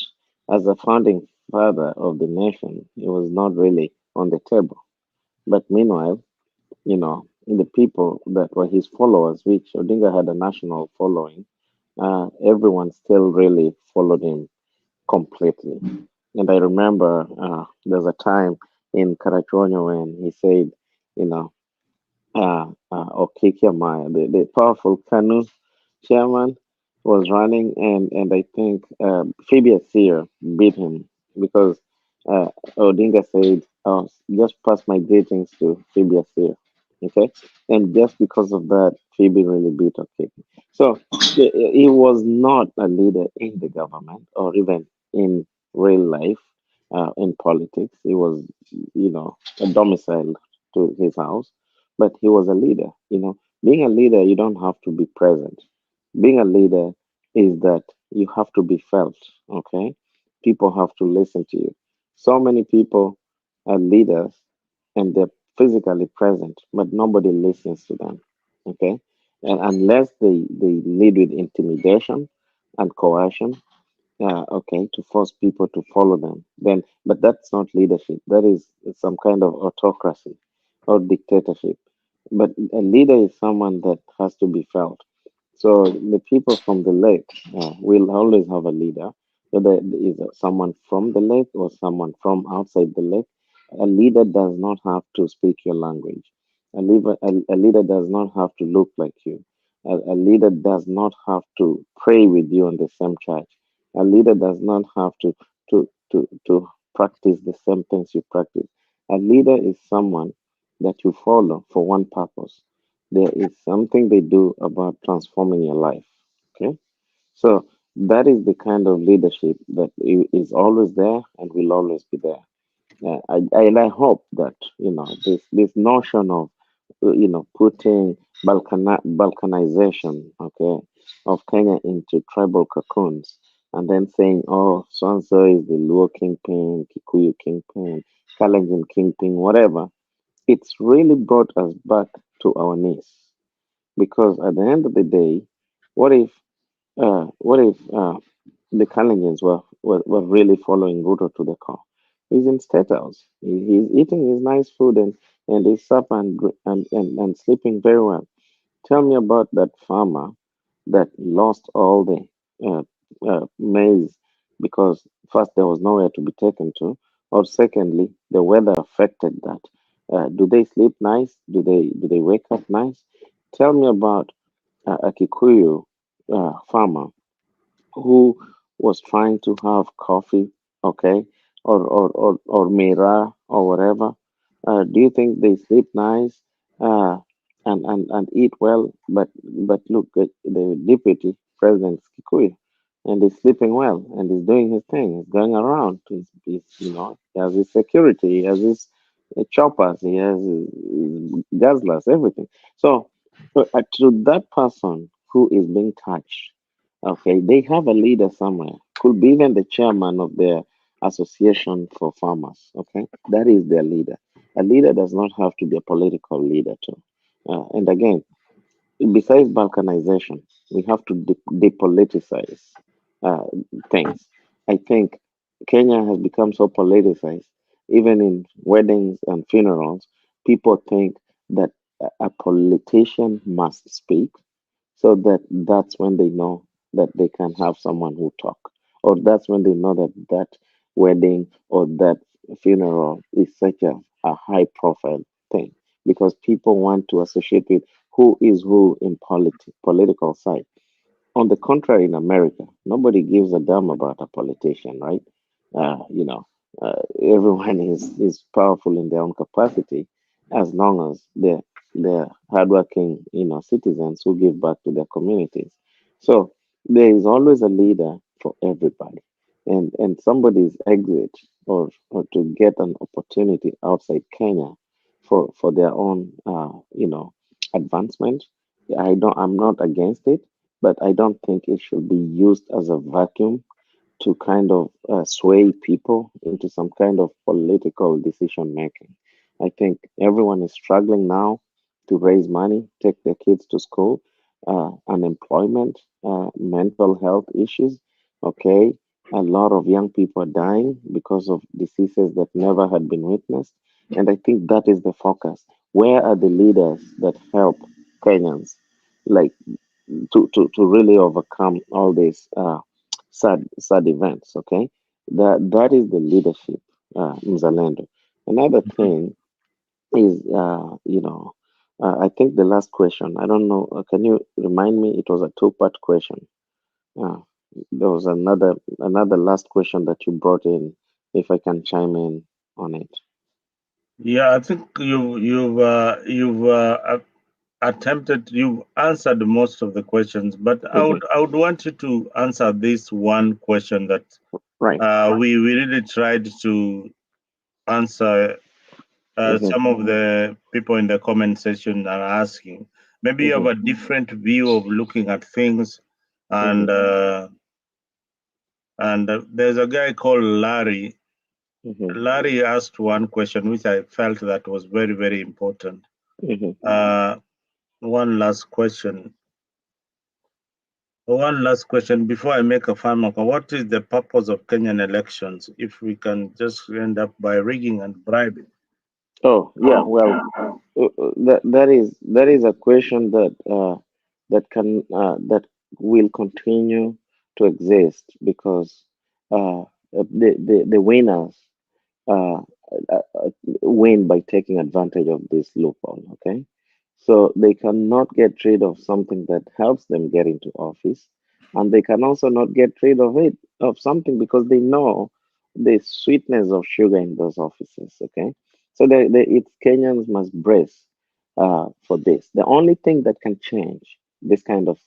as a founding father of the nation, he was not really on the table. But meanwhile, the people that were his followers, which Odinga had a national following, everyone still really followed him completely. And I remember there's a time in Karachuonyo when he said, you know, Okikiamaya, the powerful Kanu chairman, was running, and I think Phoebe Asir beat him because Odinga said, oh, just pass my greetings to Phoebe Asir. Okay, and just because of that, Phoebe really beat Okiki. So he was not a leader in the government or even in real life, in politics. He was, a domicile to his house, but he was a leader. Being a leader, you don't have to be present. Being a leader is that you have to be felt. Okay, people have to listen to you. So many people are leaders and they're physically present, but nobody listens to them. Okay, and unless they lead with intimidation and coercion, okay, to force people to follow them, then, but that's not leadership. That is some kind of autocracy or dictatorship. But a leader is someone that has to be felt. So the people from the lake will always have a leader, whether it is someone from the lake or someone from outside the lake. A leader does not have to speak your language. A leader does not have to look like you. A leader does not have to pray with you in the same church. A leader does not have to practice the same things you practice. A leader is someone that you follow for one purpose. There is something they do about transforming your life. Okay, so that is the kind of leadership that is always there and will always be there. And I hope that this notion of putting balkanization, okay, of Kenya into tribal cocoons, and then saying, oh, so and so is the Luo kingpin, Kikuyu kingpin, Kalenjin kingpin, whatever. It's really brought us back to our knees because at the end of the day, what if the Kalenjins were really following Ruto to the core? He's in State House. He's eating his nice food and he's up and sleeping very well. Tell me about that farmer that lost all the maize because first there was nowhere to be taken to, or secondly the weather affected that. Do they sleep nice? Do they wake up nice? Tell me about a Kikuyu farmer who was trying to have coffee, okay, or mira or whatever. Do you think they sleep nice uh, and eat well? But look, the deputy president Kikuyu, and he's sleeping well and he's doing his thing. He's going around. He has his security. He has his choppers. He has his guzzlers. Everything. So to that person who is being touched. Okay, they have a leader somewhere. Could be even the chairman of their association for farmers. Okay, that is their leader. A leader does not have to be a political leader too. And again, besides balkanization, we have to depoliticize uh, things. I think Kenya has become so politicized, even in weddings and funerals. People think that a politician must speak so that's when they know that they can have someone who talk, or that's when they know that that wedding or that funeral is such a high profile thing because people want to associate with who is who in political side. On the contrary, in America, nobody gives a damn about a politician, right? Uh, you know, Everyone is powerful in their own capacity, as long as they're hardworking, citizens who give back to their communities. So there is always a leader for everybody. But when it comes to politics, and somebody's exit or to get an opportunity outside Kenya for their own advancement. I'm not against it, but I don't think it should be used as a vacuum to kind of sway people into some kind of political decision making. I think everyone is struggling now to raise money, take their kids to school, unemployment, mental health issues. Okay, a lot of young people are dying because of diseases that never had been witnessed. And I think that is the focus. Where are the leaders that help Kenyans? Like to really overcome all these sad events. Okay, that is the leadership, Mzalendo. Another thing is, I think the last question. I don't know. Can you remind me? It was a two-part question. Uh, there was another last question that you brought in. If I can chime in on it. Yeah, I think you've answered most of the questions, but I would want you to answer this one question that Right. we really tried to answer. Some of the people in the comment section are asking. Maybe you have a different view of looking at things, and there's a guy called Larry. Larry asked one question which I felt that was very, very important. One last question. One last question before I make a final call. What is the purpose of Kenyan elections if we can just end up by rigging and bribing? Oh yeah, well, that is a question that will continue to exist because the winners uh, win by taking advantage of this loophole. Okay, so they cannot get rid of something that helps them get into office, and they can also not get rid of something because they know the sweetness of sugar in those offices. Okay, so it's Kenyans must brace for this. The only thing that can change this kind of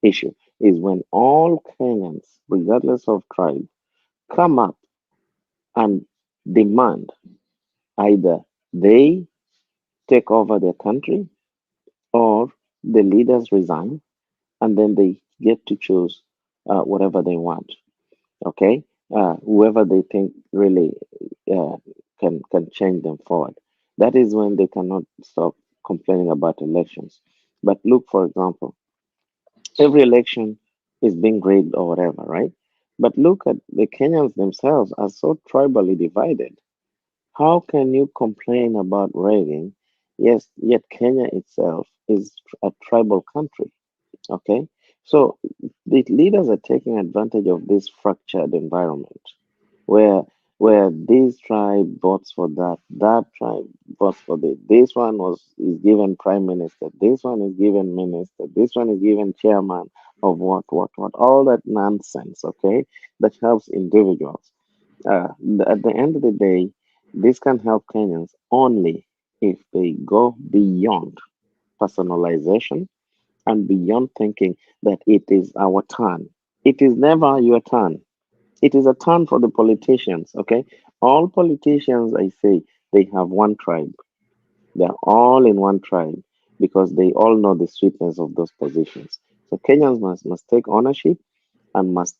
issue is when all Kenyans, regardless of tribe, come up and demand either they take over their country or the leaders resign and then they get to choose whatever they want. Okay, whoever they think really uh, can change them forward. That is when they cannot stop complaining about elections. But look, for example, every election is being rigged or whatever, right? But look at the Kenyans themselves are so tribally divided. How can you complain about rigging? Yes, yet Kenya itself is a tribal country. Okay, so the leaders are taking advantage of this fractured environment where this tribe votes for that, that tribe votes for this one is given prime minister, this one is given minister, this one is given chairman of what, all that nonsense. Okay, that helps individuals. At the end of the day, this can help Kenyans only if they go beyond personalization and beyond thinking that it is our turn. It is never your turn. It is a turn for the politicians, okay? All politicians, I say, they have one tribe. They're all in one tribe because they all know the sweetness of those positions. So Kenyans must take ownership and must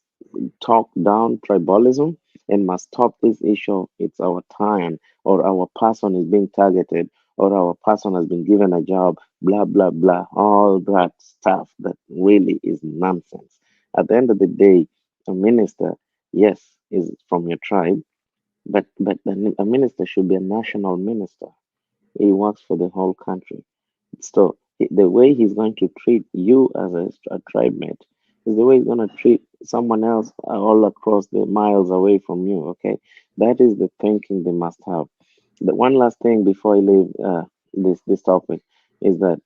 talk down tribalism and must stop this issue of it's our time or our person is being targeted or our person has been given a job, blah, blah, blah, all that stuff that really is nonsense. At the end of the day, a minister, yes, is from your tribe, but a minister should be a national minister. He works for the whole country. So the way he's going to treat you as a tribe mate is the way he's going to treat someone else all across the miles away from you. Okay, that is the thinking they must have. The one last thing before I leave this topic is that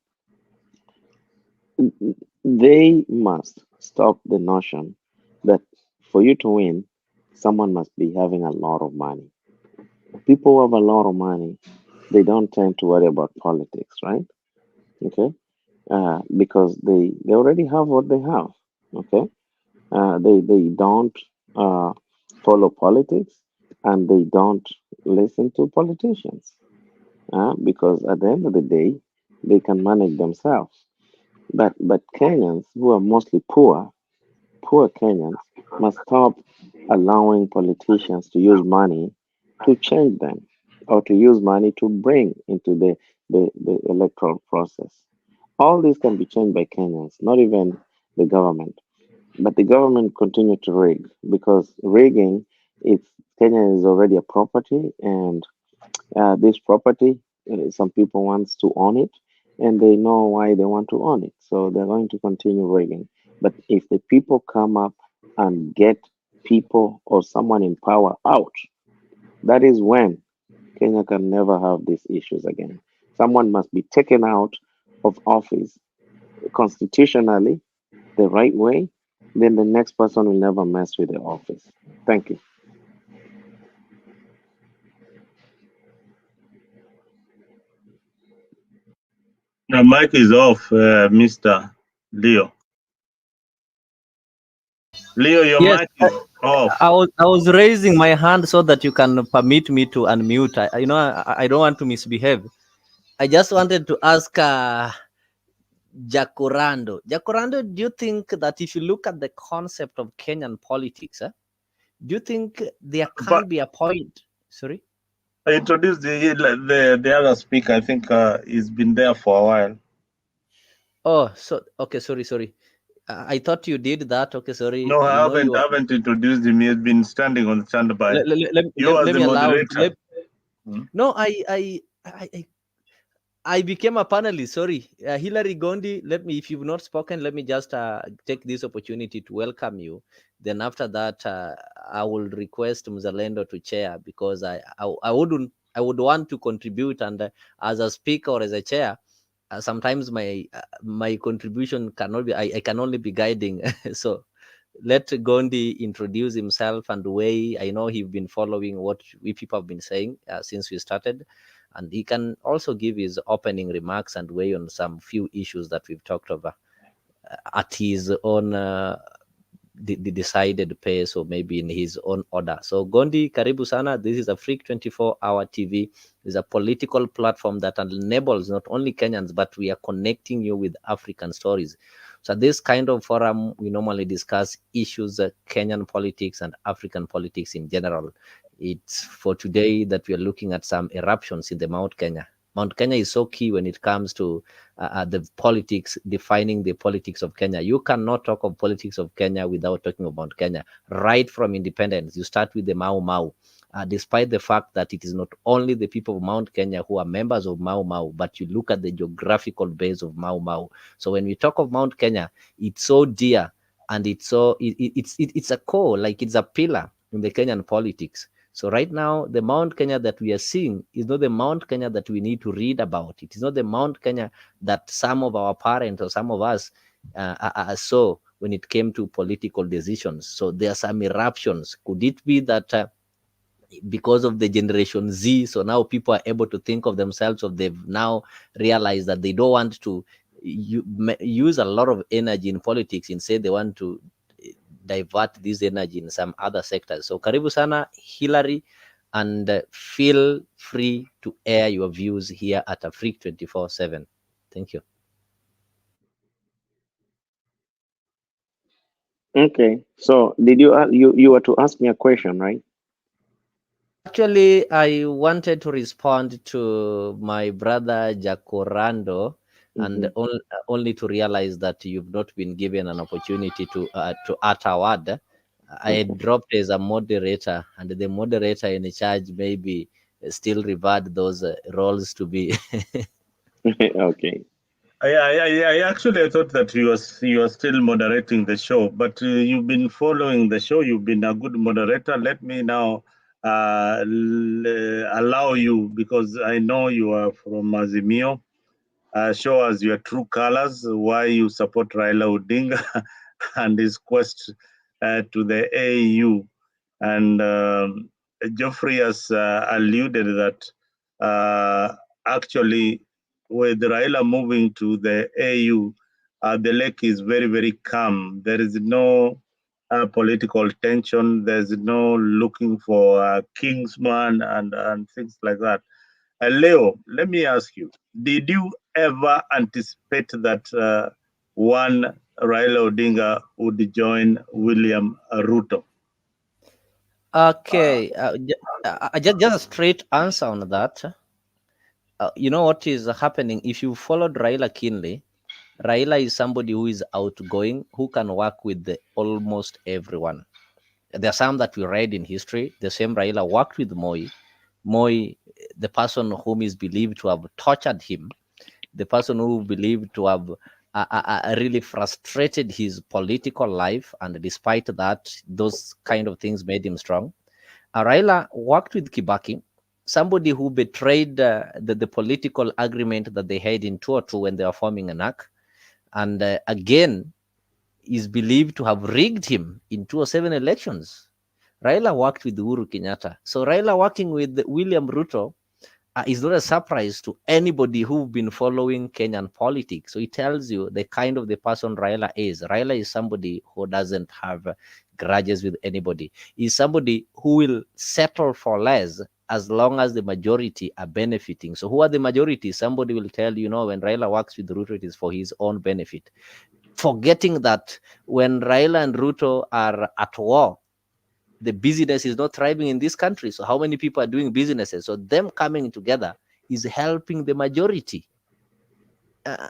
they must stop the notion that for you to win, someone must be having a lot of money. People who have a lot of money, they don't tend to worry about politics, right? Okay, because they already have what they have. Okay, they don't follow politics and they don't listen to politicians because at the end of the day, they can manage themselves. But Kenyans who are mostly poor Kenyans must stop allowing politicians to use money to change them or to use money to bring into the electoral process. All this can be changed by Kenyans, not even the government. But the government continue to rig because rigging, it's Kenya is already a property, and this property, some people wants to own it, and they know why they want to own it, so they're going to continue rigging. But if the people come up and get people or someone in power out, that is when Kenya can never have these issues again. Someone must be taken out of office constitutionally the right way, then the next person will never mess with the office. Thank you. The mic is off, Mr. Leo. Leo, your Yes, mic is off. I was raising my hand so that you can permit me to unmute. I don't want to misbehave. I just wanted to ask Jacorando. Jacorando, do you think that if you look at the concept of Kenyan politics, do you think there can be a point? Sorry? I introduced the other speaker. I think he's been there for a while. Oh, so okay, sorry. I thought you did that. Okay, sorry. No, I You haven't introduced him. He has been standing on the standby. You as let the me allow. moderator. No, I became a panelist. Sorry, Hilary Gondi. If you've not spoken, let me just take this opportunity to welcome you. Then after that, I will request Mzalendo to chair because I would want to contribute, and as a speaker or as a chair, sometimes my contribution cannot be. I can only be guiding. So let Gondi introduce himself and the way. I know he's been following what we people have been saying since we started, and he can also give his opening remarks and weigh on some few issues that we've talked about at his own the decided pace, or maybe in his own order. So Gondi, karibu sana. This is Afrique 24-hour TV. It's a political platform that enables not only Kenyans, but we are connecting you with African stories. So this kind of forum, we normally discuss issues, Kenyan politics and African politics in general. It's for today that we are looking at some eruptions in the Mount Kenya. Mount Kenya is so key when it comes to the politics, defining the politics of Kenya. You cannot talk of politics of Kenya without talking about Kenya. Right from independence, you start with the Mau Mau. Despite the fact that it is not only the people of Mount Kenya who are members of Mau Mau, but you look at the geographical base of Mau Mau. So when we talk of Mount Kenya, it's so dear, and it's a core, like it's a pillar in the Kenyan politics. So right now, the Mount Kenya that we are seeing is not the Mount Kenya that we need to read about. It is not the Mount Kenya that some of our parents or some of us saw when it came to political decisions. So there are some eruptions. Could it be that because of the Generation Z, so now people are able to think of themselves, or they've now realized that they don't want to use a lot of energy in politics, instead they want to divert this energy in some other sectors. So karibu sana Hilary, and feel free to air your views here at Afrique 24/7. Thank you. Okay, so did you were to ask me a question, right? Actually, I wanted to respond to my brother Jacorando, and only to realize that you've not been given an opportunity to utter a word. I dropped as a moderator, and the moderator in charge maybe still revert those roles to be. Okay. I actually thought that you are still moderating the show, but you've been following the show. You've been a good moderator. Let me now allow you, because I know you are from Azimio. Show us your true colors, why you support Raila Odinga and his quest to the AU. And Geoffrey has alluded that actually, with Raila moving to the AU, the lake is very, very calm. There is no political tension. There's no looking for a kingsman and things like that. Leo, let me ask you, did you ever anticipate that one Raila Odinga would join William Ruto? Okay, just a straight answer on that. You know what is happening? If you followed Raila keenly, Raila is somebody who is outgoing, who can work with almost everyone. There are some that we read in history. The same Raila worked with Moi. Moi, the person whom is believed to have tortured him, the person who believed to have really frustrated his political life, and despite that, those kind of things made him strong. Raila worked with Kibaki, somebody who betrayed the political agreement that they had in 2002 when they were forming an ARC, and again is believed to have rigged him in 2007 elections. Raila worked with Uhuru Kenyatta. So Raila working with William Ruto is not a surprise to anybody who've been following Kenyan politics. So it tells you the kind of the person Raila is. Raila is somebody who doesn't have grudges with anybody. He's somebody who will settle for less as long as the majority are benefiting. So who are the majority? Somebody will tell you, when Raila works with Ruto, it is for his own benefit. Forgetting that when Raila and Ruto are at war, the business is not thriving in this country. So how many people are doing businesses? So them coming together is helping the majority.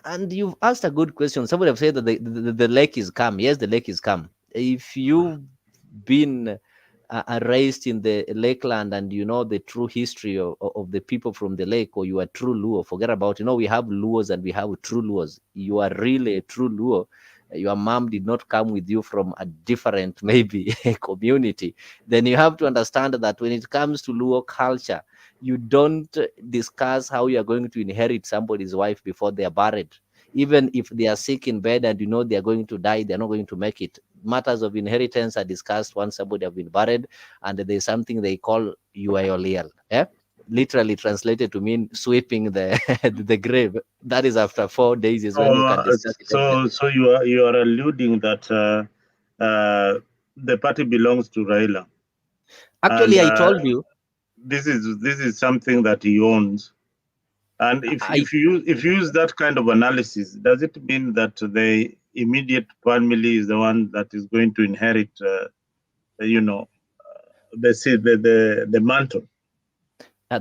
And you've asked a good question. Somebody have said that the lake is calm. Yes, the lake is calm. If you've been raised in the lakeland and you know the true history of the people from the lake, or you are true Luo, forget about, we have Luos and we have true Luos. You are really a true Luo. Your mom did not come with you from a different, maybe, community. Then you have to understand that when it comes to Luo culture, you don't discuss how you are going to inherit somebody's wife before they are buried. Even if they are sick in bed and they are going to die, they're not going to make it. Matters of inheritance are discussed once somebody have been buried, and there's something they call UAOLL. Literally translated to mean sweeping the the grave. That is after 4 days is when you can discuss it. So you are alluding that the party belongs to Raila. Actually, and, I told you this is something that he owns. And if you use that kind of analysis, does it mean that the immediate family is the one that is going to inherit, the mantle?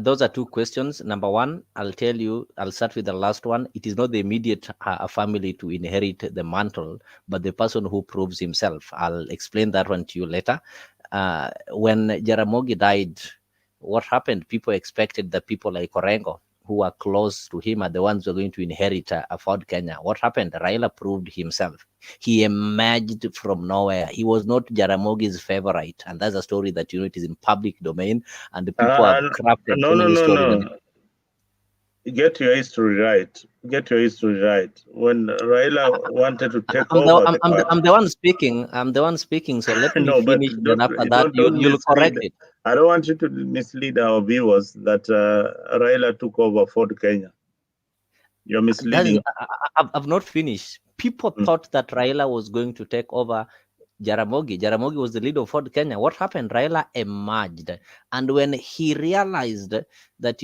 Those are two questions. Number one, I'll start with the last one. It is not the immediate family to inherit the mantle, but the person who proves himself. I'll explain that one to you later. When Jaramogi died, what happened? People expected that people like Orengo, who are close to him, are the ones who are going to inherit Ford Kenya. What happened? Raila proved himself. He emerged from nowhere. He was not Jaramogi's favorite, and that's a story that it is in public domain, and the people have crafted so many stories. Get your history right. When Raila wanted to take over, I'm the one speaking. So let me no, finish. Then after that, you'll correct it. I don't want you to mislead our viewers that Raila took over Ford Kenya. You're misleading. I've not finished. People thought that Raila was going to take over Jaramogi. Jaramogi was the leader of Ford Kenya. What happened? Raila emerged. And when he realized that,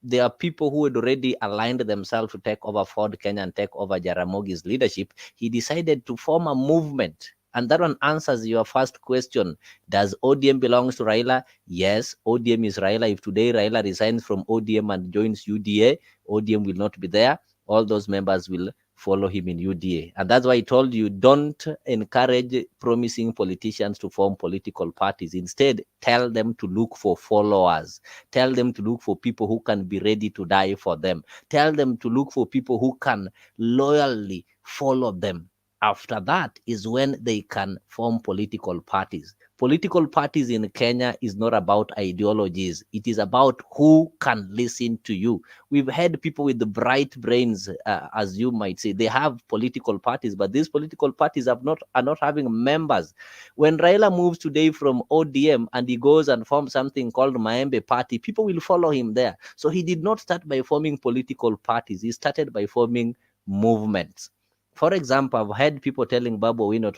there are people who had already aligned themselves to take over Ford Kenya and take over Jaramogi's leadership, he decided to form a movement. And that one answers your first question. Does ODM belong to Raila? Yes, ODM is Raila. If today Raila resigns from ODM and joins UDA, ODM will not be there. All those members will follow him in UDA. And that's why I told you, don't encourage promising politicians to form political parties. Instead, tell them to look for followers. Tell them to look for people who can be ready to die for them. Tell them to look for people who can loyally follow them. After that is when they can form political parties. Political parties in Kenya is not about ideologies. It is about who can listen to you. We've had people with the bright brains, as you might say. They have political parties, but these political parties are not having members. When Raila moves today from ODM and he goes and forms something called Maembe Party, people will follow him there. So he did not start by forming political parties. He started by forming movements. For example, I've heard people telling Babu Owino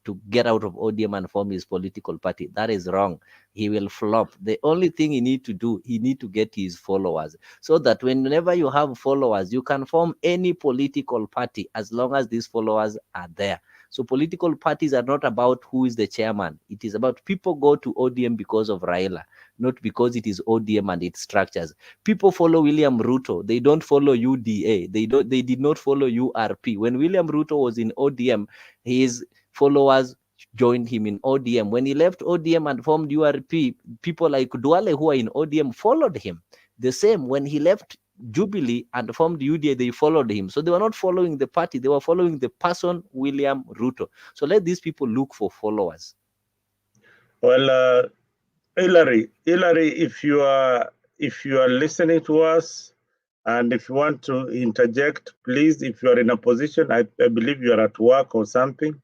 to get out of ODM and form his political party. That is wrong. He will flop. The only thing he need to do, he need to get his followers, so that whenever you have followers, you can form any political party as long as these followers are there. So political parties are not about who is the chairman. It is about people go to ODM because of Raila, not because it is ODM and its structures. People follow William Ruto. They don't follow UDA. They did not follow URP. When William Ruto was in ODM, his followers joined him in ODM. When he left ODM and formed URP, people like Duale who are in ODM followed him. The same when he left Jubilee and formed UDA, they followed him. So they were not following the party, they were following the person, William Ruto. So let these people look for followers. Well, Hillary, if you are listening to us, and if you want to interject, please, if you are in a position, I believe you are at work or something.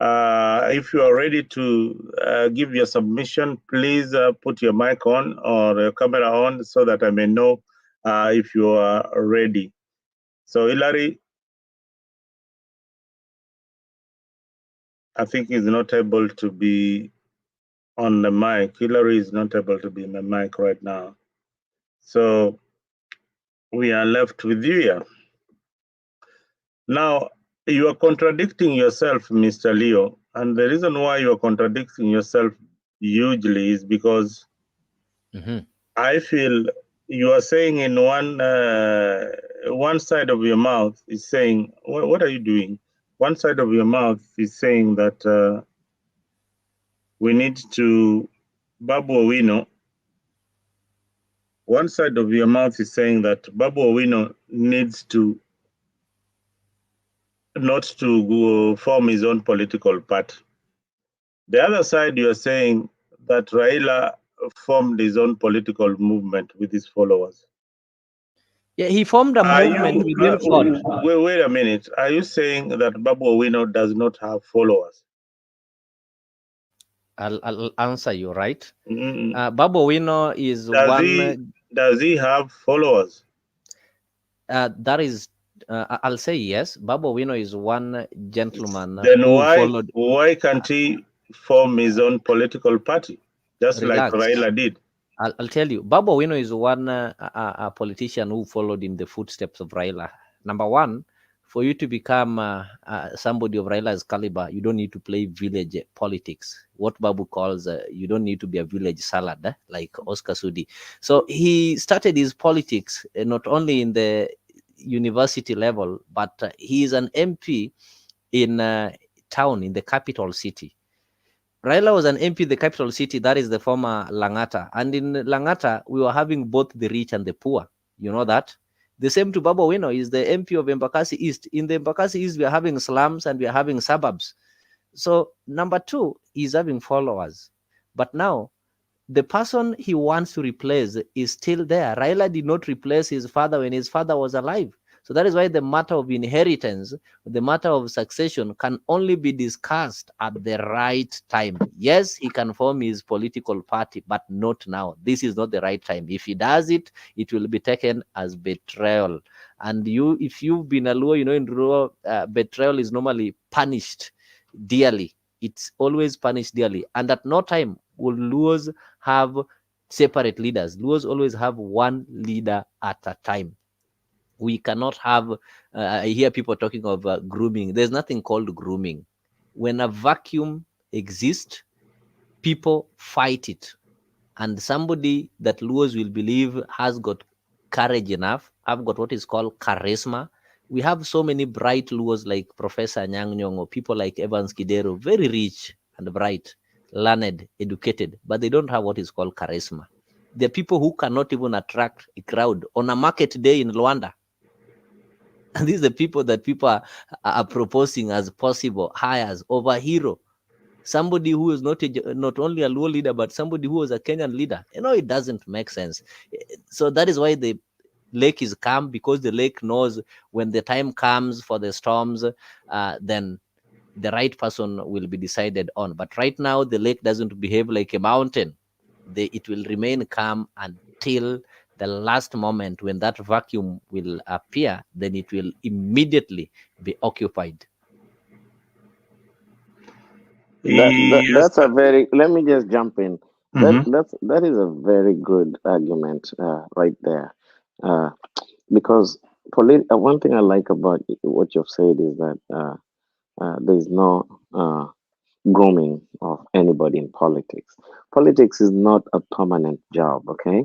If you are ready to give your submission, please put your mic on or your camera on so that I may know if you are ready. So Hillary, I think is not able to be on the mic. Hillary is not able to be on the mic right now. So we are left with you here. Now, you are contradicting yourself, Mr. Leo, and the reason why you are contradicting yourself hugely is because I feel you are saying in one side of your mouth is saying, what are you doing? One side of your mouth is saying that we need to, Babu Owino, one side of your mouth is saying that Babu Owino needs to not to go form his own political party. The other side, you are saying that Raila formed his own political movement with his followers. Yeah, he formed a movement within thought. Wait a minute. Are you saying that Babu Owino does not have followers? I'll answer you, right? Babu Owino is Does he have followers? That is, I'll say yes. Babu Owino is one gentleman then who followed. Why can't he form his own political party, just like Raila did? I'll tell you. Babu Owino is one a politician who followed in the footsteps of Raila. Number one, for you to become somebody of Raila's caliber, you don't need to play village politics. What Babu calls, you don't need to be a village salad, like Oscar Sudi. So he started his politics not only in the university level, but he is an MP in town, in the capital city. Raila was an MP in the capital city, that is the former Langata. And in Langata, we were having both the rich and the poor. You know that? The same to Babu Owino is the MP of Embakasi East. In the Embakasi East, we are having slums and we are having suburbs. So number two, he's having followers. But now, the person he wants to replace is still there. Raila did not replace his father when his father was alive. So that is why the matter of inheritance, the matter of succession can only be discussed at the right time. Yes, he can form his political party, but not now. This is not the right time. If he does it, it will be taken as betrayal. And if you've been a Luo, you know, in Luo, betrayal is normally punished dearly. It's always punished dearly. And at no time will Luos have separate leaders. Luos always have one leader at a time. We cannot have, I hear people talking of grooming. There's nothing called grooming. When a vacuum exists, people fight it. And somebody that Luos will believe has got courage enough, have got what is called charisma. We have so many bright Luos like Professor Nyang' Nyong'o, or people like Evans Kidero, very rich and bright, learned, educated, but they don't have what is called charisma. They're people who cannot even attract a crowd on a market day in Luanda. And these are the people that people are proposing as possible hires over hero. Somebody who is not only a Luo leader, but somebody who was a Kenyan leader. You know, it doesn't make sense. So that is why the lake is calm, because the lake knows when the time comes for the storms, then the right person will be decided on. But right now, the lake doesn't behave like a mountain. It will remain calm until the last moment when that vacuum will appear, then it will immediately be occupied. That's a very. Let me just jump in. Mhm. That is a very good argument right there, because one thing I like about what you've said is that there's no grooming of anybody in politics. Politics is not a permanent job, okay?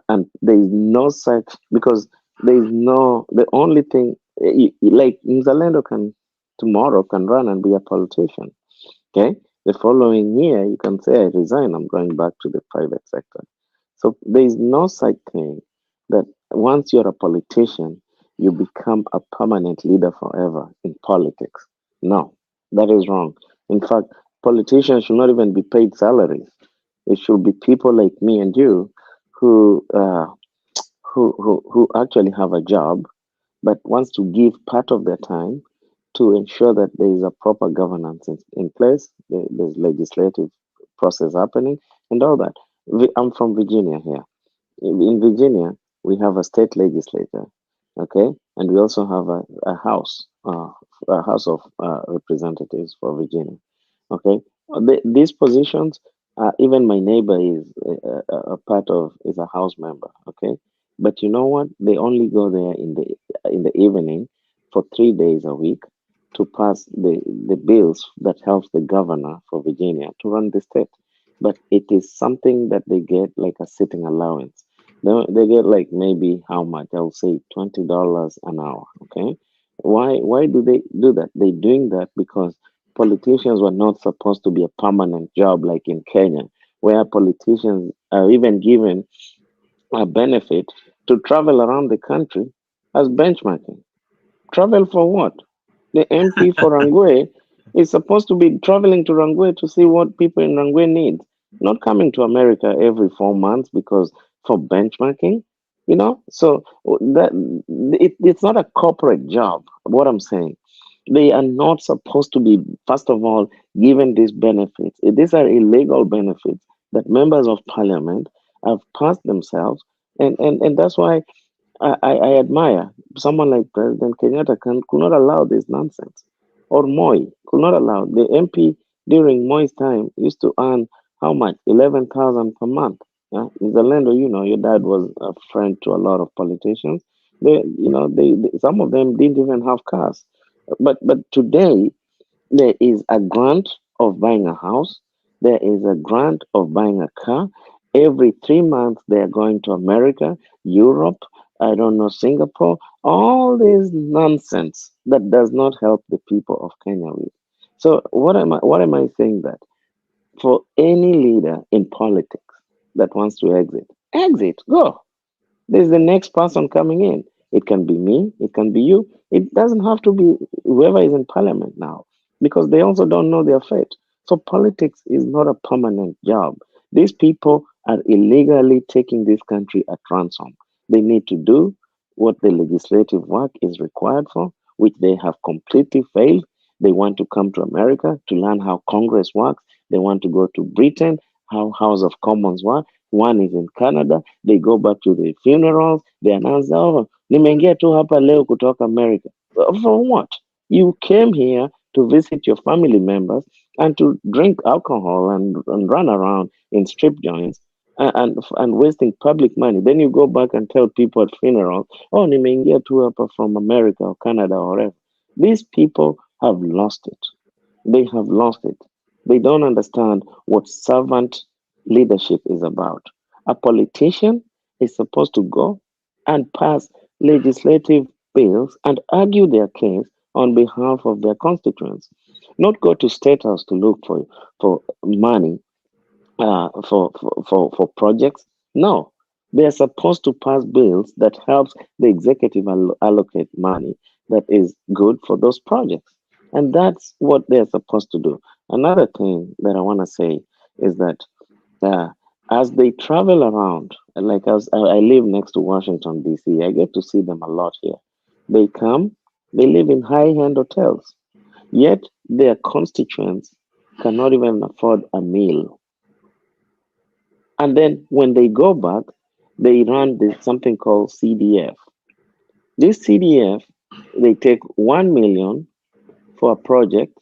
And there is no such, because there is no, the only thing like Mzalendo can tomorrow can run and be a politician. Okay, the following year you can say I resign, I'm going back to the private sector. So there is no such thing that once you're a politician you become a permanent leader forever in politics. No, that is wrong. In fact, politicians should not even be paid salaries. It should be people like me and you who who actually have a job but wants to give part of their time to ensure that there is a proper governance in place, there's legislative process happening, and all that. I'm from Virginia here. In Virginia, we have a state legislature, okay, and we also have a house of representatives for Virginia, okay. These positions, even my neighbor is a part of, is a house member, okay. But you know what? They only go there in the evening for 3 days a week to pass the bills that helps the governor for Virginia to run the state. But it is something that they get like a sitting allowance. They get like maybe how much? I'll say $20 an hour. Okay. Why do they do that? They're doing that because politicians were not supposed to be a permanent job like in Kenya, where politicians are even given a benefit to travel around the country as benchmarking. Travel for what? The MP for Rangwe is supposed to be traveling to Rangwe to see what people in Rangwe need, not coming to America every 4 months because for benchmarking, you know. So that it's not a corporate job. What I'm saying, they are not supposed to be, first of all, given these benefits. These are illegal benefits that members of parliament have passed themselves, and that's why I admire someone like President Kenyatta could not allow this nonsense. Or Moi could not allow. The MP during Moi's time used to earn how much? 11,000 per month. Yeah? Mzalendo, you know, your dad was a friend to a lot of politicians. Some of them didn't even have cars. But today there is a grant of buying a house. There is a grant of buying a car. Every 3 months, they are going to America, Europe, I don't know, Singapore. All this nonsense that does not help the people of Kenya with. So what am I saying that? For any leader in politics that wants to exit, go. There's the next person coming in. It can be me, it can be you. It doesn't have to be whoever is in parliament now because they also don't know their fate. So politics is not a permanent job. These people are illegally taking this country at ransom. They need to do what the legislative work is required for, which they have completely failed. They want to come to America to learn how Congress works. They want to go to Britain, how House of Commons work. One is in Canada. They go back to the funerals. They announce, oh, nimeingia tu hapa leo kutoka America. For what? You came here to visit your family members and to drink alcohol and run around in strip joints and wasting public money. Then you go back and tell people at funerals, oh, nimeingia tu hapa from America or Canada or wherever. These people have lost it. They have lost it. They don't understand what servant leadership is about. A politician is supposed to go and pass legislative bills and argue their case on behalf of their constituents, not go to state house to look for money for projects. No, they are supposed to pass bills that helps the executive allocate money that is good for those projects, and that's what they're supposed to do. Another thing that I want to say is that uh, as they travel around, like as I live next to Washington D.C., I get to see them a lot here. They come, they live in high-end hotels, yet their constituents cannot even afford a meal. And then when they go back, they run something called CDF. This CDF, they take 1 million for a project,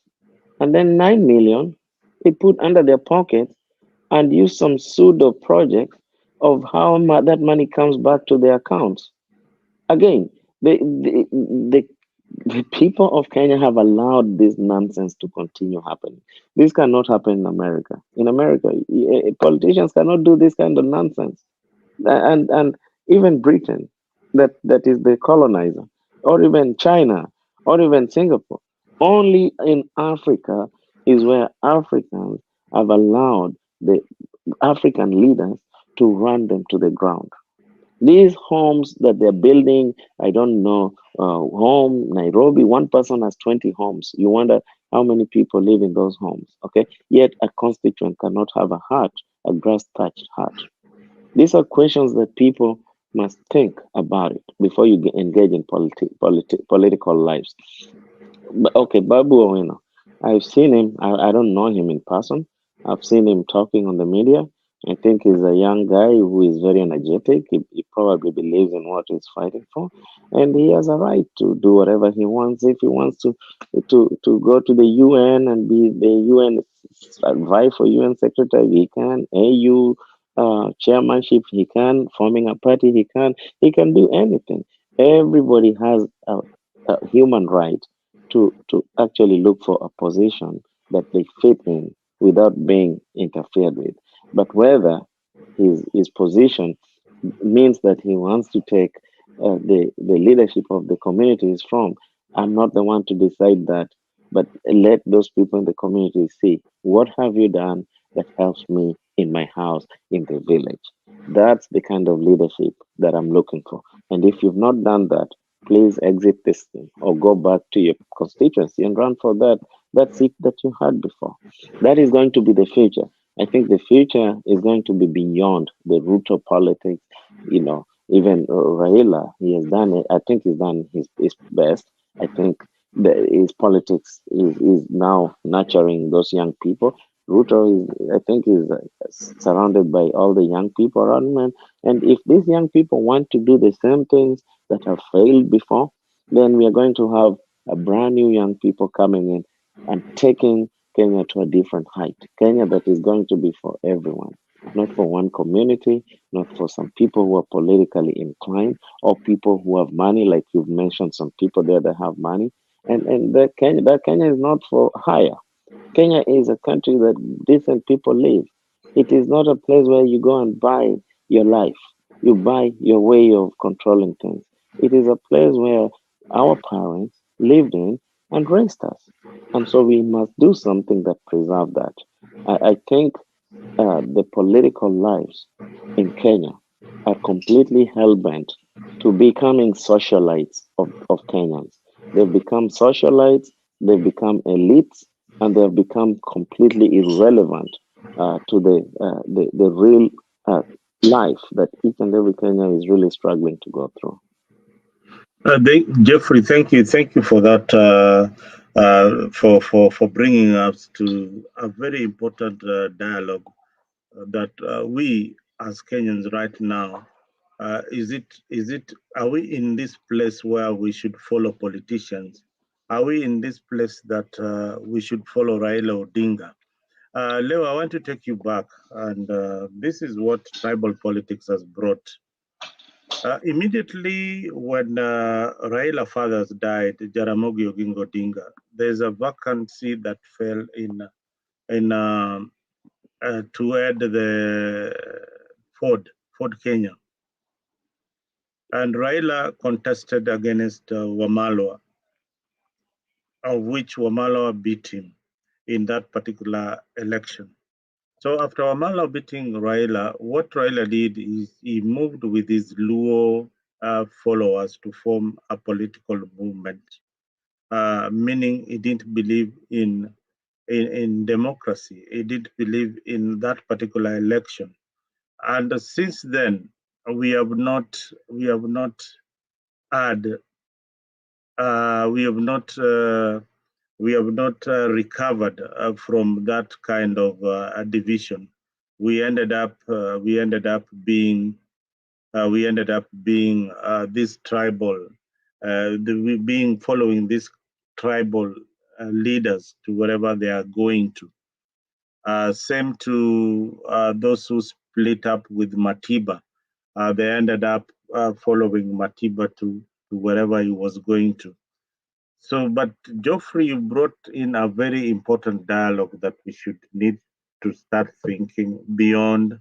and then 9 million they put under their pocket and use some pseudo project of how that money comes back to their accounts. Again, the people of Kenya have allowed this nonsense to continue happening. This cannot happen in America. In America, politicians cannot do this kind of nonsense. And even Britain, that is the colonizer, or even China, or even Singapore. Only in Africa is where Africans have allowed the African leaders to run them to the ground. These homes that they're building, I don't know, home, Nairobi, one person has 20 homes. You wonder how many people live in those homes, okay? Yet a constituent cannot have a heart, a grass-touched heart. These are questions that people must think about it before you engage in political lives. But, okay, Babu Owino, I've seen him. I don't know him in person. I've seen him talking on the media. I think he's a young guy who is very energetic. He probably believes in what he's fighting for, and he has a right to do whatever he wants. If he wants to go to the UN and be the UN vie for UN secretary, he can. AU chairmanship, he can. Forming a party, he can. He can do anything. Everybody has a human right to actually look for a position that they fit in without being interfered with. But whether his position means that he wants to take the leadership of the community is from, I'm not the one to decide that. But let those people in the community see, what have you done that helps me in my house, in the village? That's the kind of leadership that I'm looking for. And if you've not done that, please exit this thing or go back to your constituency and run for that seat that you had before. That is going to be the future. I think the future is going to be beyond the root of politics. Even Raila, he has done it. I think he's done his best. I think his politics is now nurturing those young people. Ruto I think, is surrounded by all the young people around him. And if these young people want to do the same things that have failed before, then we are going to have a brand new young people coming in and taking Kenya to a different height. Kenya that is going to be for everyone, not for one community, not for some people who are politically inclined or people who have money, like you've mentioned some people there that have money. And that Kenya is not for hire. Kenya is a country that decent people live. It is not a place where you go and buy your life. You buy your way of controlling things. It is a place where our parents lived in and raised us. And so we must do something that preserve that. I think the political lives in Kenya are completely hell-bent to becoming socialites of Kenyans. They've become socialites, they've become elites, and they've become completely irrelevant to the real life that each and every Kenyan is really struggling to go through. Jeffrey, thank you for that, for bringing us to a very important dialogue that we as Kenyans right now. Are we in this place where we should follow politicians? Are we in this place that we should follow Raila Odinga? Leo, I want to take you back, and this is what tribal politics has brought. Immediately when Raila fathers died, Jaramogi Oginga Odinga, there's a vacancy that fell in to add the Ford Kenya. And Raila contested against Wamalwa, of which Wamalwa beat him in that particular election. So after Wamalwa beating Raila, what Raila did is he moved with his Luo followers to form a political movement, meaning he didn't believe in democracy. He didn't believe in that particular election. And since then, we have not had recovered from that kind of division. We ended up being we ended up being this tribal, following these tribal leaders to wherever they are going to. Same to those who split up with Matiba. They ended up following Matiba to wherever he was going to. So, but Geoffrey, you brought in a very important dialogue that we should need to start thinking beyond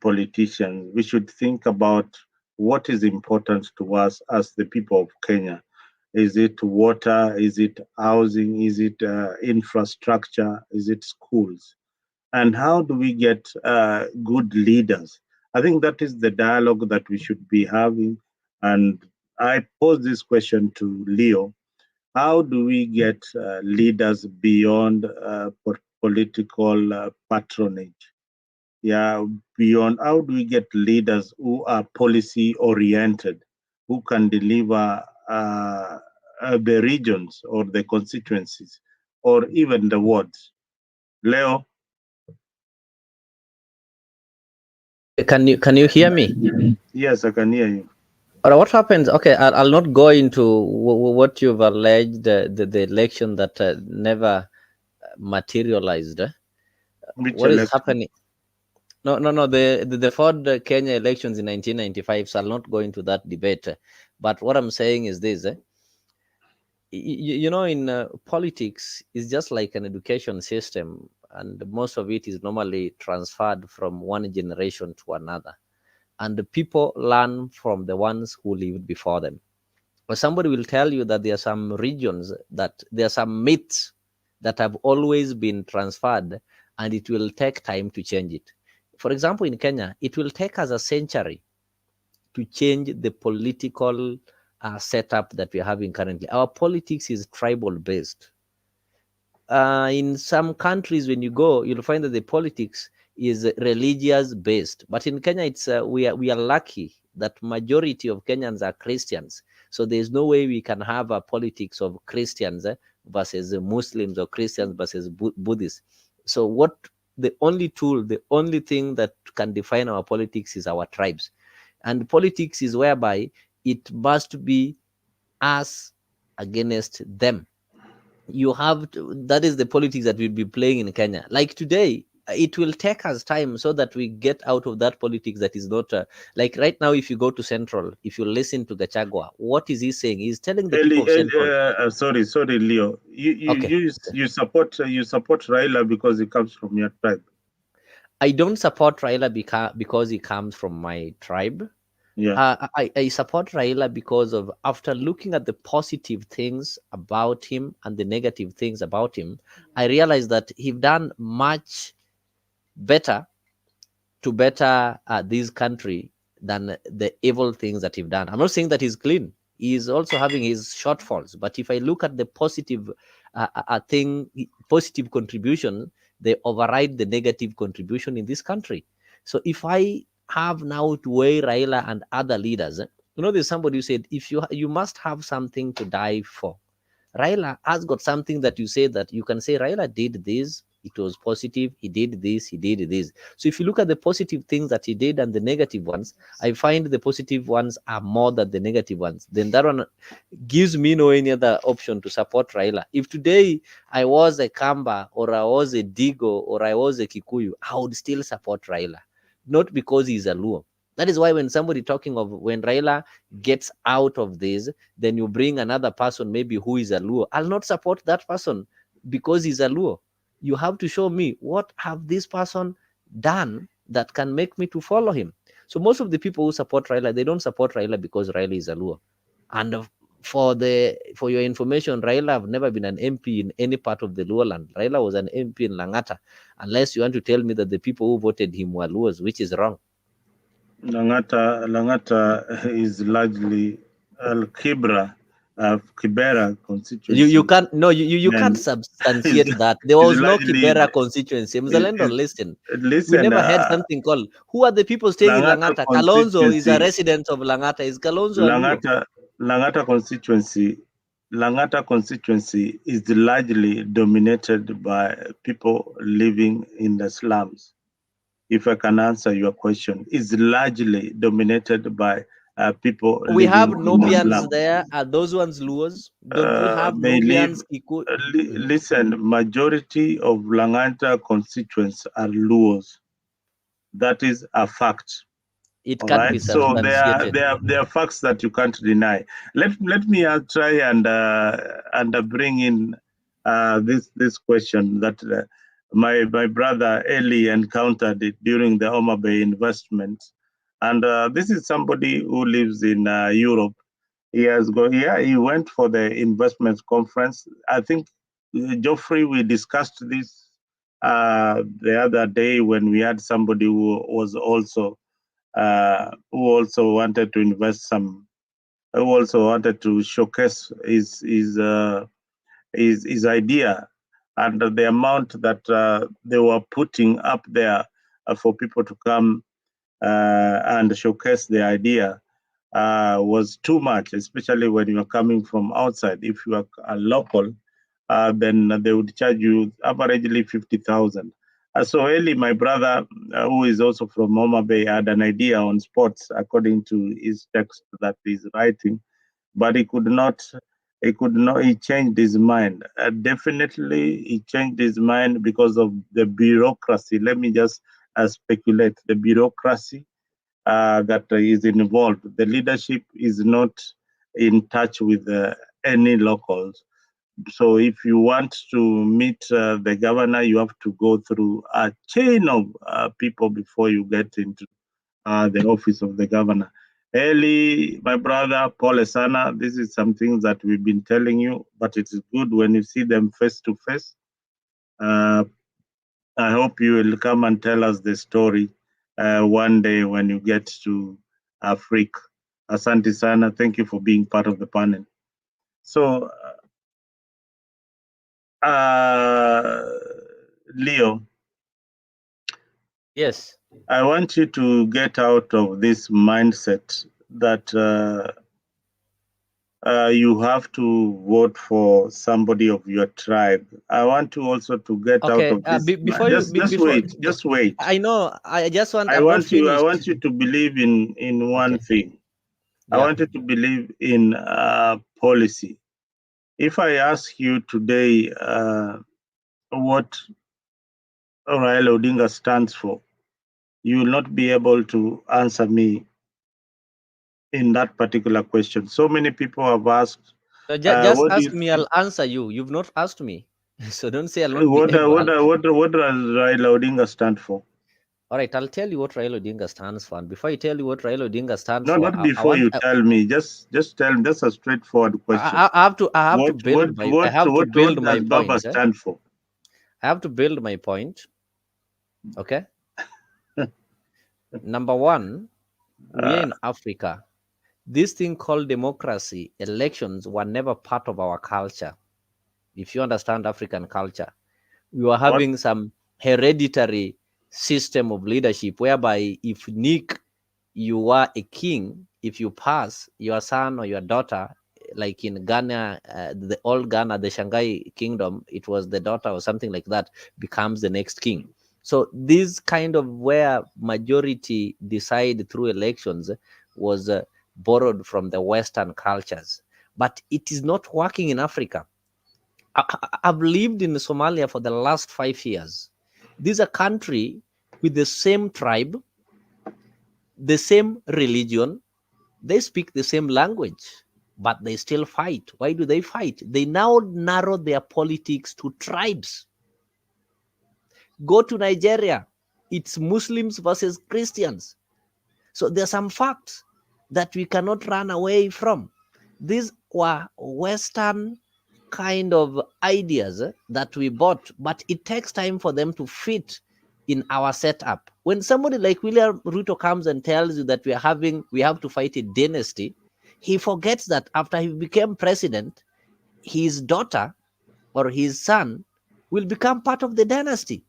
politicians. We should think about what is important to us as the people of Kenya. Is it water? Is it housing? Is it infrastructure? Is it schools? And how do we get good leaders? I think that is the dialogue that we should be having. And I pose this question to Leo. How do we get leaders beyond political patronage? Yeah, beyond, how do we get leaders who are policy oriented, who can deliver the regions or the constituencies or even the wards? Leo? Can you hear me? Yes, I can hear you. Or what happens? Okay, I'll not go into what you've alleged, the election that never materialized. Which What is election? happening? No. The Ford Kenya elections in 1995. So I'll not go into that debate. But what I'm saying is this: you know, in politics, it's just like an education system, and most of it is normally transferred from one generation to another, and the people learn from the ones who lived before them. Or somebody will tell you that there are some regions, that there are some myths that have always been transferred, and it will take time to change it. For example, in Kenya, it will take us a century to change the political setup that we're having currently. Our politics is tribal based. In some countries, when you go, you'll find that the politics is religious based. But in Kenya, it's we are lucky that majority of Kenyans are Christians. So there's no way we can have a politics of Christians versus Muslims, or Christians versus Buddhists. So what the only tool, the only thing that can define our politics is our tribes. And politics is whereby it must be us against them. You have to, that is the politics that we'll be playing in Kenya. Like today, it will take us time so that we get out of that politics that is not like right now. If you go to Central, if you listen to Gachagua, what is he saying? He's telling the people of Central. Sorry, Leo. You support Raila because he comes from your tribe. I don't support Raila because he comes from my tribe. Yeah. I support Raila because of, after looking at the positive things about him and the negative things about him, I realized that he's done much better to better this country than the evil things that he's done. I'm not saying that he's clean. He's also having his shortfalls. But if I look at the positive positive contribution, they override the negative contribution in this country. So if I have now to weigh Raila and other leaders, you know, there's somebody who said, if you must have something to die for. Raila has got something that you say that you can say Raila did this, it was positive, he did this, he did this. So if you look at the positive things that he did and the negative ones, I find the positive ones are more than the negative ones. Then that one gives me no any other option to support Raila. If today I was a Kamba, or I was a Digo, or I was a Kikuyu, I would still support Raila. Not because he's a Luo. That is why when somebody talking of when Raila gets out of this, then you bring another person maybe who is a Luo. I'll not support that person because he's a Luo. You have to show me what have this person done that can make me to follow him. So most of the people who support Raila, they don't support Raila because Raila is a Luo. And for your information, Raila have never been an MP in any part of the Luo land. Raila was an MP in Langata, unless you want to tell me that the people who voted him were Luos, which is wrong. Langata is largely Kibera constituency. You can't you can't substantiate that. There was no Kibera constituency. Mzalendo, listen. We never had something called. Who are the people staying in Langata? Kalonzo is a resident of Langata. Is Kalonzo Langata constituency is largely dominated by people living in the slums. if I can answer your question, is largely dominated by people We have living in the Nubians slum. there. Are those ones Luos? Don't we have They live. Nubians? Listen, majority of Langanta constituents are Luos. That is a fact. It All can't be right. So substantiated. there are facts that you can't deny. Let me try and bring in this question that my brother Eli encountered it during the Oma Bay investment, and this is somebody who lives in Europe. He went for the investment conference. I think Geoffrey, we discussed this the other day when we had somebody who also wanted to invest some, who also wanted to showcase his idea, and the amount that they were putting up there for people to come and showcase the idea was too much, especially when you are coming from outside. If you are a local, then they would charge you averagely 50,000. So Eli, my brother, who is also from Homa Bay, had an idea on sports according to his text that he's writing, but he could not. He changed his mind. Definitely, he changed his mind because of the bureaucracy. Let me just speculate. The bureaucracy that is involved. The leadership is not in touch with any locals. So if you want to meet the governor, you have to go through a chain of people before you get into the office of the governor. Eli, my brother, Paul Esana, this is some things that we've been telling you, but it is good when you see them face to face. I hope you will come and tell us the story one day when you get to Afriq. Asante Sana, thank you for being part of the panel. So, Leo. Yes. I want you to get out of this mindset that you have to vote for somebody of your tribe. I want you also to get out of this. Just wait. I know. I just want. I want you to believe in one thing. I want you to believe in policy. If I ask you today what Raila Odinga stands for, you will not be able to answer me in that particular question. So many people have asked. Just ask me, I'll answer you. You've not asked me. So don't say I'll not what be able. What does Raila Odinga stand for? All right, I'll tell you what Raila Odinga stands for. And before I tell you what Raila Odinga stands for, not before you tell me. Just tell me. That's a straightforward question. I have to build my. I have to build my point. Baba stand for? I have to build my point. Okay. Number one, we're in Africa. This thing called democracy, elections were never part of our culture. If you understand African culture, we were having some hereditary system of leadership whereby if Nick, you are a king, if you pass, your son or your daughter, like in Ghana, the old Ghana, the Shanghai kingdom, it was the daughter or something like that, becomes the next king. So this kind of where majority decide through elections was borrowed from the Western cultures. But it is not working in Africa. I've lived in Somalia for the last 5 years. This is a country with the same tribe, the same religion, they speak the same language, but they still fight. Why do they fight? They now narrow their politics to tribes. Go to Nigeria, it's Muslims versus Christians. So there are some facts that we cannot run away from. These were Western kind of ideas that we bought, but it takes time for them to fit in our setup. When somebody like William Ruto comes and tells you that we have to fight a dynasty, he forgets that after he became president, his daughter or his son will become part of the dynasty.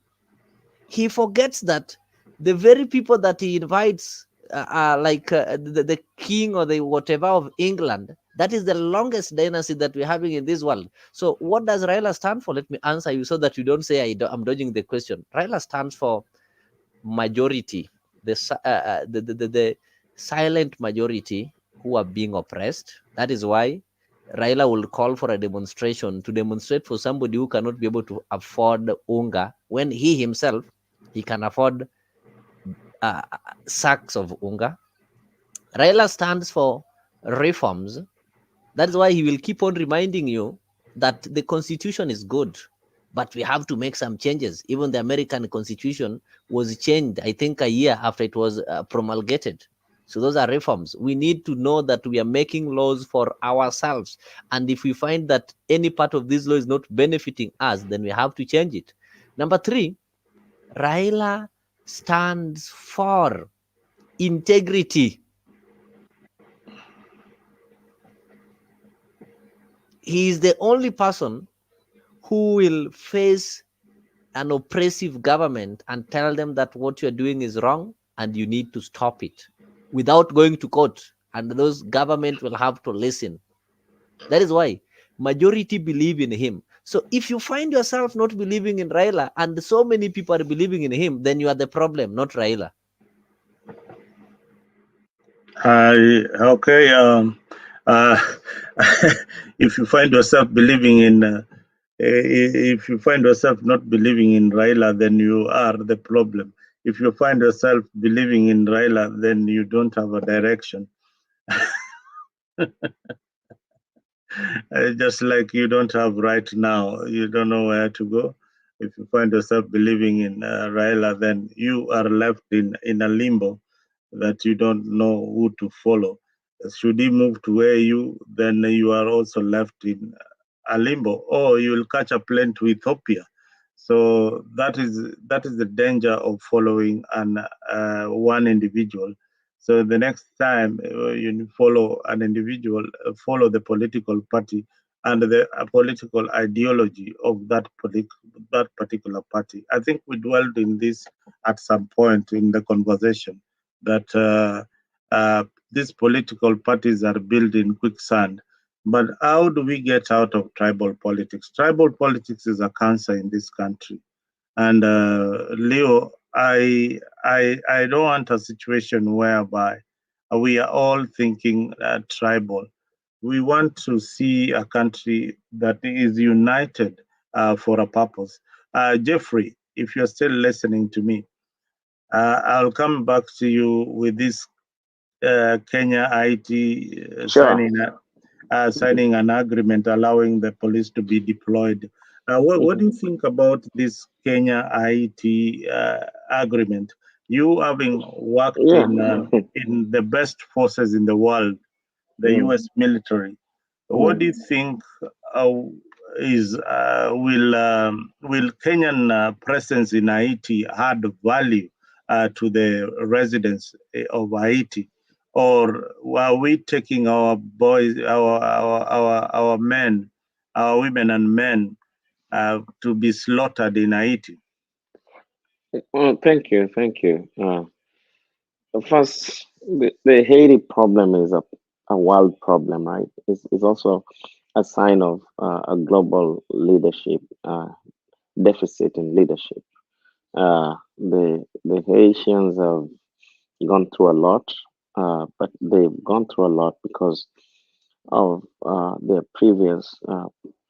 He forgets that the very people that he invites are like the king or the whatever of England. That is the longest dynasty that we're having in this world. So what does Raila stand for? Let me answer you so that you don't say I'm dodging the question. Raila stands for majority, the silent majority who are being oppressed. That is why Raila will call for a demonstration to demonstrate for somebody who cannot be able to afford unga when he himself, he can afford sacks of unga. Raila stands for reforms. That's why he will keep on reminding you that the constitution is good, but we have to make some changes. Even the American constitution was changed, I think, a year after it was promulgated. So those are reforms. We need to know that we are making laws for ourselves. And if we find that any part of this law is not benefiting us, then we have to change it. Number 3, Raila stands for integrity. He is the only person who will face an oppressive government and tell them that what you're doing is wrong and you need to stop it without going to court, and those government will have to listen. That is why majority believe in him. So if you find yourself not believing in Raila and so many people are believing in him, then you are the problem, not Raila. Okay. If you find yourself believing in, if you find yourself not believing in Raila, then you are the problem. If you find yourself believing in Raila, then you don't have a direction. Just like you don't have right now, you don't know where to go. If you find yourself believing in Raila, then you are left in a limbo that you don't know who to follow. Should he move to AU, then you are also left in a limbo, or you will catch a plane to Ethiopia. So that is the danger of following one individual. So the next time you follow an individual, follow the political party and the political ideology of that particular party. I think we dwelled in this at some point in the conversation, that these political parties are built in quicksand. But how do we get out of tribal politics? Tribal politics is a cancer in this country. And Leo, I don't want a situation whereby we are all thinking tribal. We want to see a country that is united for a purpose. Jeffrey, if you're still listening to me, I'll come back to you with this Kenya IT Sure. signing an agreement allowing the police to be deployed. What do you think about this Kenya IT agreement? You having worked in the best forces in the world, the U.S. military, what do you think will Kenyan presence in Haiti add value to the residents of Haiti? Or are we taking our boys, our men, our women and men to be slaughtered in Haiti? Well, thank you. First, the Haiti problem is a world problem, right? It's also a sign of a global leadership deficit in leadership. The Haitians have gone through a lot, but they've gone through a lot because of their previous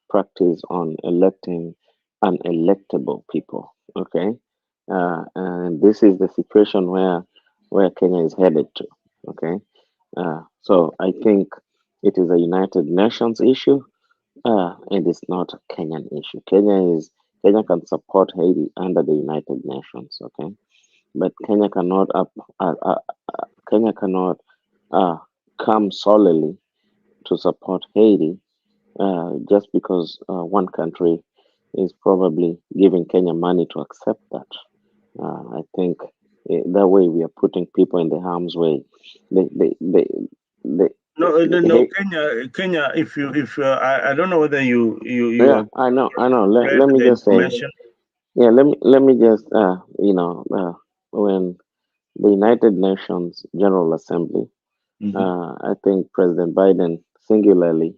practice on electing unelectable people. Okay, and this is the situation where Kenya is headed to. Okay, so I think it is a United Nations issue. It is not a Kenyan issue. Kenya can support Haiti under the United Nations. Okay, but Kenya cannot come solely to support Haiti just because one country is probably giving Kenya money to accept that. I think that way we are putting people in the harm's way. No, Kenya. If I don't know whether you yeah, I know. read Let me the just say, information. yeah, let me just when the United Nations General Assembly, I think President Biden singularly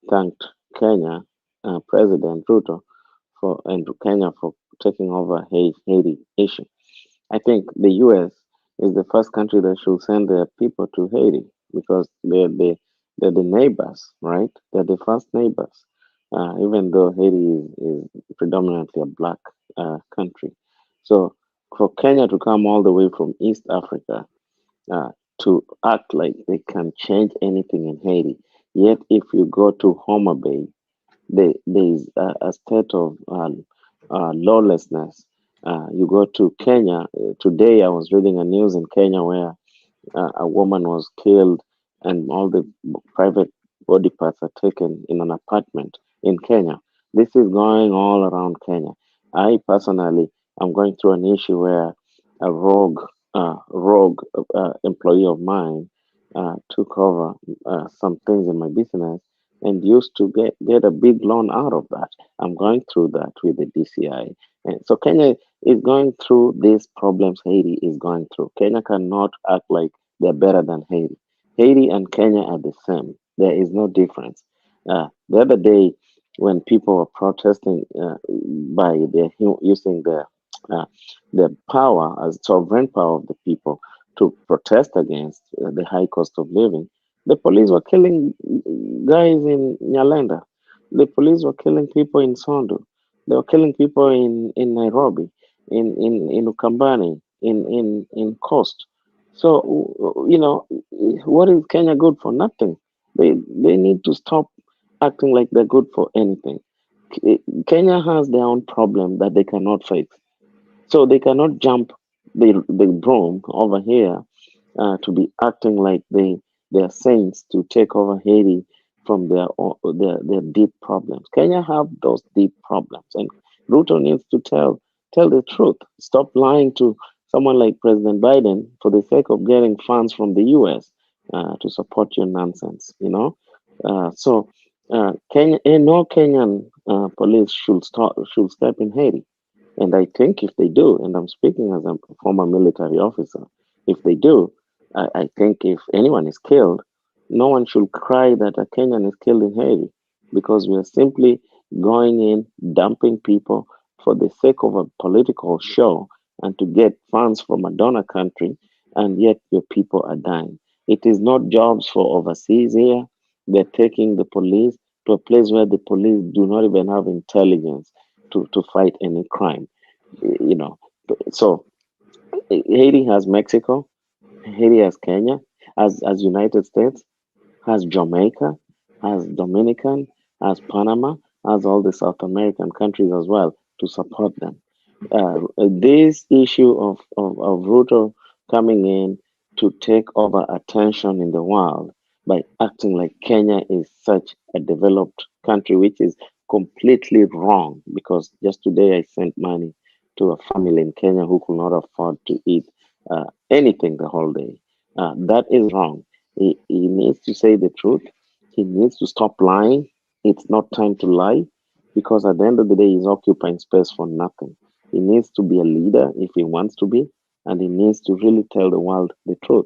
thanked Kenya, President Ruto, and Kenya for taking over Haiti issue. I think the U.S. is the first country that should send their people to Haiti because they're the neighbors, right? They're the first neighbors, even though Haiti is predominantly a black country. So for Kenya to come all the way from East Africa uh, to act like they can change anything in Haiti, yet if you go to Homer Bay, there is a state of lawlessness. You go to Kenya. Today, I was reading a news in Kenya where a woman was killed and all the private body parts are taken in an apartment in Kenya. This is going all around Kenya. I personally am going through an issue where a rogue employee of mine took over some things in my business and used to get a big loan out of that. I'm going through that with the DCI. And so Kenya is going through these problems Haiti is going through. Kenya cannot act like they're better than Haiti. Haiti and Kenya are the same. There is no difference. The other day, when people were protesting by using uh, their power as sovereign power of the people to protest against the high cost of living, the police were killing guys in Nyalenda. The police were killing people in Sondu. They were killing people in Nairobi, in Ukambani, in Coast. So, what is Kenya good for? Nothing. They need to stop acting like they're good for anything. Kenya has their own problem that they cannot fix. So they cannot jump the broom over here to be acting like they are saints to take over Haiti from their deep problems. Kenya have those deep problems, and Ruto needs to tell the truth. Stop lying to someone like President Biden for the sake of getting funds from the U.S. To support your nonsense. Kenya, no Kenyan police should step in Haiti. And I think if they do, and I'm speaking as a former military officer, if they do, I think if anyone is killed, no one should cry that a Kenyan is killed in Haiti because we are simply going in, dumping people for the sake of a political show and to get funds from a donor country, and yet your people are dying. It is not jobs for overseas here. They're taking the police to a place where the police do not even have intelligence to fight any crime. You know, so Haiti has Mexico, Haiti has Kenya, as United States, has Jamaica, has Dominican, has Panama, has all the South American countries as well to support them. This issue of Ruto coming in to take over attention in the world by acting like Kenya is such a developed country, which is completely wrong because just today I sent money to a family in Kenya who could not afford to eat anything the whole day. That is wrong. He needs to say the truth. He needs to stop lying. It's not time to lie because at the end of the day, he's occupying space for nothing. He needs to be a leader if he wants to be, and he needs to really tell the world the truth.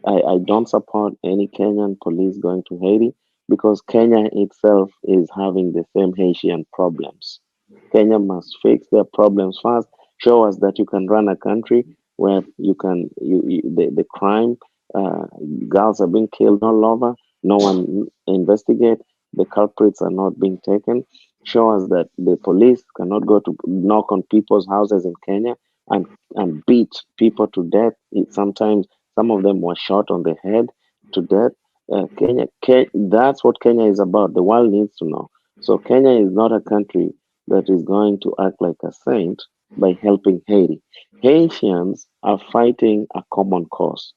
I don't support any Kenyan police going to Haiti because Kenya itself is having the same Haitian problems. Kenya must fix their problems first. Show us that you can run a country where the crime, uh, girls are being killed all over. No one investigate. The culprits are not being taken. Show us that the police cannot go to knock on people's houses in Kenya and beat people to death. Sometimes some of them were shot on the head to death. That's what Kenya is about. The world needs to know. So Kenya is not a country that is going to act like a saint by helping Haiti. Haitians are fighting a common cause.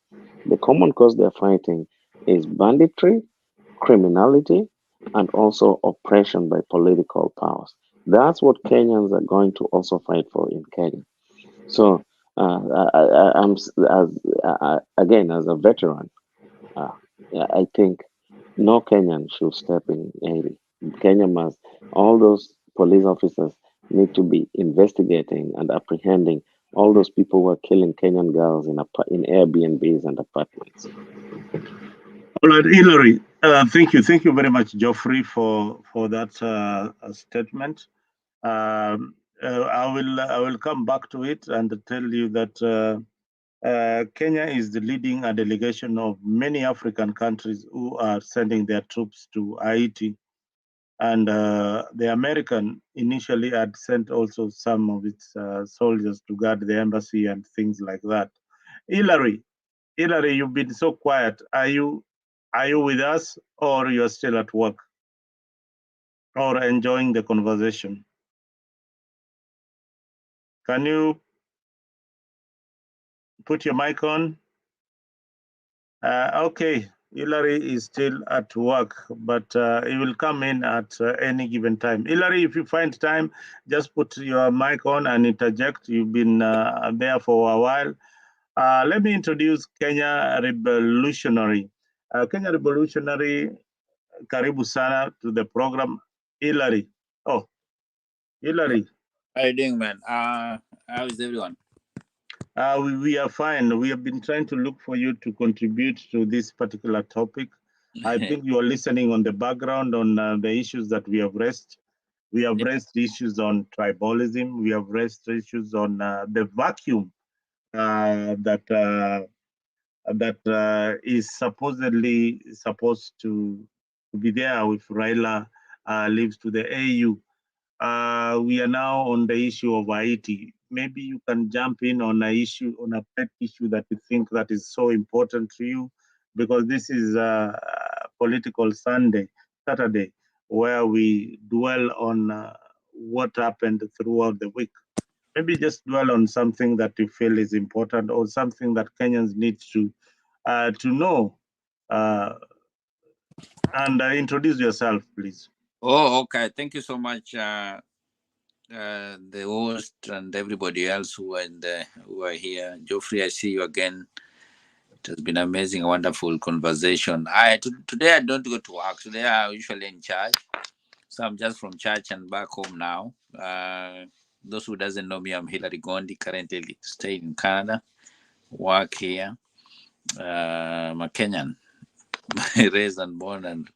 The common cause they're fighting is banditry, criminality, and also oppression by political powers. That's what Kenyans are going to also fight for in Kenya. So, I'm again as a veteran. Uh, I think no Kenyan should step in Haiti. Kenya must. All those police officers need to be investigating and apprehending all those people who are killing Kenyan girls in Airbnbs and apartments. All right, Hillary, thank you. Thank you very much, Geoffrey, for that statement. I will come back to it and tell you that Kenya is leading a delegation of many African countries who are sending their troops to Haiti. And the American initially had sent also some of its soldiers to guard the embassy and things like that. Hillary, you've been so quiet. Are you with us, or you're still at work, or enjoying the conversation? Can you put your mic on? Okay, Hillary is still at work, but he will come in at any given time. Hillary, if you find time, just put your mic on and interject. You've been there for a while. Let me introduce Kenya Revolutionary. Kenya Revolutionary, karibu sana to the program. Hillary. Oh, Hillary. How are you doing, man? How is everyone? We are fine. We have been trying to look for you to contribute to this particular topic. I think you are listening on the background on the issues that we have raised. We have raised issues on tribalism. We have raised issues on the vacuum that is supposedly supposed to be there if Raila leaves to the AU. We are now on the issue of Haiti. Maybe you can jump in on a pet issue that you think that is so important to you, because this is a political Saturday, where we dwell on what happened throughout the week. Maybe just dwell on something that you feel is important, or something that Kenyans need to know. And introduce yourself, please. Oh, okay. Thank you so much, the host and everybody else who are here. Geoffrey, I see you again. It has been amazing, wonderful conversation. Today I don't go to work. Today I'm usually in church, so I'm just from church and back home now. Those who doesn't know me, I'm Hillary Gondi, currently staying in Canada, work here. I'm a Kenyan, raised and born and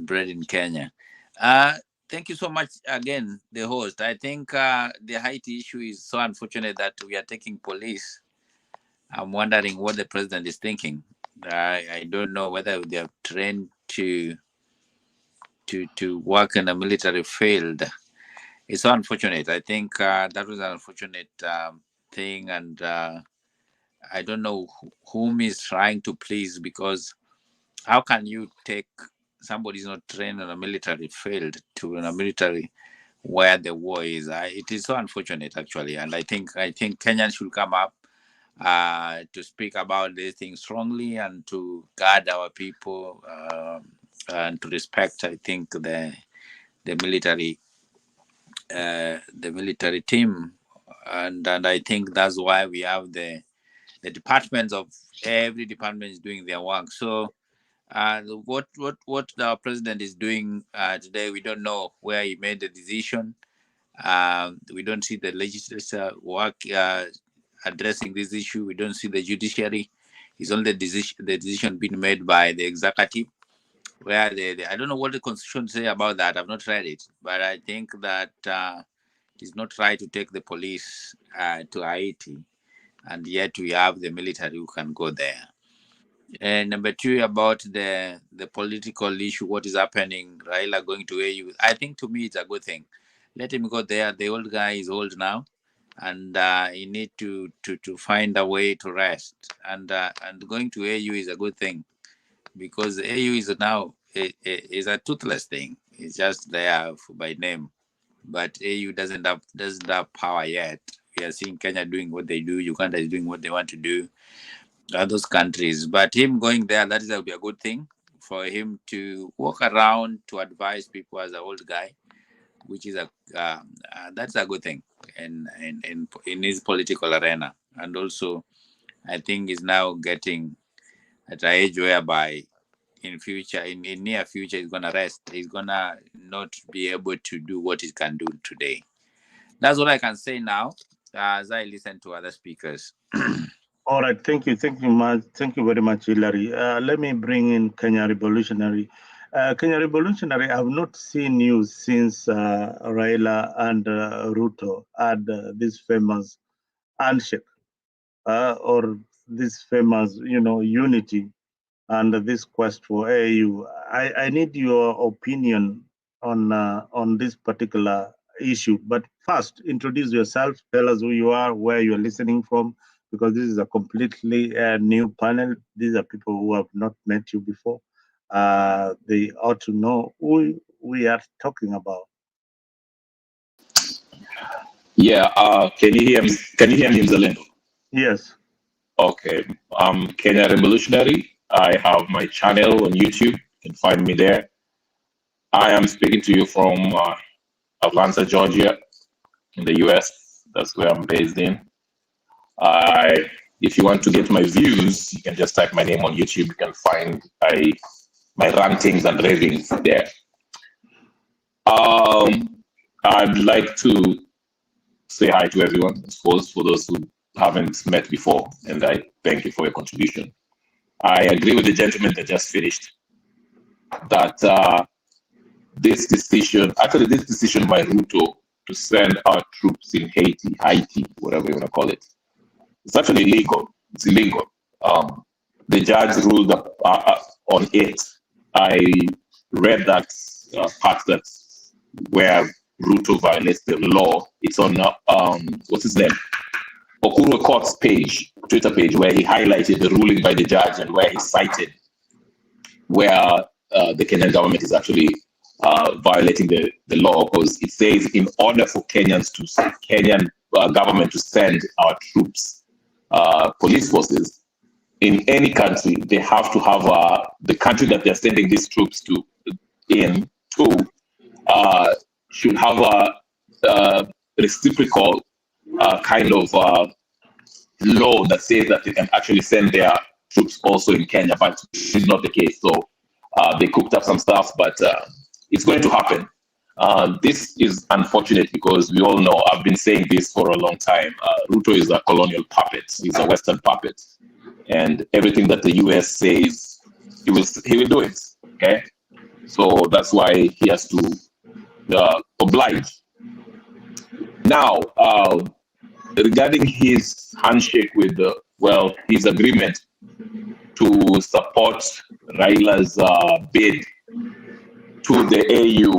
bred in Kenya. Thank you so much again, the host. I think the Haiti issue is so unfortunate that we are taking police. I'm wondering what the president is thinking. I don't know whether they are trained to work in a military field. It's so unfortunate. I think that was an unfortunate thing, and I don't know whom he's trying to please, because how can you take somebody who's not trained in a military field to in a military where the war is? It is so unfortunate, actually, and I think Kenyans should come up to speak about these things strongly and to guard our people and to respect, I think, the military team, and I think that's why we have the departments of every department is doing their work. So what our president is doing today, we don't know where he made the decision. We don't see the legislature work addressing this issue. We don't see the judiciary. It's only the decision being made by the executive, where I don't know what the constitution say about that. I've not read it, but I think that it is not right to take the police to Haiti, and yet we have the military who can go there. And number two, about the political issue, what is happening, Raila going to AU, I think to me it's a good thing. Let him go there. The old guy is old now, and he need to find a way to rest. And going to AU is a good thing, because AU is now is a toothless thing. It's just there by name, but AU doesn't have power yet. We are seeing Kenya doing what they do, Uganda is doing what they want to do, those countries. But him going there, that will be a good thing for him to walk around to advise people as an old guy, which is that's a good thing in his political arena. And also, I think he's now getting at an age whereby in near future he's gonna rest. He's gonna not be able to do what he can do today. That's what I can say now, as I listen to other speakers. All right, thank you very much, Hillary. Let me bring in Kenya Revolutionary. Kenya Revolutionary, I have not seen you since Raila and Ruto had this famous handshake or this famous, unity and this quest for AU. I need your opinion on this particular issue. But first, introduce yourself. Tell us who you are, where you're listening from, because this is a completely new panel. These are people who have not met you before. They ought to know who we are talking about. Yeah, can you hear me? Can you hear me, Mzalendo? Yes. Okay, I'm Kenya Revolutionary. I have my channel on YouTube. You can find me there. I am speaking to you from Atlanta, Georgia, in the US. That's where I'm based in. If you want to get my views, you can just type my name on YouTube. You can find my rantings and ravings there. I'd like to say hi to everyone, I suppose, for those who haven't met before, and I thank you for your contribution. I agree with the gentleman that just finished that this decision by Ruto to send our troops in Haiti, whatever you want to call it, it's actually illegal. It's illegal. The judge ruled on it. I read that part that where Ruto violates the law. It's on what's his name? Okuro Court's page, Twitter page, where he highlighted the ruling by the judge and where he cited where the Kenyan government is actually violating the law, because it says in order for Kenyan government to send our troops, police forces in any country, they have to have the country that they're sending these troops to should have a reciprocal kind of law that says that they can actually send their troops also in Kenya, but it's not the case. So they cooked up some stuff, but it's going to happen. This is unfortunate because we all know, I've been saying this for a long time, Ruto is a colonial puppet. He's a Western puppet. And everything that the US says, he will do it, okay? So that's why he has to oblige. Now, regarding his handshake with, his agreement to support Raila's bid to the AU,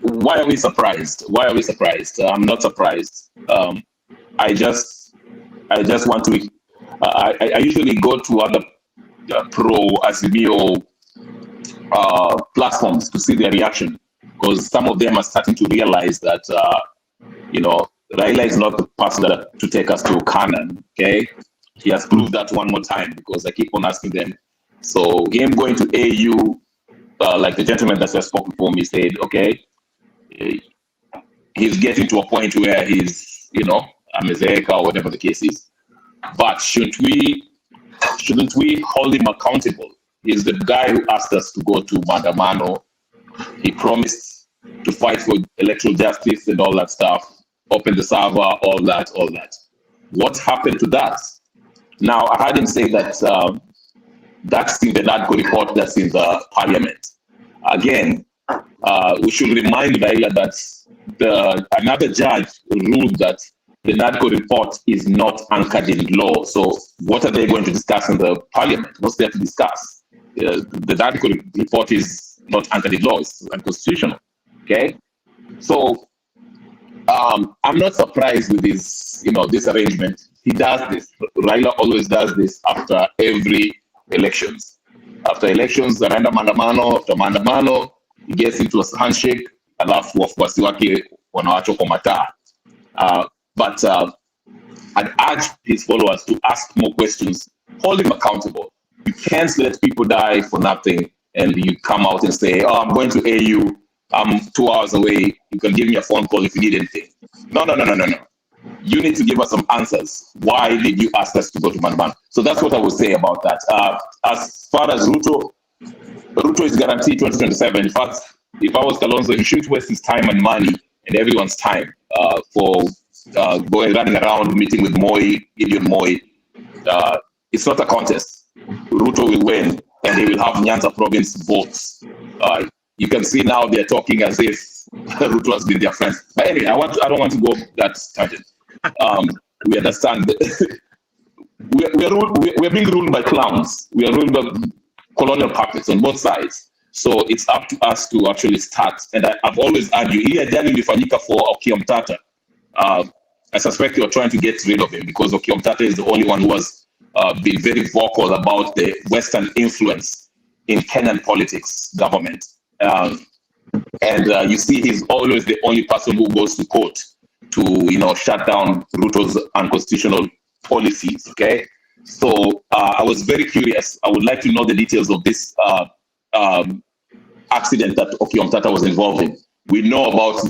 why are we surprised? Why are we surprised? I'm not surprised. I just want to. I usually go to other pro-Azimio platforms to see their reaction, because some of them are starting to realize that Raila is not the person to take us to Canaan. Okay, he has proved that one more time, because I keep on asking them. So him going to AU, like the gentleman that just spoke before me said, okay, he's getting to a point where he's, Amezeka or whatever the case is. But shouldn't we hold him accountable? He's the guy who asked us to go to Mandamano. He promised to fight for electoral justice and all that stuff, open the server, all that. What happened to that? Now, I heard him say that that's in the NADCO report that's in the parliament. Again, we should remind Raila that another judge ruled that the NADCO report is not anchored in law. So what are they going to discuss in the parliament? What's there to discuss? The NADCO report is not anchored in law. It's unconstitutional. Okay? So I'm not surprised with this, this arrangement. He does this. Raila always does this after every elections. After elections, anaenda maandamano, after maandamano, he gets into a handshake, alafu wafuasi wake wanawachwa kwa mataa. But I'd urge his followers to ask more questions, hold him accountable. You can't let people die for nothing and you come out and say, oh, I'm going to AU, I'm 2 hours away, you can give me a phone call if you need anything. No. You need to give us some answers. Why did you ask us to go to Mandamano? So that's what I would say about that. As far as Ruto is guaranteed 2027. In fact, if I was Kalonzo, he shouldn't waste his time and money and everyone's time for running around meeting with Gideon Moi. It's not a contest. Ruto will win. and they will have Nyanza province votes. You can see now they're talking as if Ruto has been their friend. But anyway, I don't want to go that tangent. We understand that we're being ruled by clowns. We are ruled by colonial puppets on both sides. So it's up to us to actually start. And I've always argued, here ajali ilifanyika for Okiya Mtata. I suspect you're trying to get rid of him because Okiya Mtata is the only one who has been very vocal about the Western influence in Kenyan politics, government. And you see, he's always the only person who goes to court to, shut down Ruto's unconstitutional policies. Okay, so I was very curious. I would like to know the details of this accident that Okiya Mtata was involved in. We know about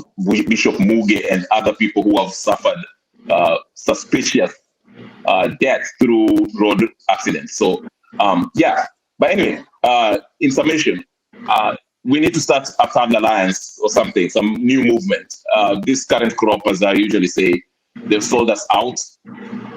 Bishop Muge and other people who have suffered suspicious death through road accidents. So yeah, but anyway, in summation, we need to start a third alliance or something, some new movement. This current crop, as I usually say, they've sold us out,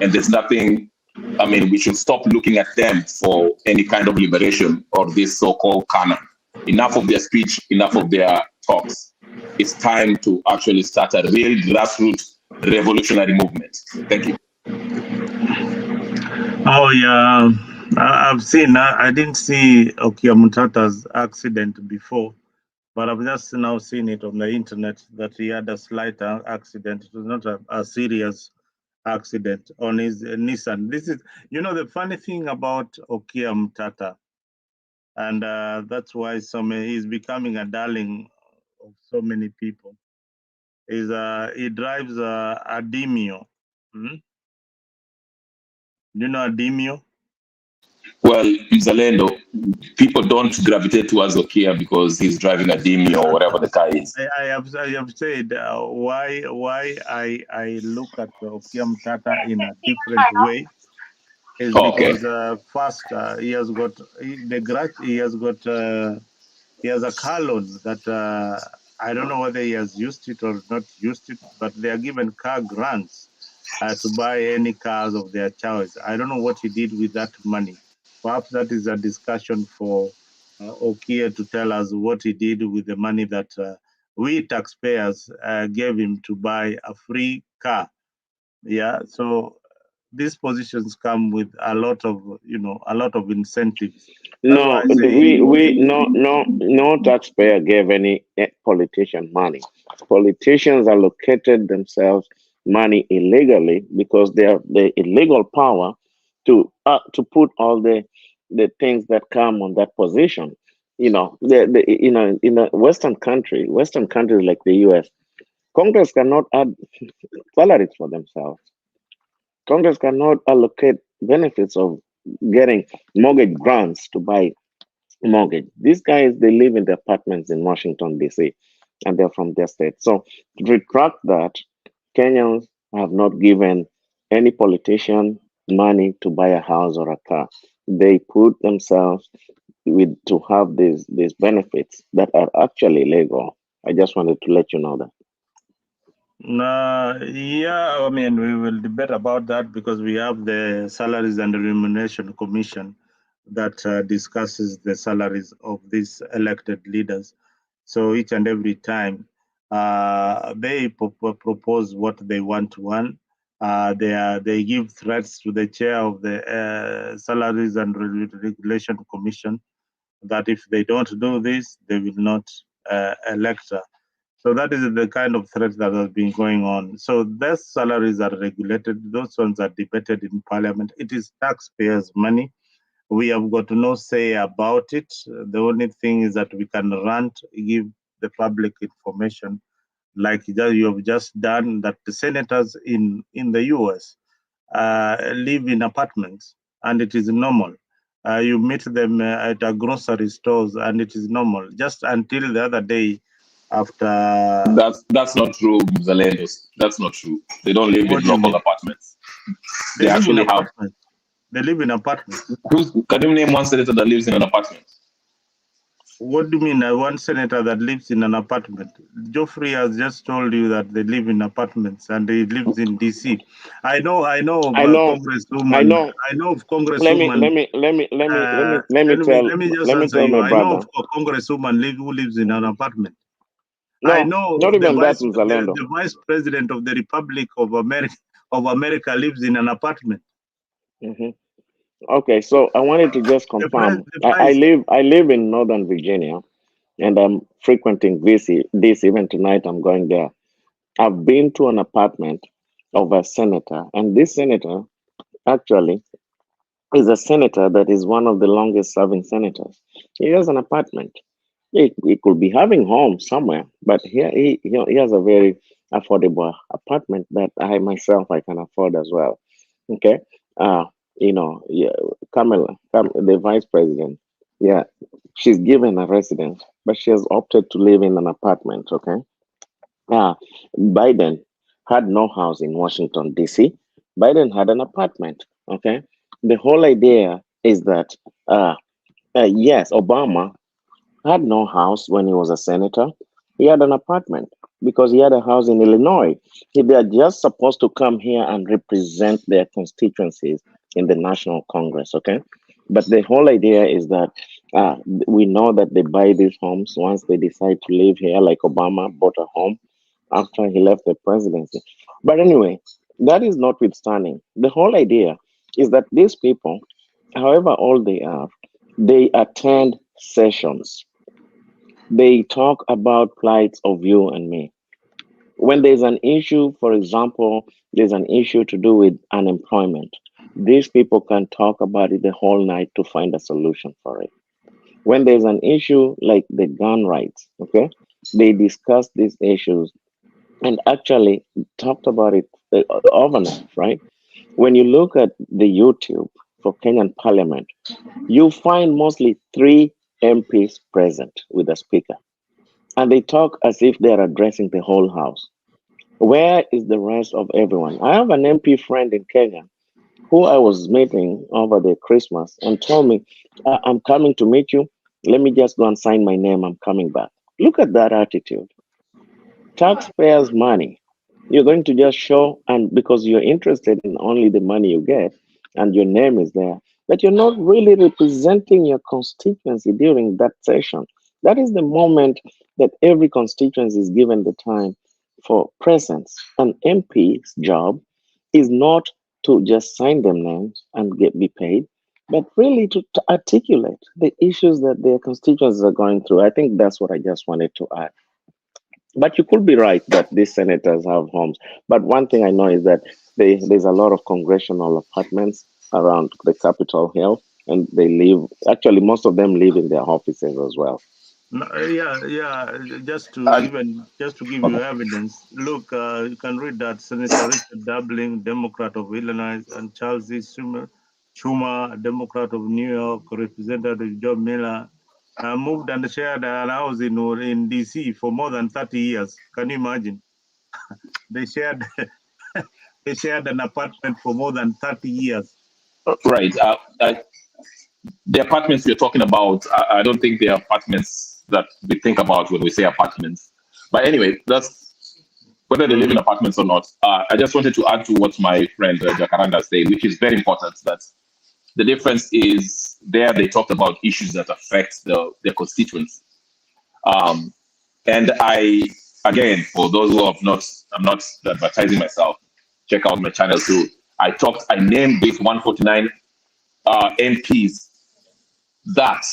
and there's nothing. I mean, we should stop looking at them for any kind of liberation or this so-called canon. Enough of their speech, enough of their talks. It's time to actually start a real grassroots revolutionary movement. Thank you. Oh yeah, I've seen. I didn't see Okiya Mtata's accident before, but I've just now seen it on the internet that he had a slight accident. It was not a serious accident on his Nissan. This is, the funny thing about Okiya Mtata, and that's why he's becoming a darling of so many people. Is he drives a Demio. Do you know a Demio? Well, Mzalendo, people don't gravitate towards Okiya because he's driving a Demio or whatever the car is. I have said why I look at Okiya Mtata in a different way is because first he has got he has a car loan that I don't know whether he has used it or not used it, but they are given car grants to buy any cars of their choice. I don't know what he did with that money. Perhaps that is a discussion for Okiya to tell us what he did with the money that we taxpayers gave him to buy a free car. Yeah, so these positions come with a lot of incentives. No, no taxpayer gave any politician money. Politicians allocated themselves money illegally because they have the illegal power to put all the things that come on that position. In a Western countries like the US, Congress cannot add salaries for themselves. Congress cannot allocate benefits of getting mortgage grants to buy mortgage. These guys, they live in the apartments in Washington, D.C., and they're from their state. So to retract that, Kenyans have not given any politician money to buy a house or a car. They put themselves to have these benefits that are actually legal. I just wanted to let you know that. Yeah, I mean, we will debate about that because we have the Salaries and Remuneration Commission that discusses the salaries of these elected leaders. So each and every time they propose what they want to earn. They give threats to the chair of the Salaries and Regulation Commission that if they don't do this, they will not elect her. So that is the kind of threat that has been going on. So those salaries are regulated. Those ones are debated in parliament. It is taxpayers' money. We have got no say about it. The only thing is that we can rant, give the public information like you have just done, that the senators in the US live in apartments, and it is normal. You meet them at a grocery stores, and it is normal. Just until the other day, after that's not true, Zalendos. That's not true. They don't live in local apartments. They actually have. They live in apartments. Can you name one senator that lives in an apartment? What do you mean? One senator that lives in an apartment. Geoffrey has just told you that they live in apartments and he lives in DC. I know I know, Congresswoman. I know of Congresswoman. let me just answer tell you. my I know brother. of a Congresswoman who lives in an apartment. No, I know not even that, the vice president of the Republic of America lives in an apartment. Okay, so I wanted to just confirm. I live in Northern Virginia, and I'm frequenting DC. Even tonight, I'm going there. I've been to an apartment of a senator, and this senator actually is a senator that is one of the longest serving senators. He has an apartment. He could be having home somewhere, but here he has a very affordable apartment that I myself I can afford as well. Okay. Yeah, Kamala, the vice president, yeah, she's given a residence, but she has opted to live in an apartment. Okay. Biden had no house in Washington, D.C. Biden had an apartment. Okay. The whole idea is that, yes, Obama had no house when he was a senator. He had an apartment because he had a house in Illinois. They are just supposed to come here and represent their constituencies in the National Congress, okay? But the whole idea is that we know that they buy these homes once they decide to live here, like Obama bought a home after he left the presidency. But anyway, that is notwithstanding. The whole idea is that these people, however old they are, they attend sessions. They talk about plights of you and me. When there's an issue, for example, there's an issue to do with unemployment, these people can talk about it the whole night to find a solution for it. When there's an issue like the gun rights, okay, they discuss these issues and actually talked about it overnight, right? When you look at the YouTube for Kenyan Parliament, you find mostly 3 MPs present with the speaker, and they talk as if they are addressing the whole house. Where is the rest of everyone? I have an MP friend in Kenya who I was meeting over the Christmas and told me, I'm coming to meet you. Let me just go and sign my name. I'm coming back. Look at that attitude. Taxpayers' money. You're going to just show, and because you're interested in only the money you get and your name is there, but you're not really representing your constituency during that session. That is the moment that every constituency is given the time for presence. An MP's job is not to just sign them names and be paid, but really to articulate the issues that their constituencies are going through. I think that's what I just wanted to add. But you could be right that these senators have homes. But one thing I know is that there's a lot of congressional apartments around the Capitol Hill, and they live, actually, most of them live in their offices as well. No, yeah. Just to give you evidence, look, you can read that Senator Richard Dublin, Democrat of Illinois, and Charles E. Schumer, Democrat of New York, Representative John Miller, moved and shared an house in DC for more than 30 years. Can you imagine? They shared an apartment for more than 30 years. Right. The apartments we're talking about, I don't think they're apartments that we think about when we say apartments. But anyway, that's whether they live in apartments or not. I just wanted to add to what my friend Jacaranda said, which is very important, that the difference is there they talked about issues that affect their constituents. And I, again, for those who have not, I'm not advertising myself, check out my channel too. I named these 149 MPs that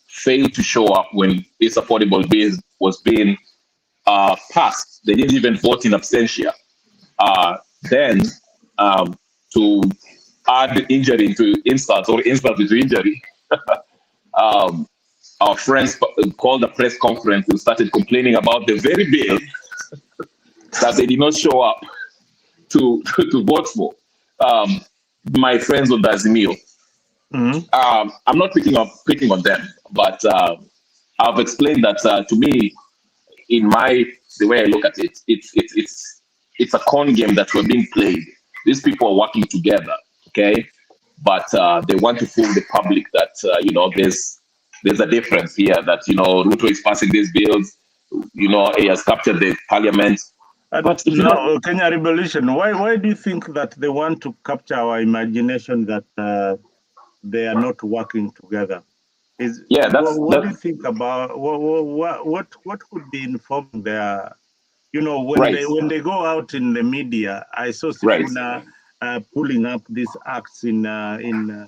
failed to show up when this affordable bill was being passed. They didn't even vote in absentia. Then to add injury to insult or insult to injury, our friends called a press conference and started complaining about the very bill that they did not show up to vote for. My friends on Dazimio. I'm not picking on them, but I've explained that to me, the way I look at it, it's a con game that we're being played. These people are working together, okay? But they want to fool the public that there's a difference here that, Ruto is passing these bills, he has captured the parliament. But if no, Kenya Revolution, why do you think that they want to capture our imagination that they are not working together? What do you think about what could be informing their, when they go out in the media? I saw Sifuna pulling up these acts in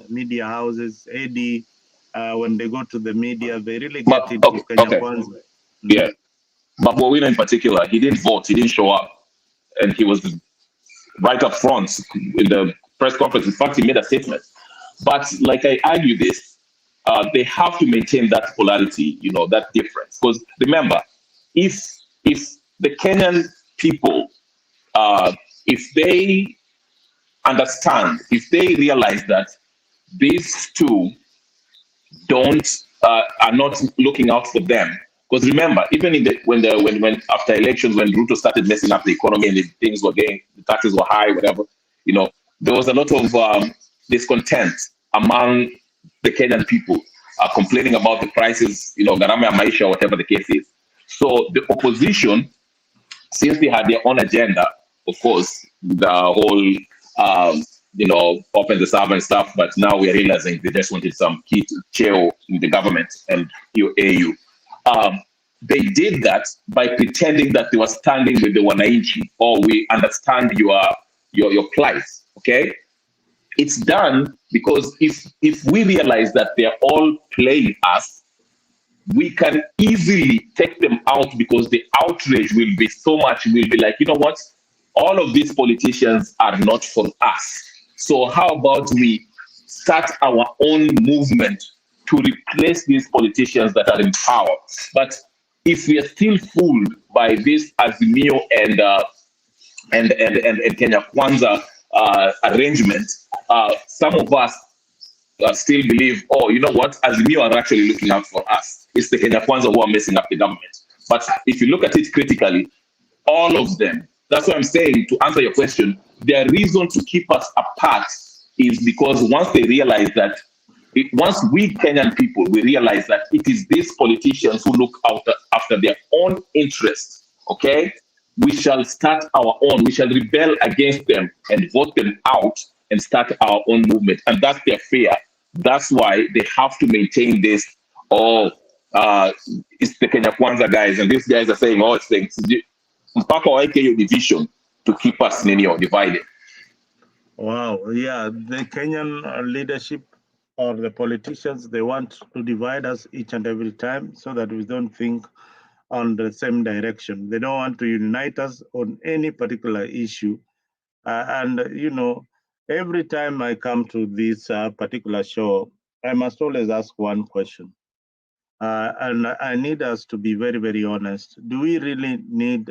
media houses. Eddie, when they go to the media, they really get into Kenya Kwanza. Yeah, but Bowina in particular, he didn't vote, he didn't show up, and he was right up front in the press conference. In fact, he made a statement. But like I argue this, they have to maintain that polarity, that difference. Because remember, if the Kenyan people, if they understand, if they realize that these two are not looking out for them. Because remember, even when after elections, when Ruto started messing up the economy and the taxes were high, whatever, there was a lot of discontent among the Kenyan people, complaining about the prices, gharama ya maisha, whatever the case is. So the opposition, since they had their own agenda, of course, the whole open the servant stuff, but now we're realizing they just wanted some key to chair in the government and AU. They did that by pretending that they were standing with the wananchi, or we understand your plight. Okay, it's done because if we realize that they're all playing us, we can easily take them out, because the outrage will be so much. We'll be like, you know what? All of these politicians are not for us. So how about we start our own movement to replace these politicians that are in power? But if we are still fooled by this Azimio and Kenya Kwanza arrangement, some of us still believe, oh, you know what? Azimio are actually looking out for us. It's the Kenya Kwanza who are messing up the government. But if you look at it critically, all of them, that's what I'm saying, to answer your question, their reason to keep us apart is because once they realize that, once we Kenyan people, we realize that it is these politicians who look after their own interests, okay? We shall start our own, we shall rebel against them and vote them out and start our own movement. And that's their fear. That's why they have to maintain this, it's the Kenya Kwanza guys, and these guys are saying, oh, it's mpaka waeke hiyo division to keep us divided. Wow, yeah, the Kenyan leadership or the politicians, they want to divide us each and every time so that we don't think on the same direction. They don't want to unite us on any particular issue. And every time I come to this particular show, I must always ask one question. And I need us to be very, very honest. Do we really need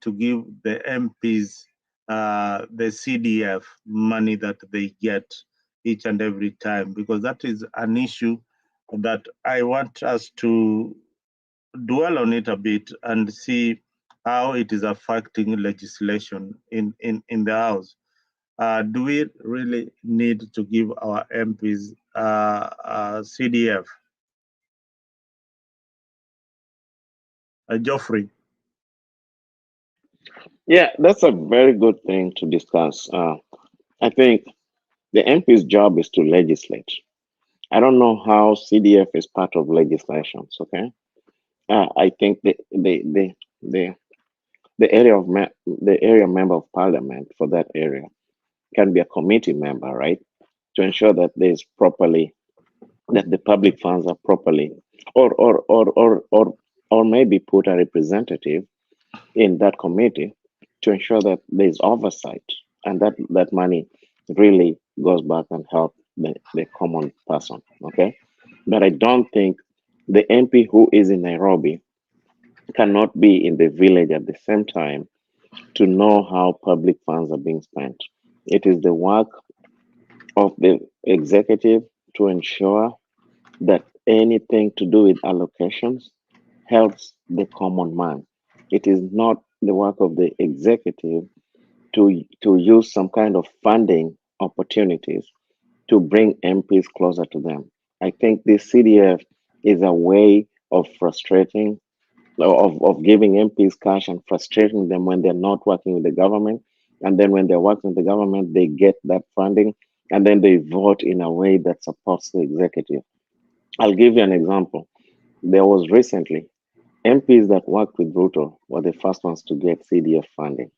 to give the MPs the CDF money that they get each and every time? Because that is an issue that I want us to dwell on it a bit and see how it is affecting legislation in the House. Do we really need to give our MPs CDF? Geoffrey. Yeah, that's a very good thing to discuss. I think the MP's job is to legislate. I don't know how CDF is part of legislations. Okay, I think the area member of parliament for that area can be a committee member, right, to ensure that that the public funds are properly, or maybe put a representative in that committee to ensure that there's oversight and that money really goes back and help the common person. Okay, but I don't think the MP who is in Nairobi cannot be in the village at the same time to know how public funds are being spent. It is the work of the executive to ensure that anything to do with allocations helps the common man. It is not the work of the executive to use some kind of funding opportunities to bring MPs closer to them. I think this CDF is a way of frustrating, of giving MPs cash and frustrating them when they're not working with the government. And then when they're working with the government, they get that funding and then they vote in a way that supports the executive. I'll give you an example. There was recently MPs that worked with Ruto were the first ones to get CDF funding.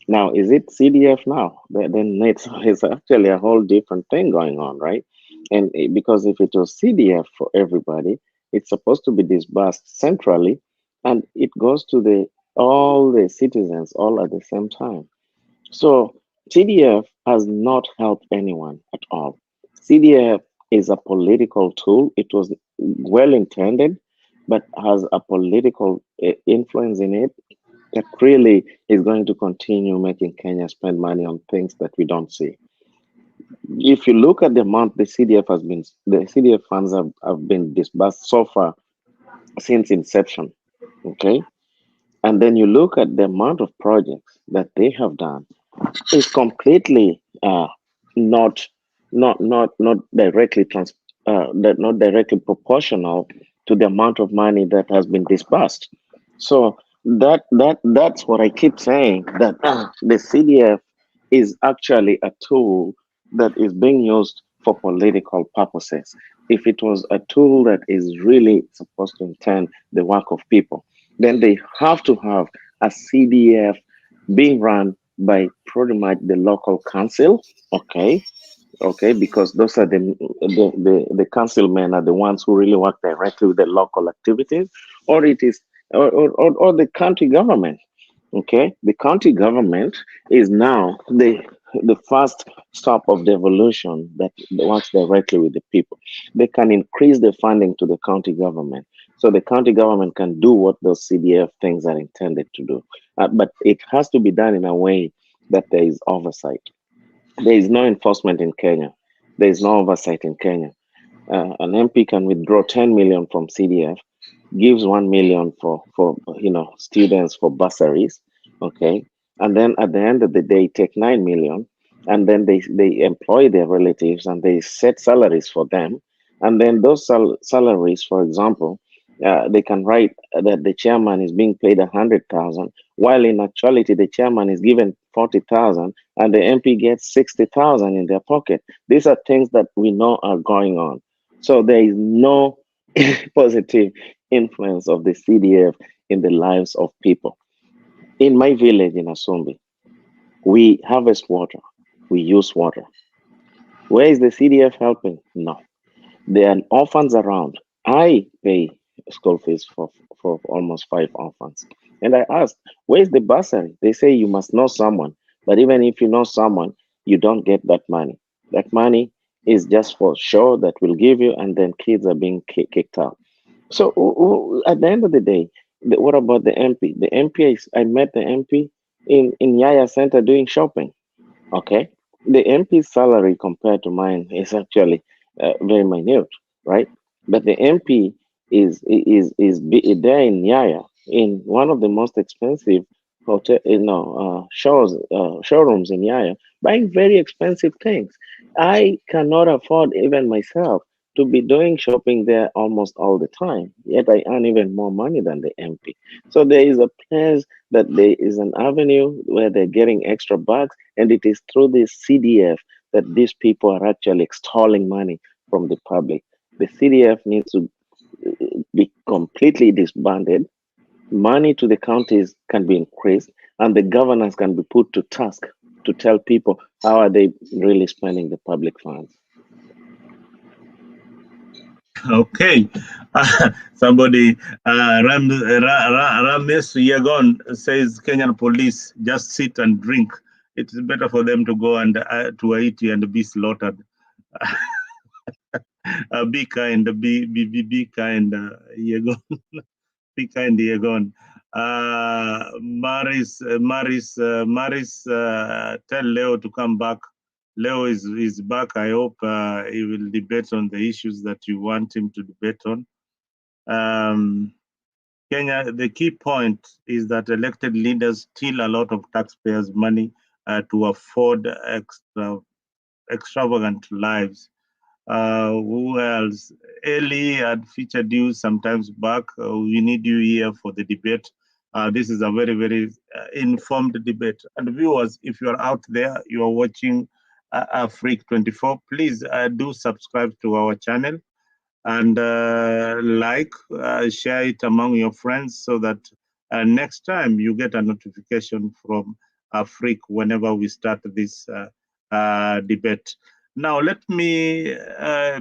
Now, is it CDF now? Then it's actually a whole different thing going on, right? And because if it was CDF for everybody, it's supposed to be disbursed centrally, and it goes to all the citizens all at the same time. So CDF has not helped anyone at all. CDF is a political tool. It was well intended, but has a political influence in it that really is going to continue making Kenya spend money on things that we don't see. If you look at the amount the CDF funds have been disbursed so far since inception, okay? And then you look at the amount of projects that they have done, it's completely not directly not directly proportional to the amount of money that has been disbursed. So that's what I keep saying, that the CDF is actually a tool that is being used for political purposes. If it was a tool that is really supposed to intend the work of people, then they have to have a CDF being run by pretty much the local council, okay? Okay, because those are the councilmen are the ones who really work directly with the local activities, or it is or the county government. Okay, the county government is now the first stop of devolution that works directly with the people. They can increase the funding to the county government, so the county government can do what those CDF things are intended to do. But it has to be done in a way that there is oversight. There is no enforcement in Kenya. There is no oversight in Kenya. An MP can withdraw 10 million from CDF, gives 1 million for students for bursaries, okay, and then at the end of the day take 9 million, and then they employ their relatives and they set salaries for them, and then those salaries, for example, they can write that the chairman is being paid 100,000, while in actuality the chairman is given 40,000 and the MP gets 60,000 in their pocket. These are things that we know are going on. So there is no positive influence of the CDF in the lives of people. In my village in Asumbi, we harvest water, we use water. Where is the CDF helping? No. There are orphans around. I pay school fees for almost 5 orphans. And I asked, where's the bursary? They say you must know someone. But even if you know someone, you don't get that money. That money is just for show that will give you, and then kids are being kicked out. So at the end of the day, what about the MP? The MP, I met the MP in Yaya Center doing shopping. Okay, the MP's salary compared to mine is actually very minute, right? But the MP is there in Yaya, in one of the most expensive hotel, showrooms in Yaya, buying very expensive things. I cannot afford even myself to be doing shopping there almost all the time. Yet I earn even more money than the MP. So there is a place that there is an avenue where they're getting extra bucks, and it is through this CDF that these people are actually extolling money from the public. The CDF needs to be completely disbanded. Money to the counties can be increased, and the governors can be put to task to tell people how are they really spending the public funds. Okay. Somebody, Rames Yagon says Kenyan police just sit and drink. It's better for them to go and to Haiti and be slaughtered. Be kind, be kind, Yagon. Be kind, Yagon. Maris, tell Leo to come back. Leo is back. I hope he will debate on the issues that you want him to debate on. Kenya, the key point is that elected leaders steal a lot of taxpayers' money to afford extravagant lives. Who else? Eli had featured you sometimes back. We need you here for the debate. This is a very, very informed debate. And viewers, if you are out there, you are watching AfriqTv, please do subscribe to our channel and share it among your friends so that next time you get a notification from Afriq whenever we start this debate. Now, let me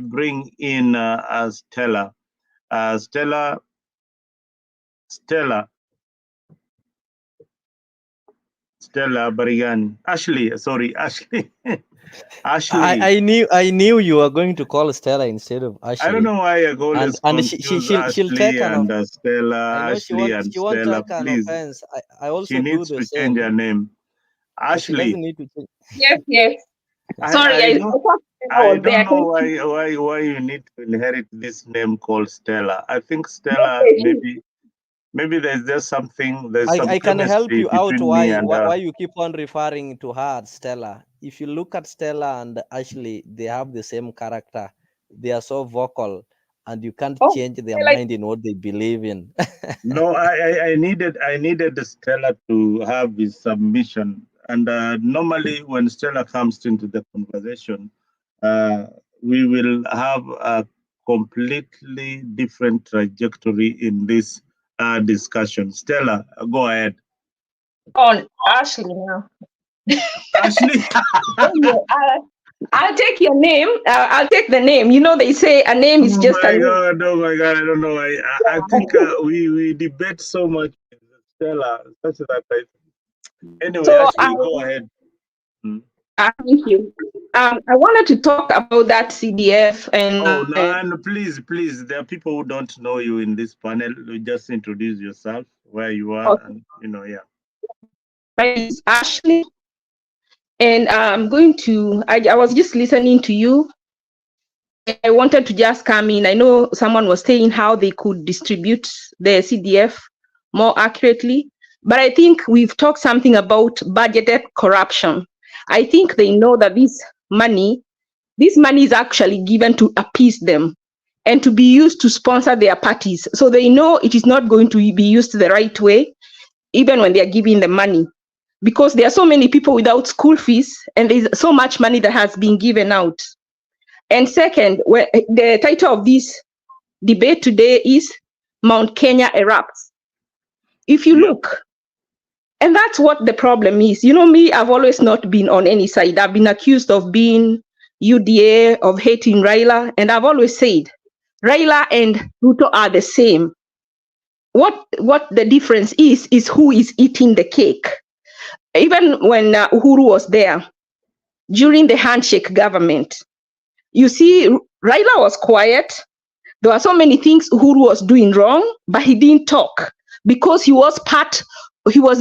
bring in Stella. Stella, Barigani. Ashley, sorry, Ashley. Ashley. I knew you were going to call Stella instead of Ashley. I don't know why I always she'll take and Stella. I know Ashley and she won't Stella, take an please. offense. I also She needs do the to same. change her name. She doesn't Ashley. need to change. Yes. Sorry, I don't know why you need to inherit this name called Stella. I think Stella, maybe there's just something. I can help you out why why you keep on referring to her as Stella. If you look at Stella and Ashley, they have the same character. They are so vocal, and you can't change their mind in what they believe in. No, I needed Stella to have his submission. And normally when Stella comes into the conversation, we will have a completely different trajectory in this discussion. Stella, go ahead. On Ashley now. Ashley. I'll take your name. I'll take the name. You know, they say a name is just a name. Oh my God, I don't know. I think we debate so much with Stella, such that anyway, So Ashley, go ahead. Thank you. I wanted to talk about that CDF and. Oh, no, and please, there are people who don't know you in this panel. You just introduce yourself, where you are, and yeah. My name is Ashley, and I'm going to. I was just listening to you. I wanted to just come in. I know someone was saying how they could distribute the CDF more accurately, but I think we've talked something about budgeted corruption. I think they know that this money is actually given to appease them and to be used to sponsor their parties. So they know it is not going to be used the right way, even when they are giving the money, because there are so many people without school fees and there's so much money that has been given out. And second, the title of this debate today is Mount Kenya Erupts. If you look, and that's what the problem is. You know me, I've always not been on any side. I've been accused of being UDA, of hating Raila, and I've always said Raila and Ruto are the same. What the difference is who is eating the cake. Even when Uhuru was there, during the handshake government, you see Raila was quiet. There were so many things Uhuru was doing wrong, but he didn't talk because he was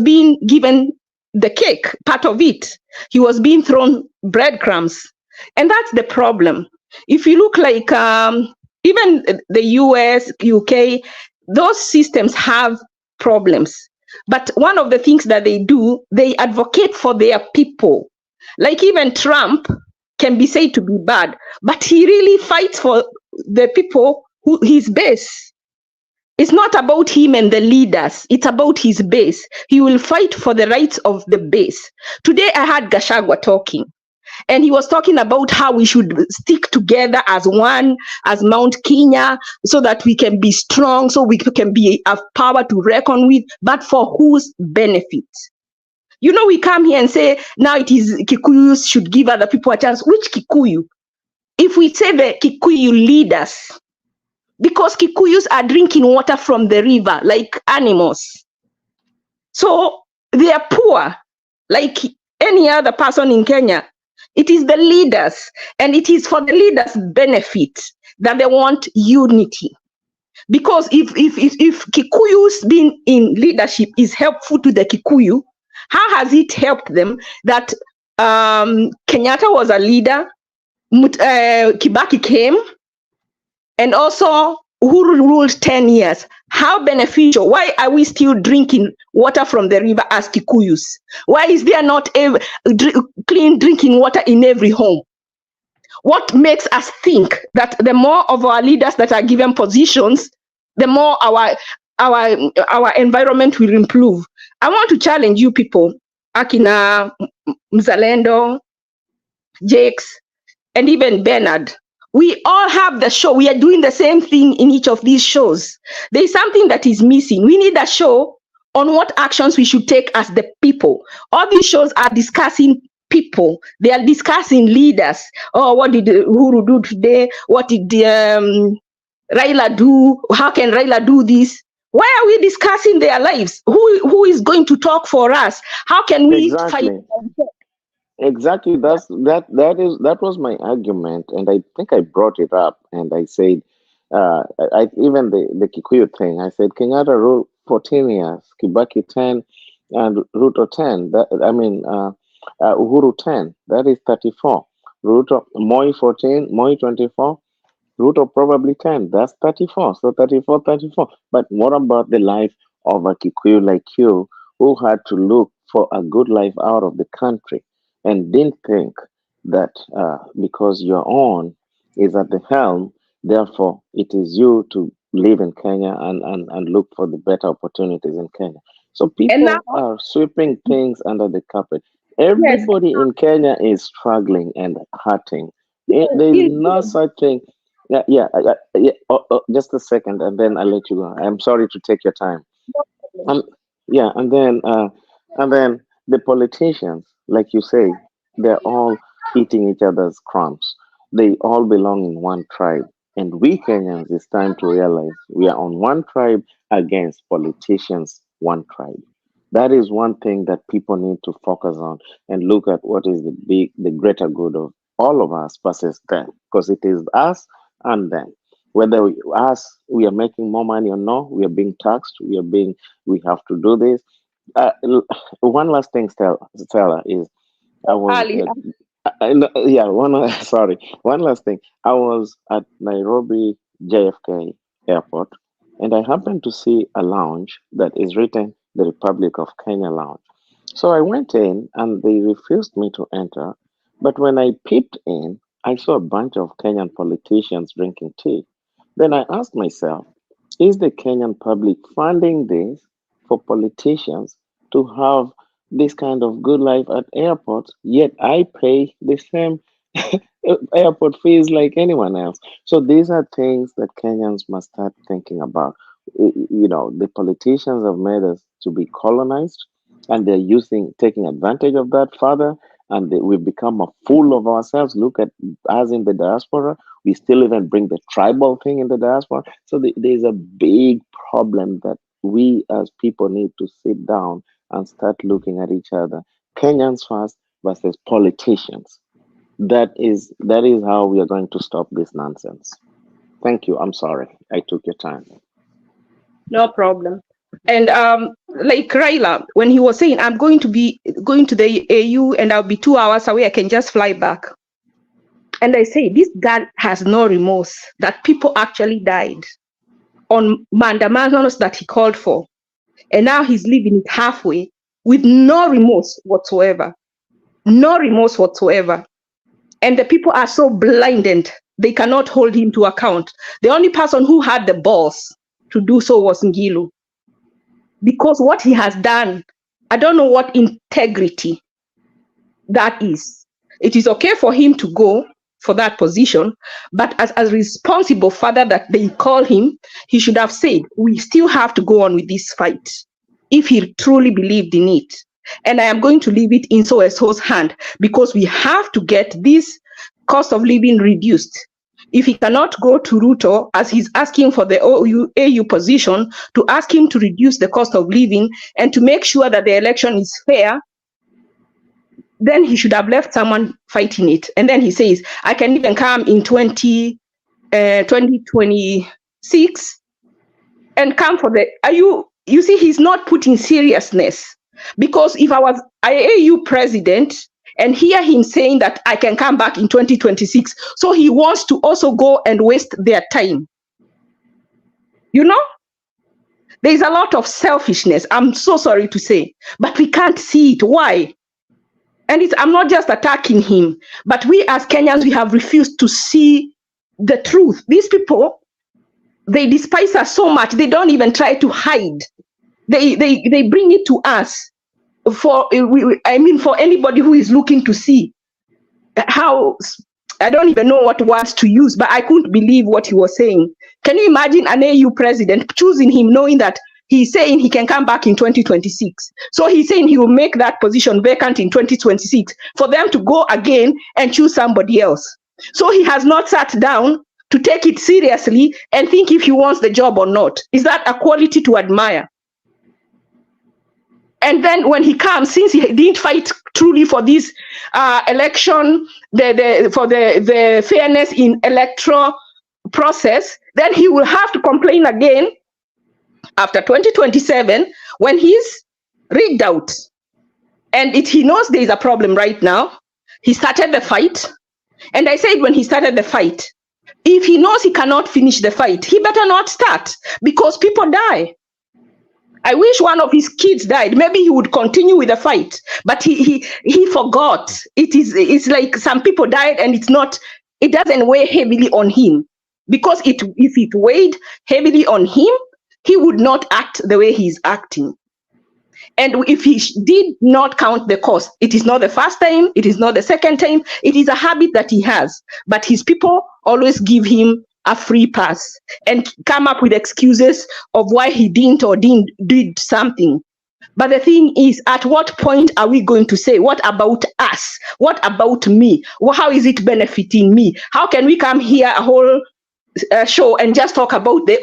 being given the cake, part of it. He was being thrown breadcrumbs. And that's the problem. If you look like even the US, UK, those systems have problems. But one of the things that they do, they advocate for their people. Like even Trump can be said to be bad, but he really fights for the people, his base. It's not about him and the leaders. It's about his base. He will fight for the rights of the base. Today, I heard Gachagua talking, and he was talking about how we should stick together as one, as Mount Kenya, so that we can be strong, so we can have power to reckon with, but for whose benefit? You know, we come here and say, now it is Kikuyus should give other people a chance. Which Kikuyu? If we say the Kikuyu leaders, because Kikuyus are drinking water from the river like animals. So they are poor, like any other person in Kenya. It is the leaders, and it is for the leaders' benefit that they want unity. Because if Kikuyus being in leadership is helpful to the Kikuyu, how has it helped them that Kenyatta was a leader, Kibaki came, and also Uhuru ruled 10 years. How beneficial? Why are we still drinking water from the river as Kikuyus? Why is there not clean drinking water in every home? What makes us think that the more of our leaders that are given positions, the more our environment will improve? I want to challenge you people, Akina, Mzalendo, Jakes, and even Bernard. We all have the show. We are doing the same thing in each of these shows. There is something that is missing. We need a show on what actions we should take as the people. All these shows are discussing people. They are discussing leaders. Oh, what did Uhuru do today? What did Raila do? How can Raila do this? Why are we discussing their lives? Who is going to talk for us? How can we fight? Exactly. That was my argument, and I think I brought it up, and I said, even the Kikuyu thing. I said Kenyatta ruled 14 years, Kibaki 10, and Ruto 10. Uhuru 10. That is 34. Ruto Moi 14, Moi 24. Ruto probably 10. That's 34. So 34, 34. But what about the life of a Kikuyu like you, who had to look for a good life out of the country and didn't think that because your own is at the helm, therefore it is you to live in Kenya and look for the better opportunities in Kenya. So people are sweeping things under the carpet. Everybody in Kenya is struggling and hurting. There is no such thing. Just a second, and then I'll let you go. I'm sorry to take your time. And then the politicians, like you say, they're all eating each other's crumbs. They all belong in one tribe. And we Kenyans, it's time to realize we are on one tribe against politicians, one tribe. That is one thing that people need to focus on and look at what is the greater good of all of us versus them, because it is us and them. Whether we are making more money or no, we are being taxed. We have to do this. One last thing, Stella, is I was one last thing. I was at Nairobi JFK Airport, and I happened to see a lounge that is written the Republic of Kenya Lounge. So I went in, and they refused me to enter. But when I peeped in, I saw a bunch of Kenyan politicians drinking tea. Then I asked myself, is the Kenyan public funding this for politicians to have this kind of good life at airports, yet I pay the same airport fees like anyone else? So these are things that Kenyans must start thinking about. The politicians have made us to be colonized, and they're taking advantage of that further, and we've become a fool of ourselves. Look at us in the diaspora. We still even bring the tribal thing in the diaspora. So there's a big problem that we as people need to sit down and start looking at each other. Kenyans first versus politicians. That is how we are going to stop this nonsense. Thank you. I'm sorry I took your time. No problem. And like Raila, when he was saying, I'm going to be going to the AU and I'll be 2 hours away, I can just fly back. And I say, this guy has no remorse that people actually died on mandamanos that he called for. And now he's leaving it halfway with no remorse whatsoever. No remorse whatsoever. And the people are so blinded, they cannot hold him to account. The only person who had the balls to do so was Ngilu. Because what he has done, I don't know what integrity that is. It is okay for him to go for that position, but as a responsible father that they call him, he should have said, we still have to go on with this fight if he truly believed in it. And I am going to leave it in SOSO's hand, because we have to get this cost of living reduced. If he cannot go to Ruto, as he's asking for the AU position, to ask him to reduce the cost of living and to make sure that the election is fair, then he should have left someone fighting it. And then he says, I can even come in 2026 and come for the you see, he's not putting seriousness. Because if I was AU president and hear him saying that I can come back in 2026, so he wants to also go and waste their time. There's a lot of selfishness, I'm so sorry to say, but we can't see it. Why? And I'm not just attacking him, but we as Kenyans, we have refused to see the truth. These people, they despise us so much, they don't even try to hide. They bring it to us for anybody who is looking to see how, I don't even know what words to use, but I couldn't believe what he was saying. Can you imagine an AU president choosing him, knowing that he's saying he can come back in 2026? So he's saying he will make that position vacant in 2026 for them to go again and choose somebody else. So he has not sat down to take it seriously and think if he wants the job or not. Is that a quality to admire? And then when he comes, since he didn't fight truly for this election, for the fairness in electoral process, then he will have to complain again after 2027 when he's rigged out. And he knows there is a problem right now. He started the fight. And I said when he started the fight, if he knows he cannot finish the fight, he better not start, because people die. I wish one of his kids died. Maybe he would continue with the fight, but he forgot. It's like some people died, and it doesn't weigh heavily on him, because if it weighed heavily on him, he would not act the way he's acting. And if he did not count the cost, it is not the first time, it is not the second time, it is a habit that he has. But his people always give him a free pass and come up with excuses of why he did something. But the thing is, at what point are we going to say, what about us? What about me? How is it benefiting me? How can we come here a whole show and just talk about the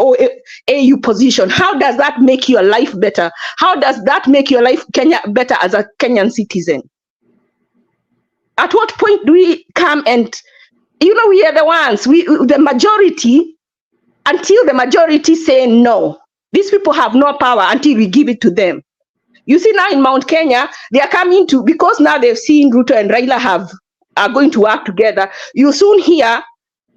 AU position? How does that make your life better? How does that make your life better as a Kenyan citizen? At what point do we come and, we are the ones, the majority, until the majority say no. These people have no power until we give it to them. You see now in Mount Kenya, they are coming to, because now they've seen Ruto and Raila are going to work together. You soon hear,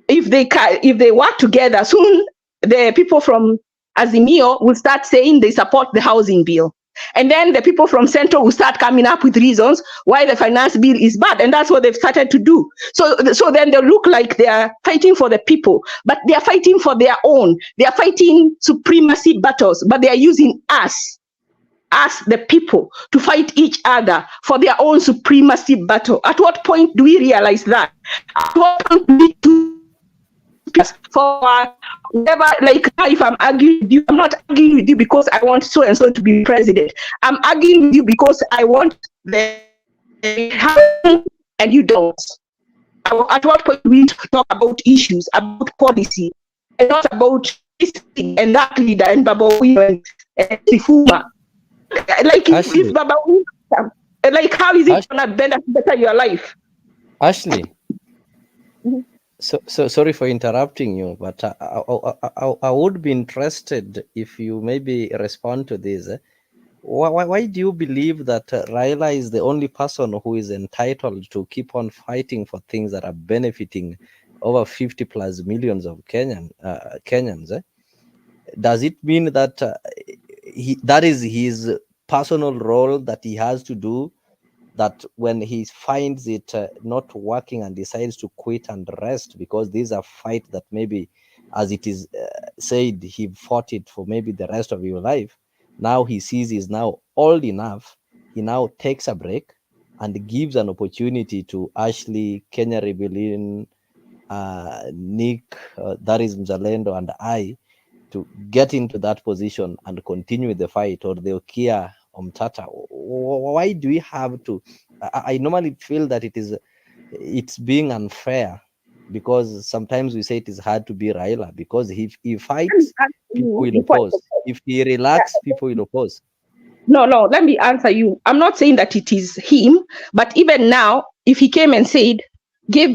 if they work together, soon the people from Azimio will start saying they support the housing bill. And then the people from Central will start coming up with reasons why the finance bill is bad. And that's what they've started to do. So then they look like they are fighting for the people, but they are fighting for their own. They are fighting supremacy battles, but they are using us, the people, to fight each other for their own supremacy battle. At what point do we realize that? At what point do we do for whatever, like if I'm arguing with you, I'm not arguing with you because I want so and so to be president. I'm arguing with you because I want the and you don't. At what point do we talk about issues, about policy, and not about this and that leader and Babawi and Sifuma? Like if Babawi, like how is it gonna better your life? Ashley. So sorry for interrupting you, but I would be interested if you maybe respond to this. Why do you believe that Raila is the only person who is entitled to keep on fighting for things that are benefiting over 50 plus millions of Kenyans? Does it mean that that is his personal role that he has to do, that when he finds it not working and decides to quit and rest, because these are fights that maybe, as it is said, he fought it for maybe the rest of your life. Now he sees he's now old enough. He now takes a break and gives an opportunity to Ashley, Kenya Rebellion, Nick, that is Mzalendo, and I to get into that position and continue the fight, or the Okia Omtata. Why do we have to? I normally feel that it's being unfair, because sometimes we say it is hard to be Raila, because if he fights, people will oppose. If he relaxes, people will oppose. No, let me answer you. I'm not saying that it is him, but even now, if he came and said,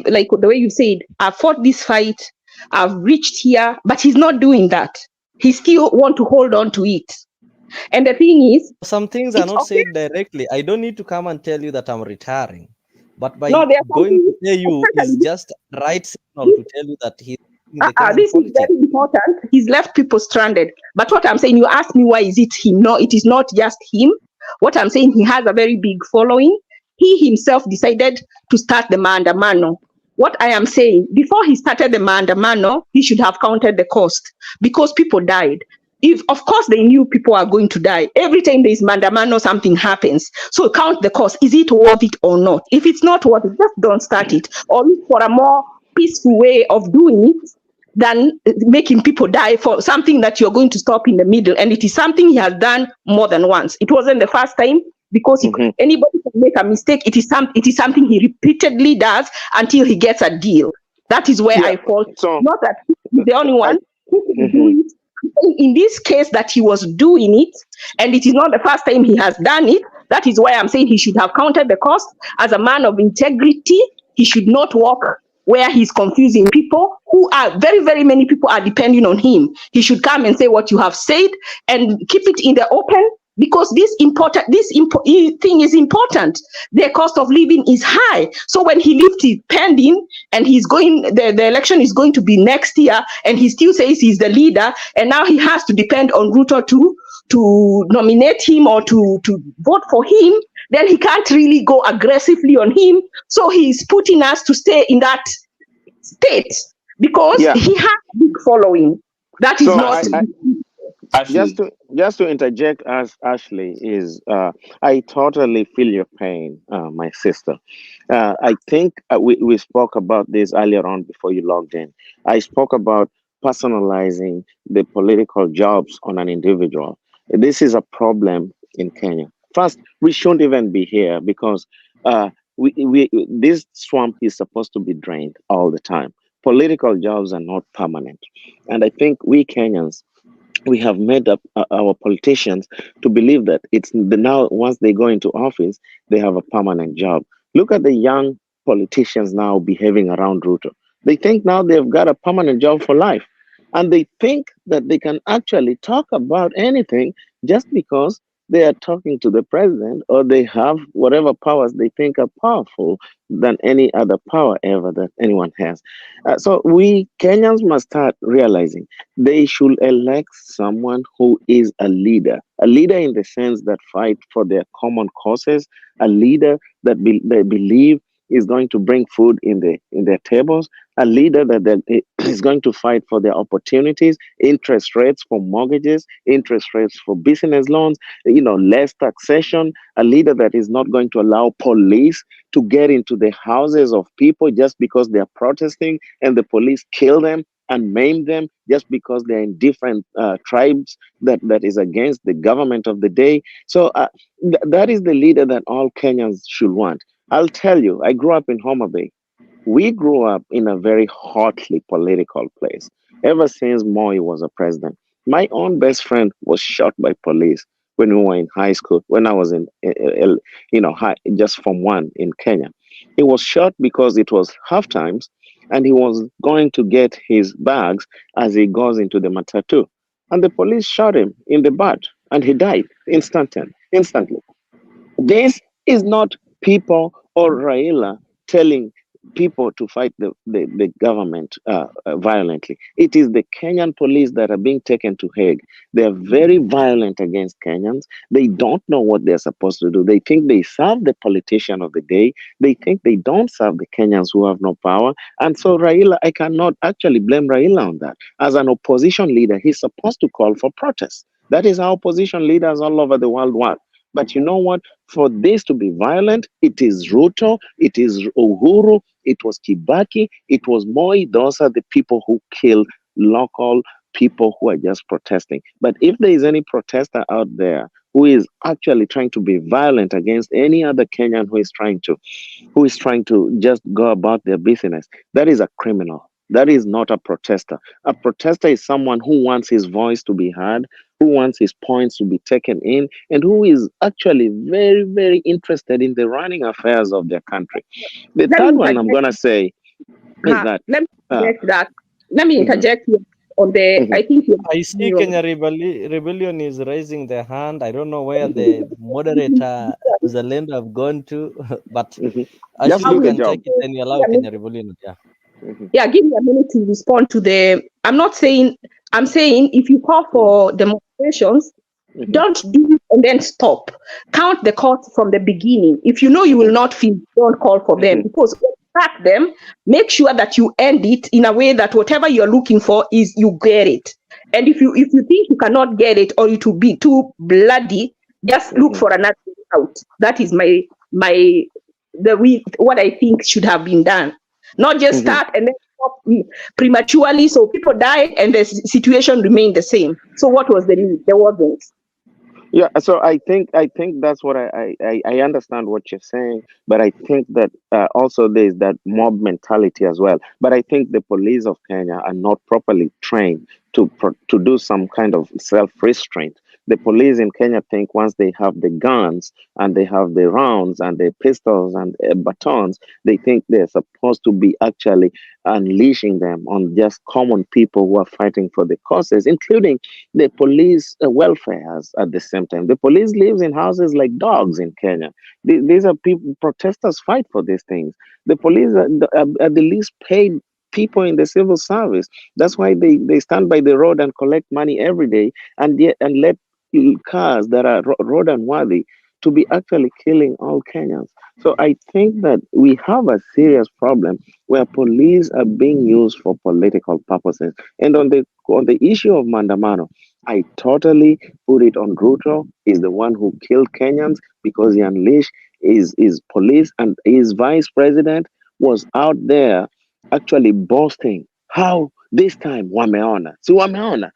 like the way you said, I fought this fight, I've reached here, but he's not doing that. He still want to hold on to it. And the thing is, some things are not said directly. I don't need to come and tell you that I'm retiring, but by going to tell you is just right signal to tell you that he's this is very important. He's left people stranded. But what I'm saying, you asked me why is it him? No, it is not just him. What I'm saying, he has a very big following. he himself decided to start the maandamano. What I am saying, before he started the maandamano, he should have counted the cost because people died. If, of course, they knew people are going to die. Every time there is maandamano, something happens. So count the cost. Is it worth it or not? If it's not worth it, just don't start it. Or look for a more peaceful way of doing it than making people die for something that you're going to stop in the middle. And it is something he has done more than once. It wasn't the first time, because anybody can make a mistake. It is something he repeatedly does until he gets a deal. That is where I fault. So, not that he's the only one who can do it. In this case, that he was doing it, and it is not the first time he has done it. That is why I'm saying he should have counted the cost. As a man of integrity, he should not walk where he's confusing people who are very, very many people are depending on him. He should come and say what you have said and keep it in the open, because this thing is important. The cost of living is high. So when he leaves it pending and he's going, the election is going to be next year, and he still says he's the leader, and now he has to depend on Ruto to nominate him or to vote for him, then he can't really go aggressively on him. So he's putting us to stay in that state because he has a big following. That is just to interject, as Ashley is, I totally feel your pain, my sister. I think we spoke about this earlier on before you logged in. I spoke about personalizing the political jobs on an individual. This is a problem in Kenya. First, we shouldn't even be here because this swamp is supposed to be drained all the time. Political jobs are not permanent. And I think we Kenyans, we have made up our politicians to believe that now once they go into office, they have a permanent job. Look at the young politicians now behaving around Ruto. They think now they've got a permanent job for life. And they think that they can actually talk about anything just because they are talking to the president, or they have whatever powers they think are powerful than any other power ever that anyone has. So we Kenyans must start realizing they should elect someone who is a leader in the sense that fight for their common causes, a leader that they believe is going to bring food in their tables, a leader that is going to fight for their opportunities, interest rates for mortgages, interest rates for business loans, less taxation, a leader that is not going to allow police to get into the houses of people just because they are protesting and the police kill them and maim them just because they're in different tribes that is against the government of the day. So that is the leader that all Kenyans should want. I'll tell you, I grew up in Homa Bay. We grew up in a very hotly political place. Ever since Moi was a president, my own best friend was shot by police when we were in high school, when I was in, just Form 1 in Kenya. He was shot because it was half times and he was going to get his bags as he goes into the matatu. And the police shot him in the butt and he died instantly. This is not people or Raila telling people to fight the government violently. It is the Kenyan police that are being taken to Hague. They are very violent against Kenyans. They don't know what they're supposed to do. They think they serve the politician of the day. They think they don't serve the Kenyans who have no power. And so Raila, I cannot actually blame Raila on that. As an opposition leader, he's supposed to call for protests. That is how opposition leaders all over the world work. But you know what? For this to be violent, it is Ruto, it is Uhuru, it was Kibaki, it was Moi. Those are the people who kill local people who are just protesting. But if there is any protester out there who is actually trying to be violent against any other Kenyan who is trying to just go about their business, that is a criminal. That is not a protester. A protester is someone who wants his voice to be heard, who wants his points to be taken in, and who is actually very, very interested in the running affairs of their country. The third one I'm going to say is that... Let me interject here on the... I see Kenya Rebellion is raising their hand. I don't know where the moderator, Zalendo, have gone to, but actually you can take it and you allow Kenya Rebellion. Give me a minute to respond to the... I'm saying if you call for demonstrations, Don't do it and then stop. Count the costs from the beginning. If you know you will not finish, don't call for them, because when you start them, make sure that you end it in a way that whatever you're looking for is you get it. And if you think you cannot get it or it will be too bloody, just look for another route. That is what I think should have been done. Not just start and then stop prematurely, so people died and the situation remained the same. So what was the need? There wasn't. Yeah, so I think that's what I understand what you're saying, but I think that also there's that mob mentality as well. But I think the police of Kenya are not properly trained to do some kind of self-restraint. The police in Kenya think once they have the guns and they have the rounds and the pistols and batons, they think they're supposed to be actually unleashing them on just common people who are fighting for the causes, including the police welfare at the same time. The police lives in houses like dogs in Kenya. These are people, protesters fight for these things. The police are the least paid people in the civil service. That's why they stand by the road and collect money every day and let cars that are road unworthy to be actually killing all Kenyans. So I think that we have a serious problem where police are being used for political purposes. And on the issue of Mandamano, I totally put it on Ruto. Is the one who killed Kenyans because he unleashed his police, and his vice president was out there actually boasting how this time wameona, si wameona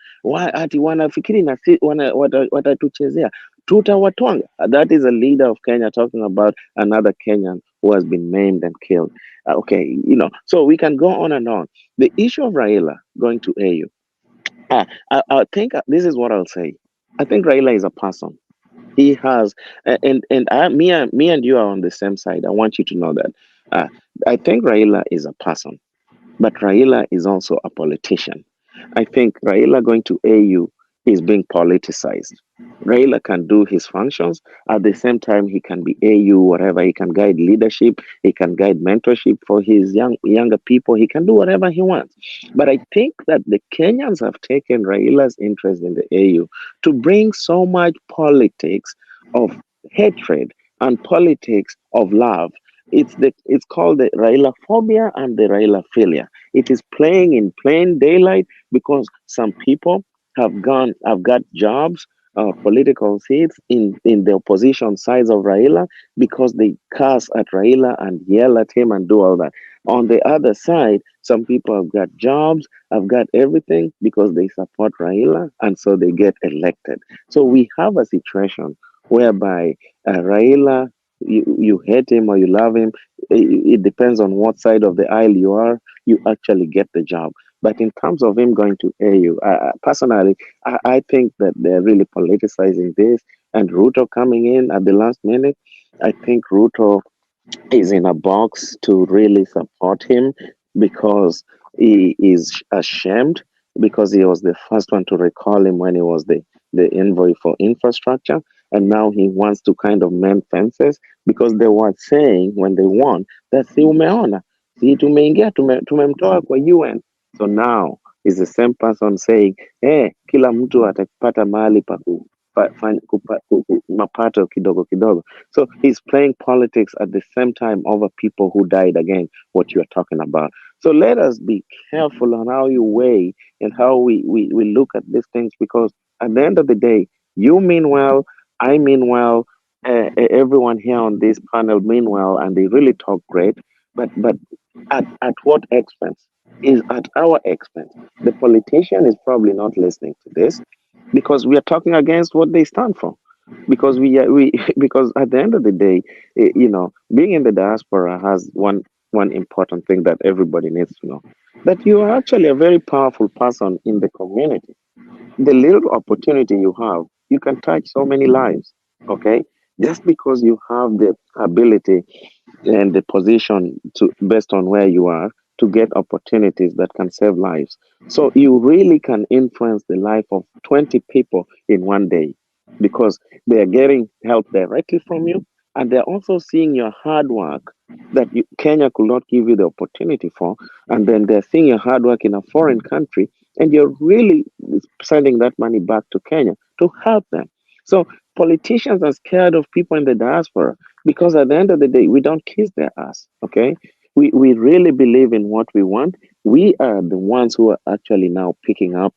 ati wanafikiri na si watatuchezea tutawatwanga. That is a leader of Kenya talking about another Kenyan who has been maimed and killed. Okay, so we can go on and on. The issue of Raila going to AU, I think this is what I'll say. I think Raila is a person. He has, me and you are on the same side. I want you to know that. I think Raila is a person, but Raila is also a politician. I think Raila going to AU is being politicized. Raila can do his functions. At the same time, he can be AU, whatever. He can guide leadership. He can guide mentorship for his younger people. He can do whatever he wants. But I think that the Kenyans have taken Raila's interest in the AU to bring so much politics of hatred and politics of love. It's called the Raila phobia and the Raila philia. It is playing in plain daylight because some people have got jobs, political seats in the opposition sides of Raila because they curse at Raila and yell at him and do all that. On the other side, some people have got jobs, have got everything because they support Raila, and so they get elected. So we have a situation whereby Raila, you hate him or you love him, it depends on what side of the aisle you are, you actually get the job. But in terms of him going to AU, personally, I think that they're really politicizing this. And Ruto coming in at the last minute, I think Ruto is in a box to really support him because he is ashamed because he was the first one to recall him when he was the envoy for infrastructure. And now he wants to kind of mend fences because they were saying when they won that si umeona, si tumeingia tumemtoa kwa UN. So now is the same person saying, hey, kila mtu atapata mahali pa mapato kidogo kidogo. So he's playing politics at the same time over people who died again, what you're talking about. So let us be careful on how you weigh and how we look at these things, because at the end of the day, you mean well, I mean well, everyone here on this panel mean well, and they really talk great, but at what expense? Is at our expense. The politician is probably not listening to this because we are talking against what they stand for. Because because at the end of the day, being in the diaspora has one important thing that everybody needs to know, that you are actually a very powerful person in the community. The little opportunity you have, you can touch so many lives. Okay, just because you have the ability and the position to based on where you are to get opportunities that can save lives. So you really can influence the life of 20 people in one day because they are getting help directly from you, and they're also seeing your hard work that Kenya could not give you the opportunity for, and then they're seeing your hard work in a foreign country, and you're really sending that money back to Kenya to help them. So politicians are scared of people in the diaspora because at the end of the day, we don't kiss their ass. Okay, we really believe in what we want. We are the ones who are actually now picking up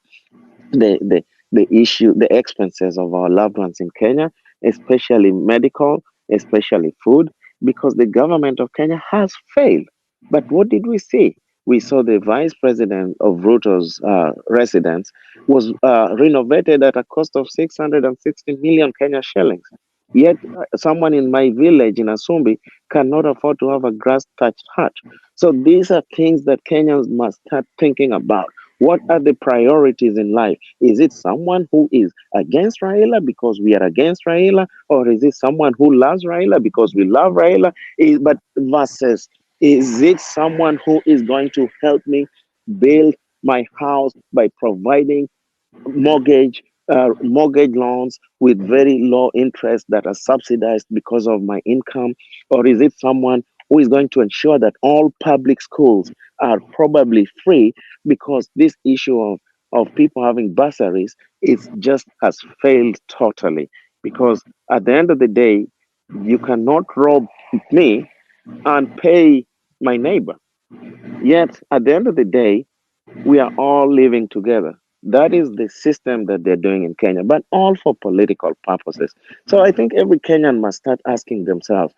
the the the expenses of our loved ones in Kenya, especially medical, especially food, because the government of Kenya has failed. But what did we see? We saw the vice president of Ruto's residence was renovated at a cost of 660 million Kenya shillings. Yet, someone in my village in Asumbi cannot afford to have a grass touched hut. So, these are things that Kenyans must start thinking about. What are the priorities in life? Is it someone who is against Raila because we are against Raila, or is it someone who loves Raila because we love Raila? But versus, is it someone who is going to help me build my house by providing mortgage loans with very low interest that are subsidized because of my income, or is it someone who is going to ensure that all public schools are probably free because this issue of people having bursaries is just has failed totally, because at the end of the day you cannot rob me and pay my neighbor, yet at the end of the day we are all living together. That is the system that they're doing in Kenya, but all for political purposes. So I think every Kenyan must start asking themselves,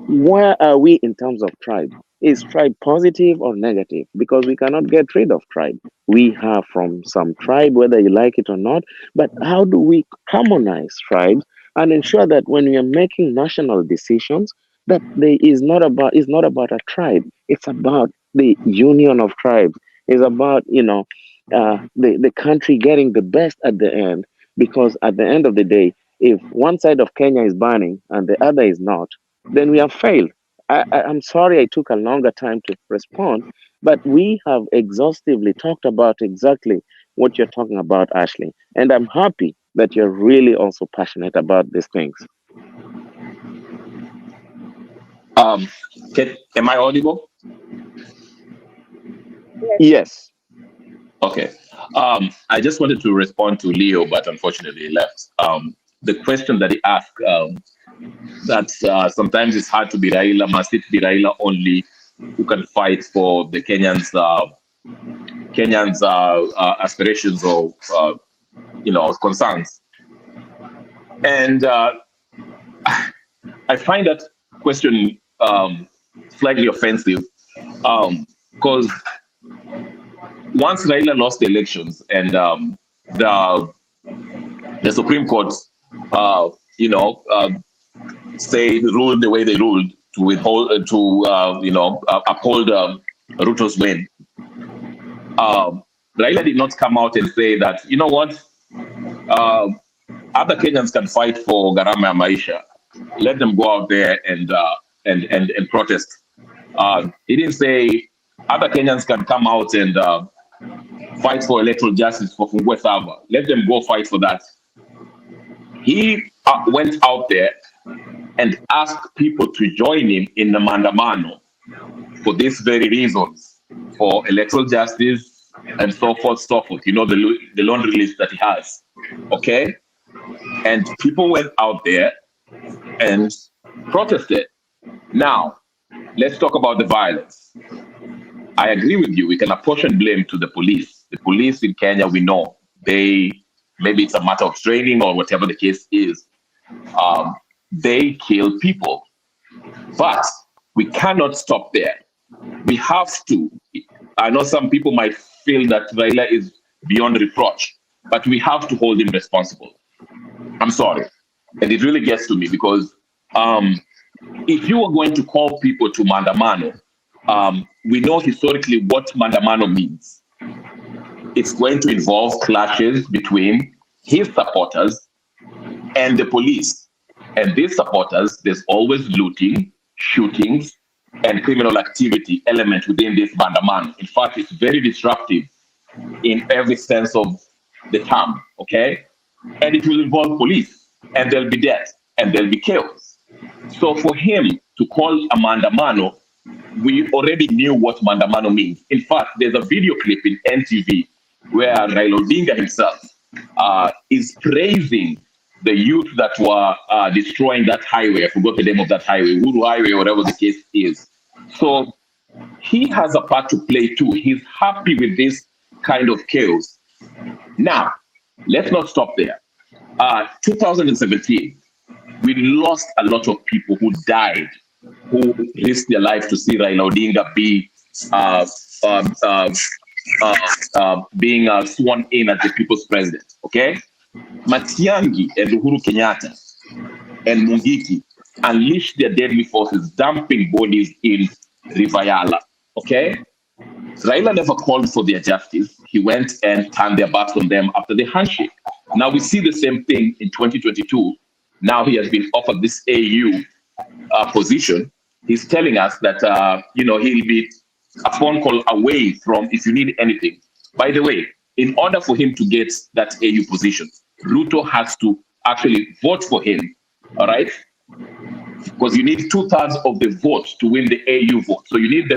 where are we in terms of tribe? Is tribe positive or negative? Because we cannot get rid of tribe. We have from some tribe, whether you like it or not, but how do we harmonize tribes and ensure that when we are making national decisions, that there is not about a tribe. It's about the union of tribes. It's about the country getting the best at the end. Because at the end of the day, if one side of Kenya is burning and the other is not, then we have failed. I'm sorry I took a longer time to respond, but we have exhaustively talked about exactly what you're talking about, Ashley. And I'm happy that you're really also passionate about these things. Am I audible? Yes. Okay. I just wanted to respond to Leo, but unfortunately he left. The question that he asked, that sometimes it's hard to be Raila. Must it be Raila only who can fight for the Kenyans' aspirations or concerns? And I find that question slightly offensive, because once Raila lost the elections and the Supreme Court, ruled the way they ruled to withhold, uphold Ruto's win. Raila did not come out and say that, you know what, other Kenyans can fight for Garama Maisha. Let them go out there and protest. He didn't say other Kenyans can come out and fight for electoral justice for Fungwe Sava. Let them go fight for that. He went out there and asked people to join him in the Mandamano for these very reasons, for electoral justice and so forth, so forth. You know, the laundry list that he has. Okay? And people went out there and protested. Now, let's talk about the violence. I agree with you. We can apportion blame to the police. The police in Kenya, we know, maybe it's a matter of training or whatever the case is. They kill people. But we cannot stop there. We have to. I know some people might feel that Raila is beyond reproach, but we have to hold him responsible. I'm sorry. And it really gets to me because if you are going to call people to Mandamano, we know historically what Mandamano means. It's going to involve clashes between his supporters and the police. And these supporters, there's always looting, shootings, and criminal activity element within this Mandamano. In fact, it's very disruptive in every sense of the term, okay? And it will involve police, and there'll be death, and there'll be chaos. So for him to call a Mandamano, we already knew what Mandamano means. In fact, there's a video clip in NTV where Raila Odinga himself is praising the youth that were destroying that highway. I forgot the name of that highway, Uru Highway, whatever the case is. So he has a part to play too. He's happy with this kind of chaos. Now, let's not stop there. 2017, we lost a lot of people who died, who risked their life to see Raila Odinga be being sworn in as the people's president. Okay, Matiang'i and Uhuru Kenyatta and Mungiki unleashed their deadly forces, dumping bodies in River Yala. Okay, Raila never called for their justice. He went and turned their backs on them after the handshake. Now we see the same thing in 2022. Now he has been offered this AU position. He's telling us that he'll be a phone call away from if you need anything. By the way, in order for him to get that AU position, Ruto has to actually vote for him. All right, because you need 2/3 of the vote to win the AU vote. So you need the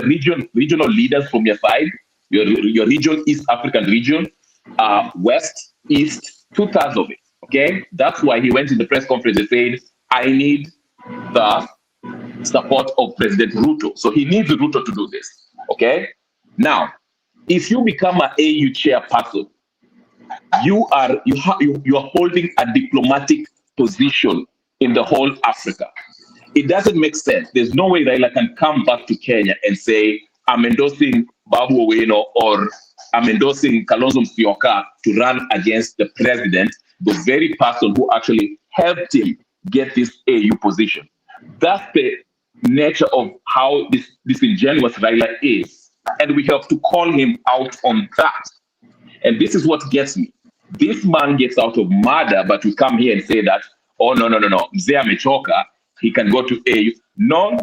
regional leaders from your side, your region, East African region, West, East, 2/3 of it. Okay, that's why he went in the press conference and said, I need the support of President Ruto. So he needs Ruto to do this. Okay, now if you become an AU chairperson, you are holding a diplomatic position in the whole Africa. It doesn't make sense. There's no way Raila can come back to Kenya and say, I'm endorsing Babu Owino or I'm endorsing Kalonzo Musyoka to run against the president, the very person who actually helped him get this AU position. That's the nature of how disingenuous Raila is. And we have to call him out on that. And this is what gets me. This man gets out of murder, but we come here and say that, oh, no. Mzee amechoka, he can go to AU. No.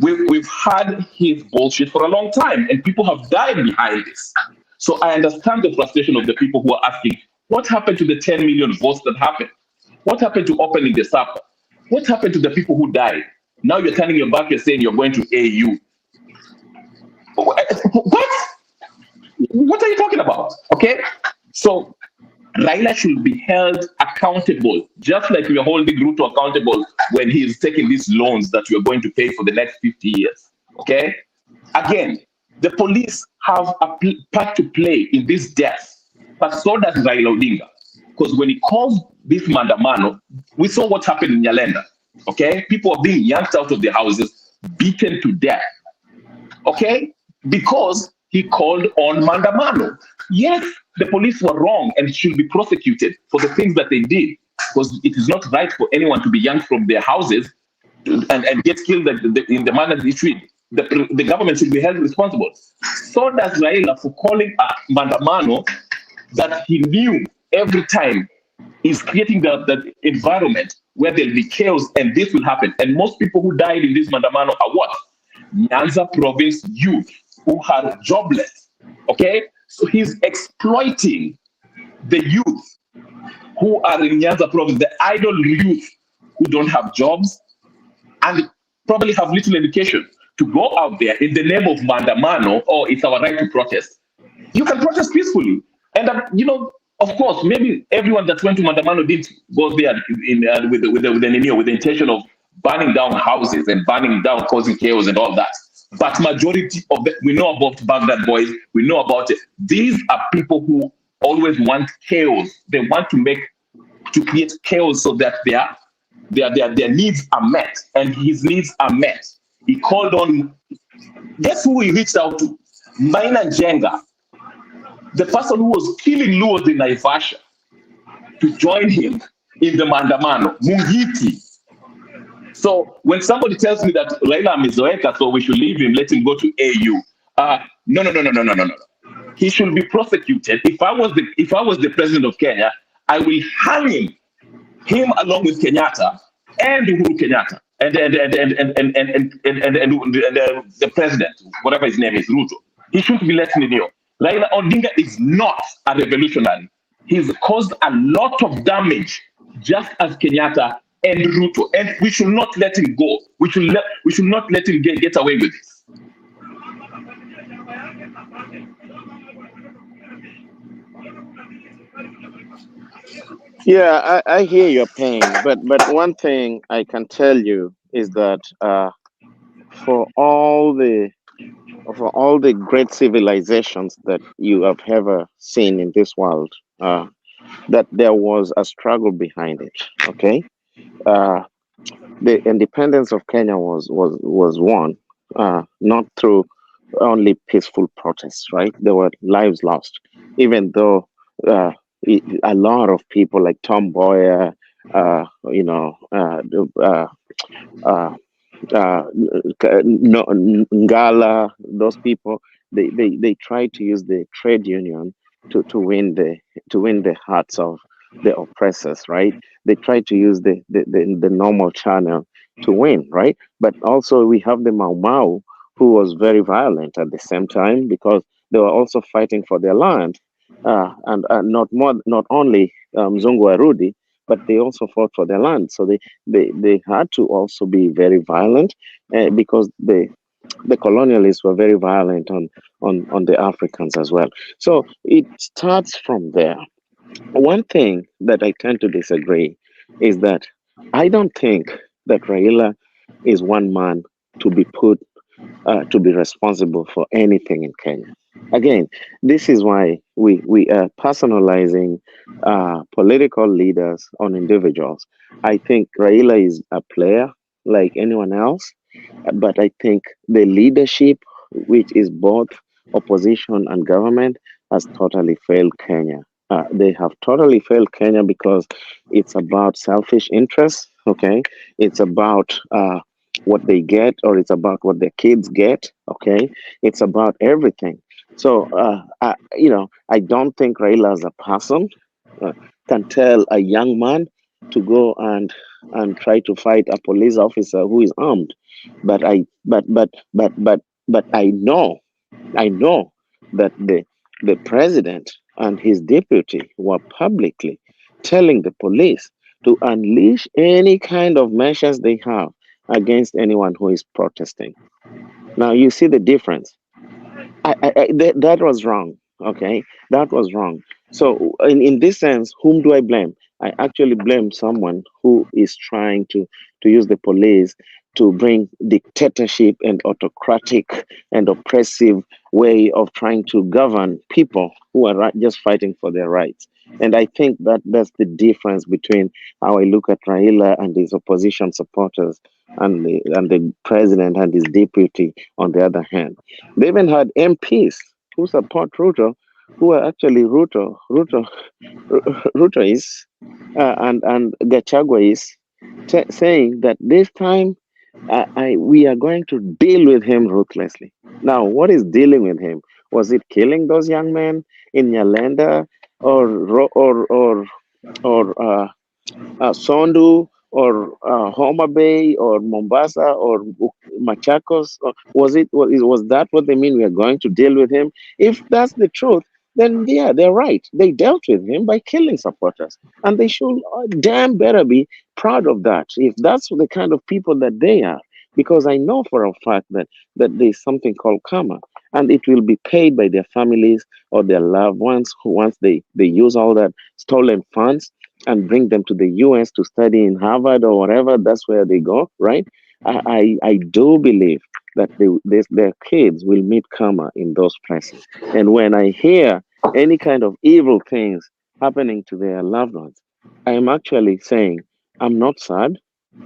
We've had his bullshit for a long time, and people have died behind this. So I understand the frustration of the people who are asking, what happened to the 10 million votes that happened? What happened to opening the SAPA? What happened to the people who died? Now you're turning your back, you're saying you're going to AU. What are you talking about? Okay, so Raila should be held accountable, just like we are holding Ruto accountable when he is taking these loans that we are going to pay for the next 50 years. Okay, again, the police have a part to play in this death, but so does Raila Odinga. Because when he calls this Mandamano, we saw what happened in Nyalenda. Okay, people are being yanked out of their houses, beaten to death. Okay, because he called on Mandamano. Yes, the police were wrong and should be prosecuted for the things that they did, because it is not right for anyone to be yanked from their houses and get killed in the manner they should. The government should be held responsible. So does Raila for calling Mandamano that he knew every time is creating the environment where there'll be chaos and this will happen. And most people who died in this Mandamano are what? Nyanza province youth who are jobless. Okay? So he's exploiting the youth who are in Nyanza province, the idle youth who don't have jobs and probably have little education, to go out there in the name of Mandamano, or it's our right to protest. You can protest peacefully. And, of course, maybe everyone that went to Mandamano didn't go there with the intention of burning down houses and burning down, causing chaos and all that. But majority of them, we know about Baghdad boys, we know about it. These are people who always want chaos. They want to create chaos so that their needs are met, and his needs are met. He called on, guess who he reached out to? Maina Njenga, the person who was killing Luos in Naivasha, to join him in the Mandamano, Mungiki. So when somebody tells me that Raila amezoeka, so we should leave him, let him go to AU. No. He should be prosecuted. If I was the president of Kenya, I will hang him along with Kenyatta and Uhuru Kenyatta and the president, whatever his name is, Ruto. He shouldn't be let in the Raila Odinga is not a revolutionary. He's caused a lot of damage, just as Kenyatta and Ruto, and we should not let him go. We should not let him get away with this. Yeah, I hear your pain, but one thing I can tell you is that for all the great civilizations that you have ever seen in this world, that there was a struggle behind it. Okay, the independence of Kenya was won not through only peaceful protests, right? There were lives lost, even though a lot of people like Tom Boyer, Ngala, those people, they try to use the trade union to win the hearts of the oppressors, right? They try to use the normal channel to win, right? But also we have the Mau Mau, who was very violent at the same time because they were also fighting for their land, and not only Mzungu Arudi, but they also fought for their land. So they had to also be very violent because the colonialists were very violent on the Africans as well. So it starts from there. One thing that I tend to disagree is that I don't think that Raila is one man to be put to be responsible for anything in Kenya. Again, this is why we are personalizing political leaders on individuals. I think Raila is a player like anyone else, but I think the leadership, which is both opposition and government, has totally failed Kenya. They have totally failed Kenya because it's about selfish interests. Okay, it's about what they get, or it's about what their kids get. Okay, it's about everything. So I don't think Raila as a person can tell a young man to go and try to fight a police officer who is armed. But I know that the president and his deputy were publicly telling the police to unleash any kind of measures they have against anyone who is protesting. Now you see the difference. That was wrong. Okay, that was wrong. So in this sense, whom do I blame? I actually blame someone who is trying to use the police to bring dictatorship and autocratic and oppressive way of trying to govern people who are just fighting for their rights. And I think that that's the difference between how I look at Raila and his opposition supporters and the president and his deputy on the other hand. They even had MPs who support Ruto, who are actually Ruto is and Gachagua is saying that this time we are going to deal with him ruthlessly. Now, what is dealing with him? Was it killing those young men in Nyalenda or Sondu or Homa Bay or Mombasa or Machakos? Or was that what they mean? We are going to deal with him. If that's the truth, then yeah, they're right. They dealt with him by killing supporters, and they should damn better be proud of that. If that's the kind of people that they are, because I know for a fact that there's something called karma, and it will be paid by their families or their loved ones who once they use all that stolen funds and bring them to the US to study in Harvard or whatever, that's where they go, right? I do believe that their kids will meet karma in those places. And when I hear any kind of evil things happening to their loved ones, I am actually saying I'm not sad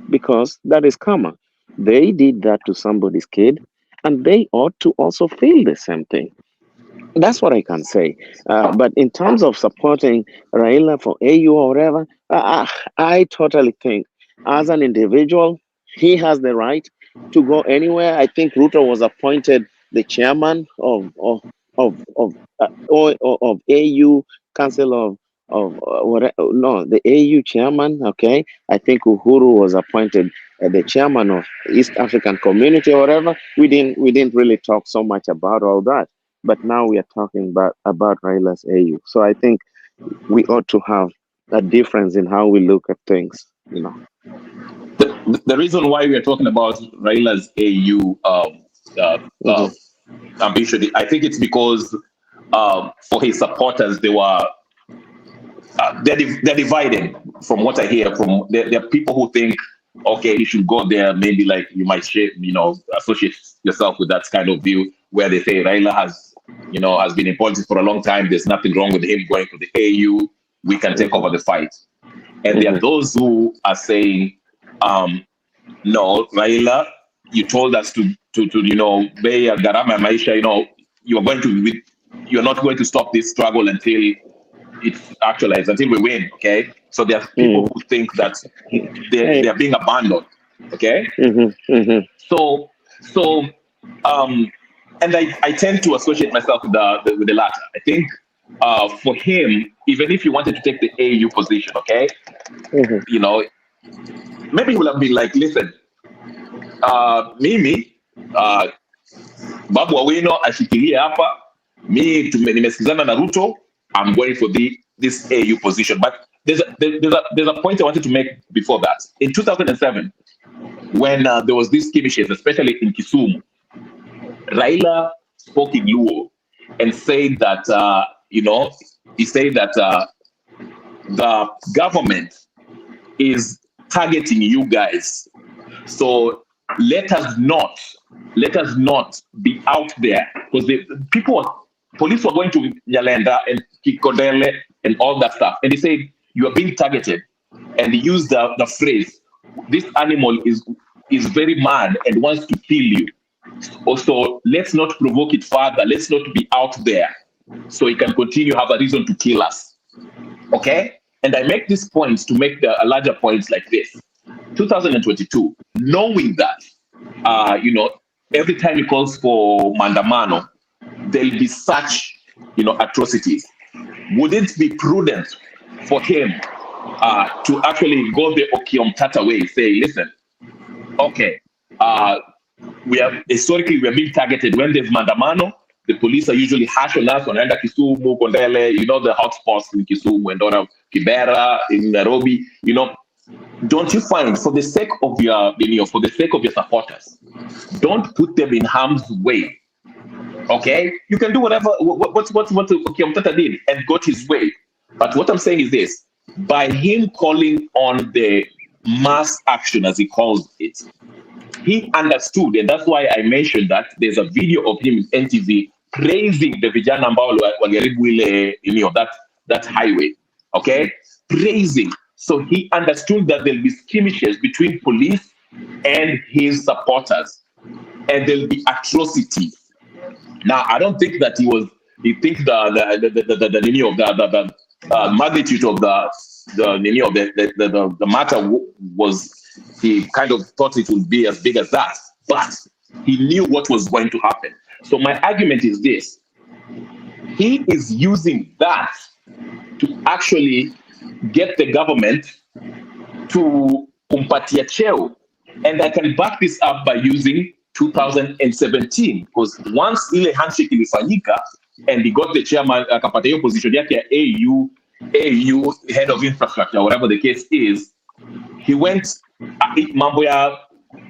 because that is karma. They did that to somebody's kid, and they ought to also feel the same thing. That's what I can say. But in terms of supporting Raila for AU or whatever, I totally think as an individual, he has the right to go anywhere. I think Ruto was appointed the chairman of AU Council the AU chairman. Okay, I think Uhuru was appointed the chairman of East African Community or whatever. We didn't really talk so much about all that. But now we are talking about Raila's AU. So I think we ought to have a difference in how we look at things, you know. The reason why we are talking about Raila's AU ambition, I think it's because for his supporters, they were they're divided from what I hear from. There are people who think, okay, you should go there. Maybe like you might share, associate yourself with that kind of view where they say Raila has been in politics for a long time. There's nothing wrong with him going to the AU. We can take over the fight. And there are those who are saying, no, Raila, you told us to pay a gharama ya maisha, you're not going to stop this struggle until it's actualized, until we win, okay? So there are people who think that they are being abandoned, okay? So, and I tend to associate myself with the latter. I think for him, even if he wanted to take the AU position, okay, maybe he would have been like, listen, mimi, Babu Awino ashikilie hapa, nimesikizana na Ruto, I'm going for this AU position. But there's a point I wanted to make before that. In 2007, when there was these skirmishes, especially in Kisumu, Raila spoke in Luo and said that, he said that the government is targeting you guys. So let us not be out there, because the police were going to Nyalenda and Kikodele and all that stuff. And they said, you are being targeted. And they used the phrase, this animal is very mad and wants to kill you. Also, let's not provoke it further. Let's not be out there so it can continue to have a reason to kill us. Okay? And I make these points to make the larger points like this. 2022, knowing that, every time he calls for mandamano, there'll be such, atrocities. Would it be prudent for him to actually go the Okiomtata way, say, listen, okay, we are being targeted when there's mandamano. The police are usually harsh on us, wanaenda Kisumu, Kondele, the hotspots in Kisumu and Kibera, in Nairobi, Don't you find, for the sake of your supporters, don't put them in harm's way. Okay, you can do whatever what Okiomtata did and got his way. But what I'm saying is this: by him calling on the mass action, as he calls it, he understood, and that's why I mentioned that there's a video of him in NTV praising the vijana ambao walijaribu ile that highway. Okay, praising. So he understood that there'll be skirmishes between police and his supporters, and there'll be atrocities. Now, I don't think that he thinks the magnitude of the matter was, he kind of thought it would be as big as that, but he knew what was going to happen. So my argument is this: he is using that to actually get the government to kumpatia cheo. And I can back this up by using 2017, because once ile handshake ilifanyika and he got the chairman, akapata hiyo position yake ya AU head of infrastructure, whatever the case is, he went mambo ya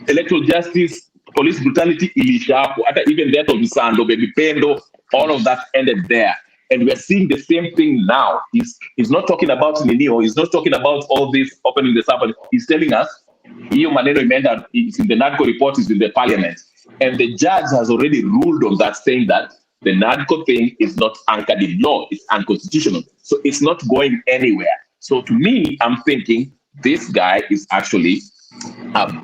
electoral justice, police brutality ilisha hapo, hata even that of Msando, Baby Pendo, all of that ended there. And we're seeing the same thing now. He's not talking about Ninio. He's not talking about all this opening the server. He's telling us, hiyo maneno imeenda, it's in the NADCO report, is in the parliament. And the judge has already ruled on that, saying that the NADCO thing is not anchored in law. It's unconstitutional. So it's not going anywhere. So to me, I'm thinking this guy is actually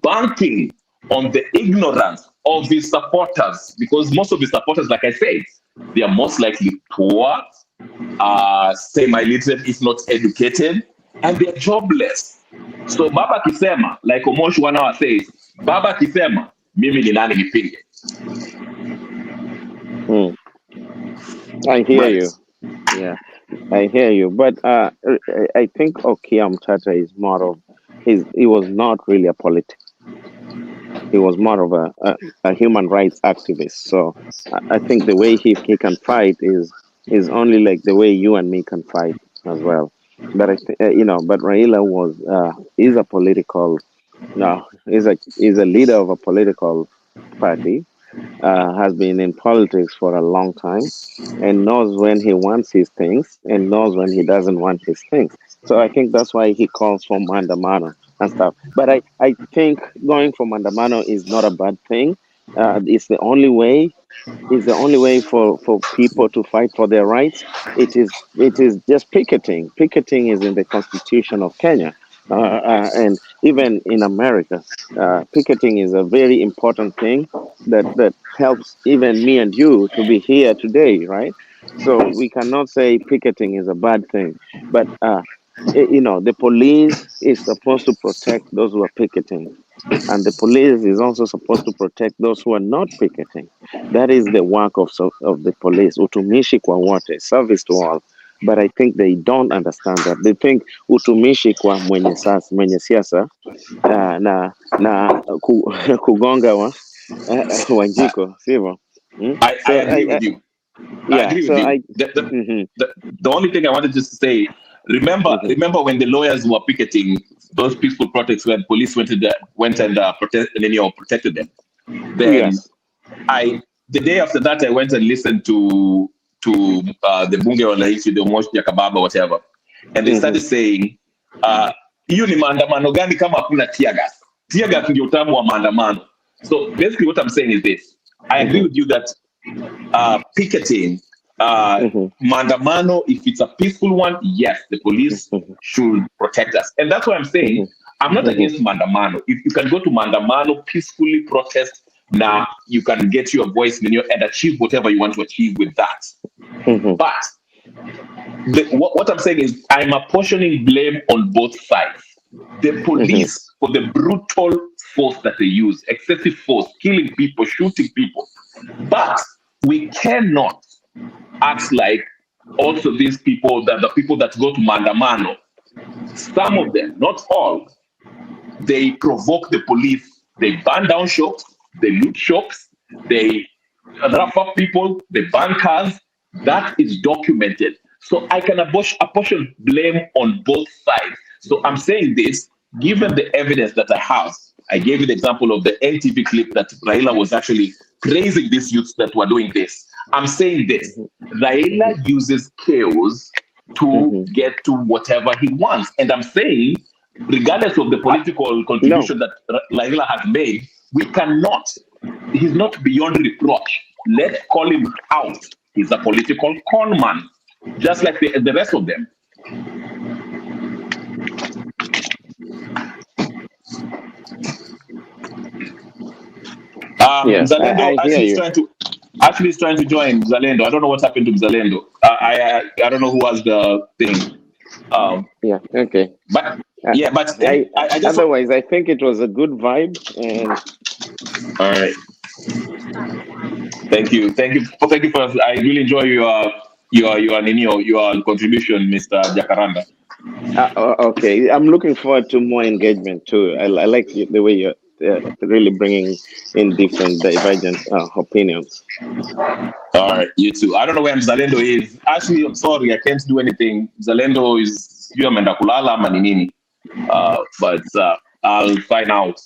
banking on the ignorance of his supporters, because most of his supporters, like I said, they are most likely poor, semi-literate, if not educated, and they're jobless. So Baba Kisema, like Omosh Wanawa says, Baba Kisema, mimi ni nani nipinge. I hear you. Yeah, I hear you. But I think Okiomtata is more of, he was not really a politician. He was more of a human rights activist. So I think the way he can fight is only like the way you and me can fight as well. But but Raila is a political, he's a leader of a political party, has been in politics for a long time and knows when he wants his things and knows when he doesn't want his things. So I think that's why he calls for mandamano and stuff. But I think going for mandamano is not a bad thing. It's the only way. It's the only way for people to fight for their rights. It is just picketing. Picketing is in the Constitution of Kenya, and even in America, picketing is a very important thing that helps even me and you to be here today, right? So we cannot say picketing is a bad thing, but the police is supposed to protect those who are picketing, and the police is also supposed to protect those who are not picketing. That is the work of the police. Utumishi kwa wote, service to all. But I think they don't understand that. They think utumishi kwa mwenye siasa kugonga Wanjiko, sivyo? I agree with you. I Yeah. agree So with you. The only thing I wanted just to say, remember when the lawyers were picketing those peaceful protests when police went and protected them. Then Yes. the day after that I went and listened to the Bunge Wananchi, the Umoja Jakababa, whatever, and they started saying hiyo ni maandamano gani kama hakuna tear gas? Tear gas ndio utamu wa maandamano. So basically what I'm saying is this. I agree with you that picketing, mandamano, if it's a peaceful one, yes, the police should protect us. And that's why I'm saying I'm not against mandamano. If you can go to mandamano, peacefully protest, now you can get your voice and achieve whatever you want to achieve with that. But what I'm saying is I'm apportioning blame on both sides. The police for the brutal force that they use, excessive force, killing people, shooting people. But we cannot act like also these people, that the people that go to mandamano, some of them, not all, they provoke the police. They burn down shops, they loot shops, they rough up people, they burn cars. That is documented. So I can apportion blame on both sides. So I'm saying this, given the evidence that I have. I gave you the example of the NTV clip that Raila was actually praising these youths that were doing this. I'm saying this, Raila uses chaos to get to whatever he wants. And I'm saying, regardless of the political contribution that Raila has made, we cannot, he's not beyond reproach. Let's call him out. He's a political con man, just like the rest of them. Yes, Zalendo I hear you. actually is trying to join Zalendo. I don't know what's happened to Zalendo. I don't know who has the thing. Yeah. Okay. But yeah, but I just otherwise I think it was a good vibe. And all right. Thank you for. I really enjoy your contribution, Mr. Jacaranda. Okay, I'm looking forward to more engagement too. I like the way you're really bringing in different divergent opinions. All right, you too. I don't know where Zalendo is. Actually, I'm sorry, I can't do anything. Zalendo is you ameenda kulala ama ni nini? But I'll find out.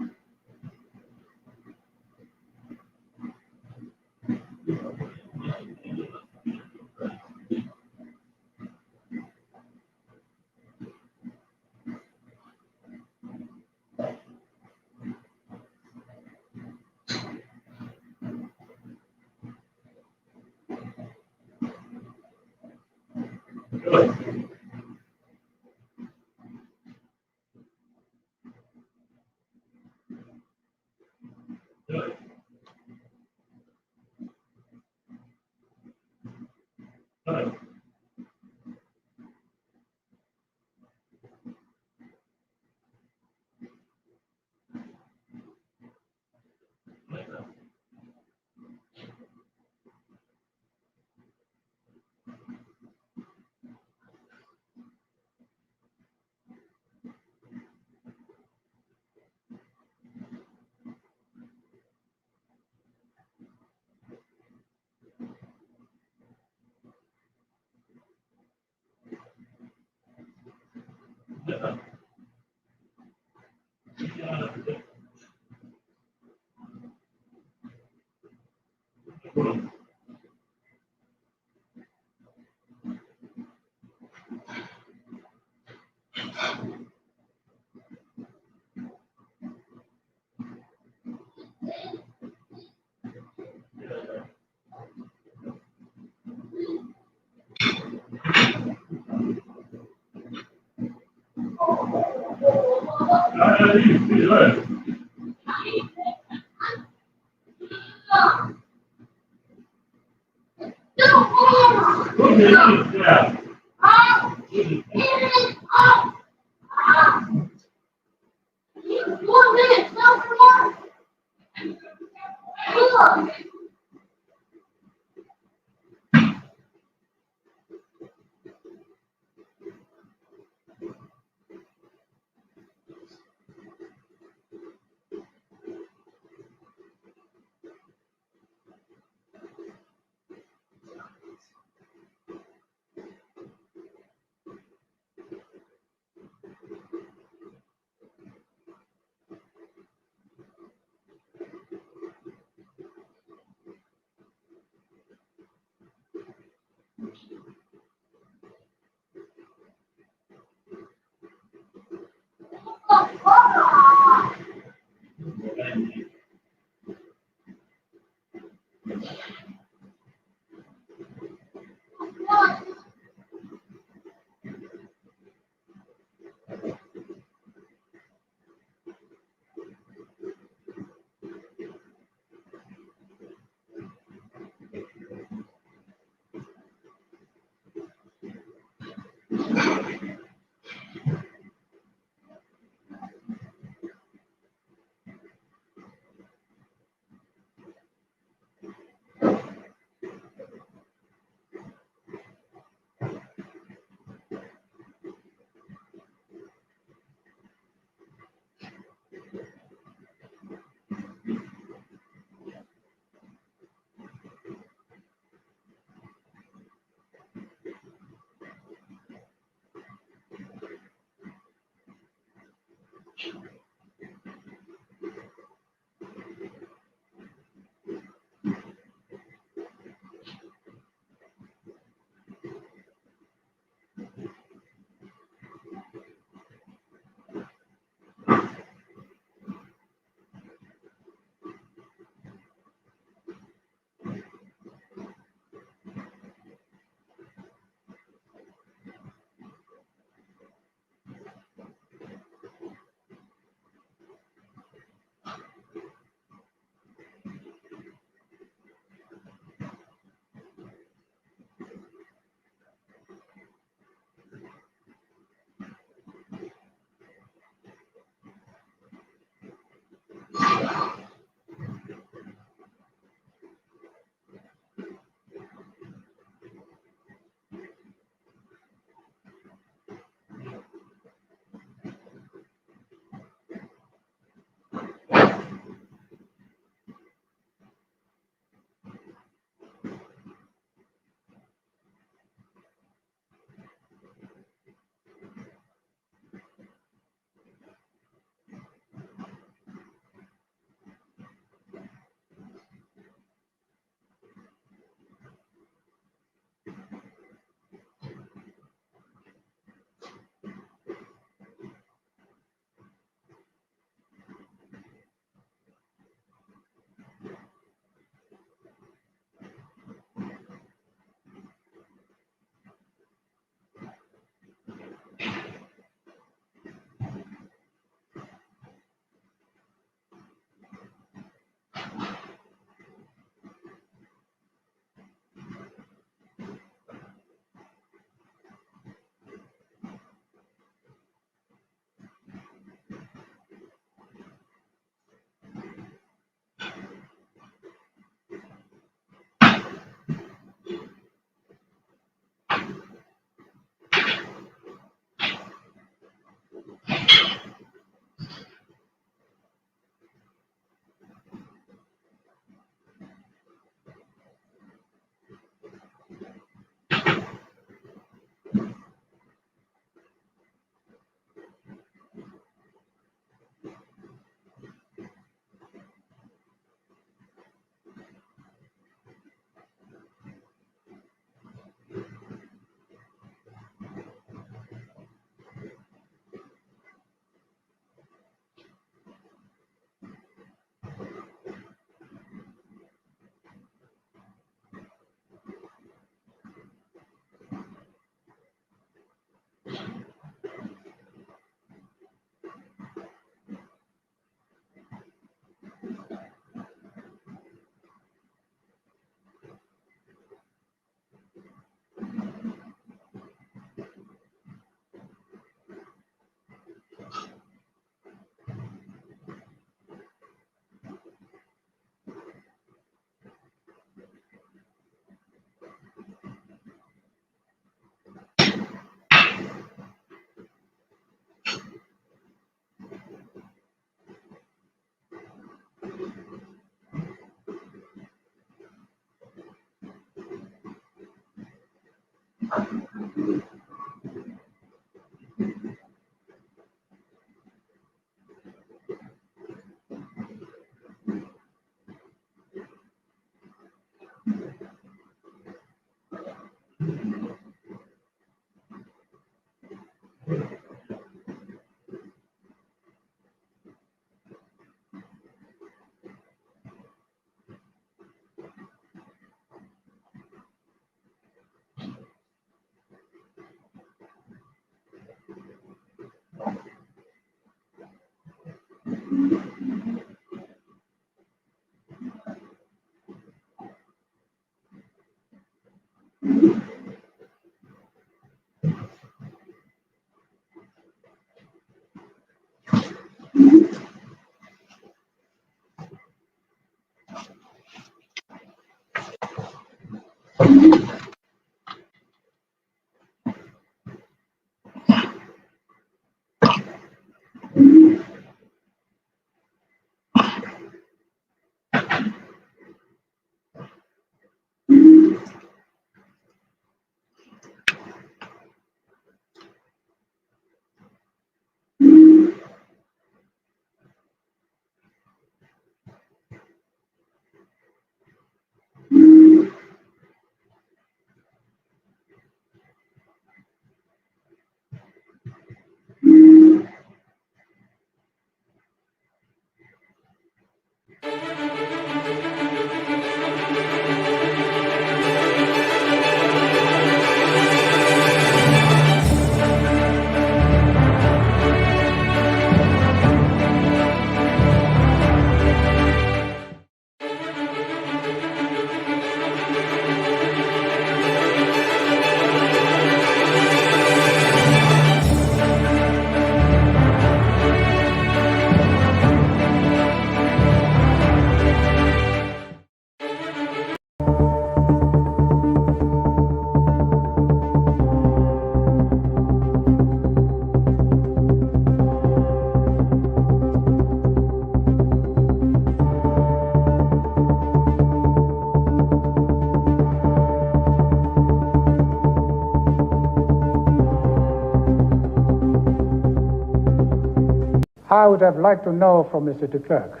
I would have liked to know from Mr. de Klerk,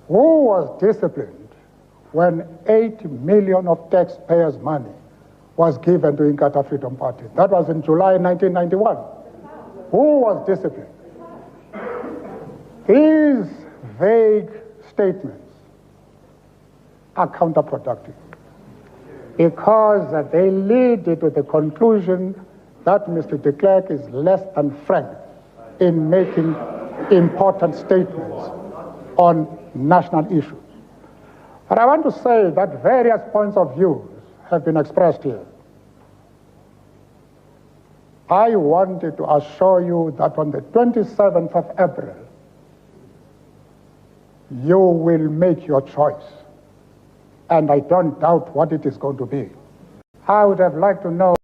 who was disciplined when 8 million of taxpayers' money was given to Inkatha Freedom Party? That was in July 1991. Who was disciplined? These vague statements are counterproductive because they lead to the conclusion that Mr. de Klerk is less than frank in making important statements on national issues. But I want to say that various points of view have been expressed here. I wanted to assure you that on the 27th of April, you will make your choice. And I don't doubt what it is going to be. I would have liked to know.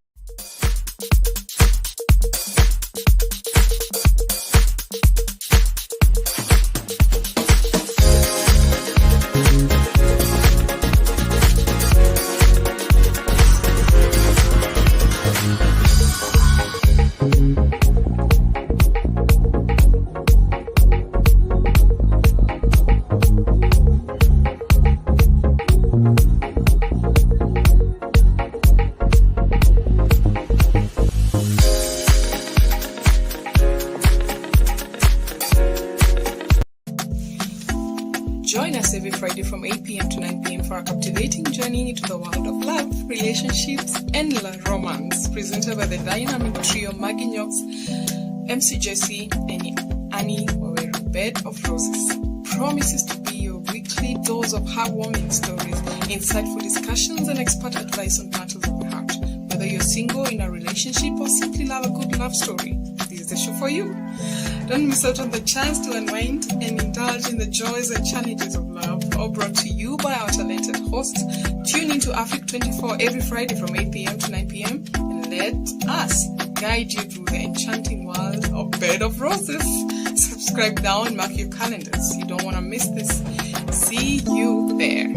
Join us every Friday from 8 p.m. to 9 p.m. for a captivating journey into the world of love, relationships, and romance, presented by the dynamic trio Maggie Knox, MC Jesse, and Annie Waweru, Bed of Roses. Promises to be your weekly dose of heartwarming stories, insightful discussions, and expert advice on matters of the heart. Whether you're single, in a relationship, or simply love a good love story, this is the show for you. Don't miss out on the chance to unwind and indulge in the joys and challenges of love, all brought to you by our talented hosts. Tune into AfriqTv every Friday from 8 p.m. to 9 p.m. and let us guide you through the enchanting world of Bed of Roses. Subscribe now and mark your calendars. You don't want to miss this. See you there.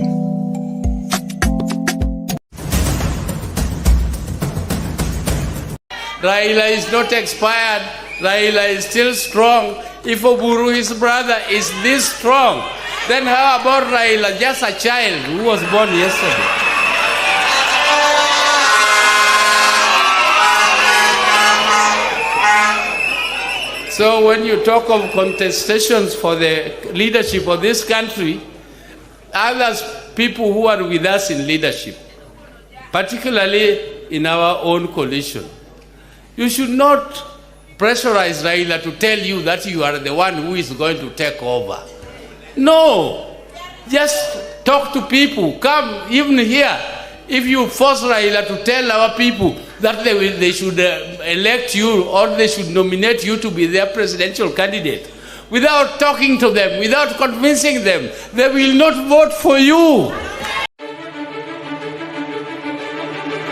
Raila is not expired. Raila is still strong. If Oburu, his brother, is this strong, then how about Raila, just a child who was born yesterday? So when you talk of contestations for the leadership of this country, others, people who are with us in leadership, particularly in our own coalition, you should not pressurize Raila to tell you that you are the one who is going to take over. No, just talk to people. Come, even here, if you force Raila to tell our people that they should elect you or they should nominate you to be their presidential candidate, without talking to them, without convincing them, they will not vote for you.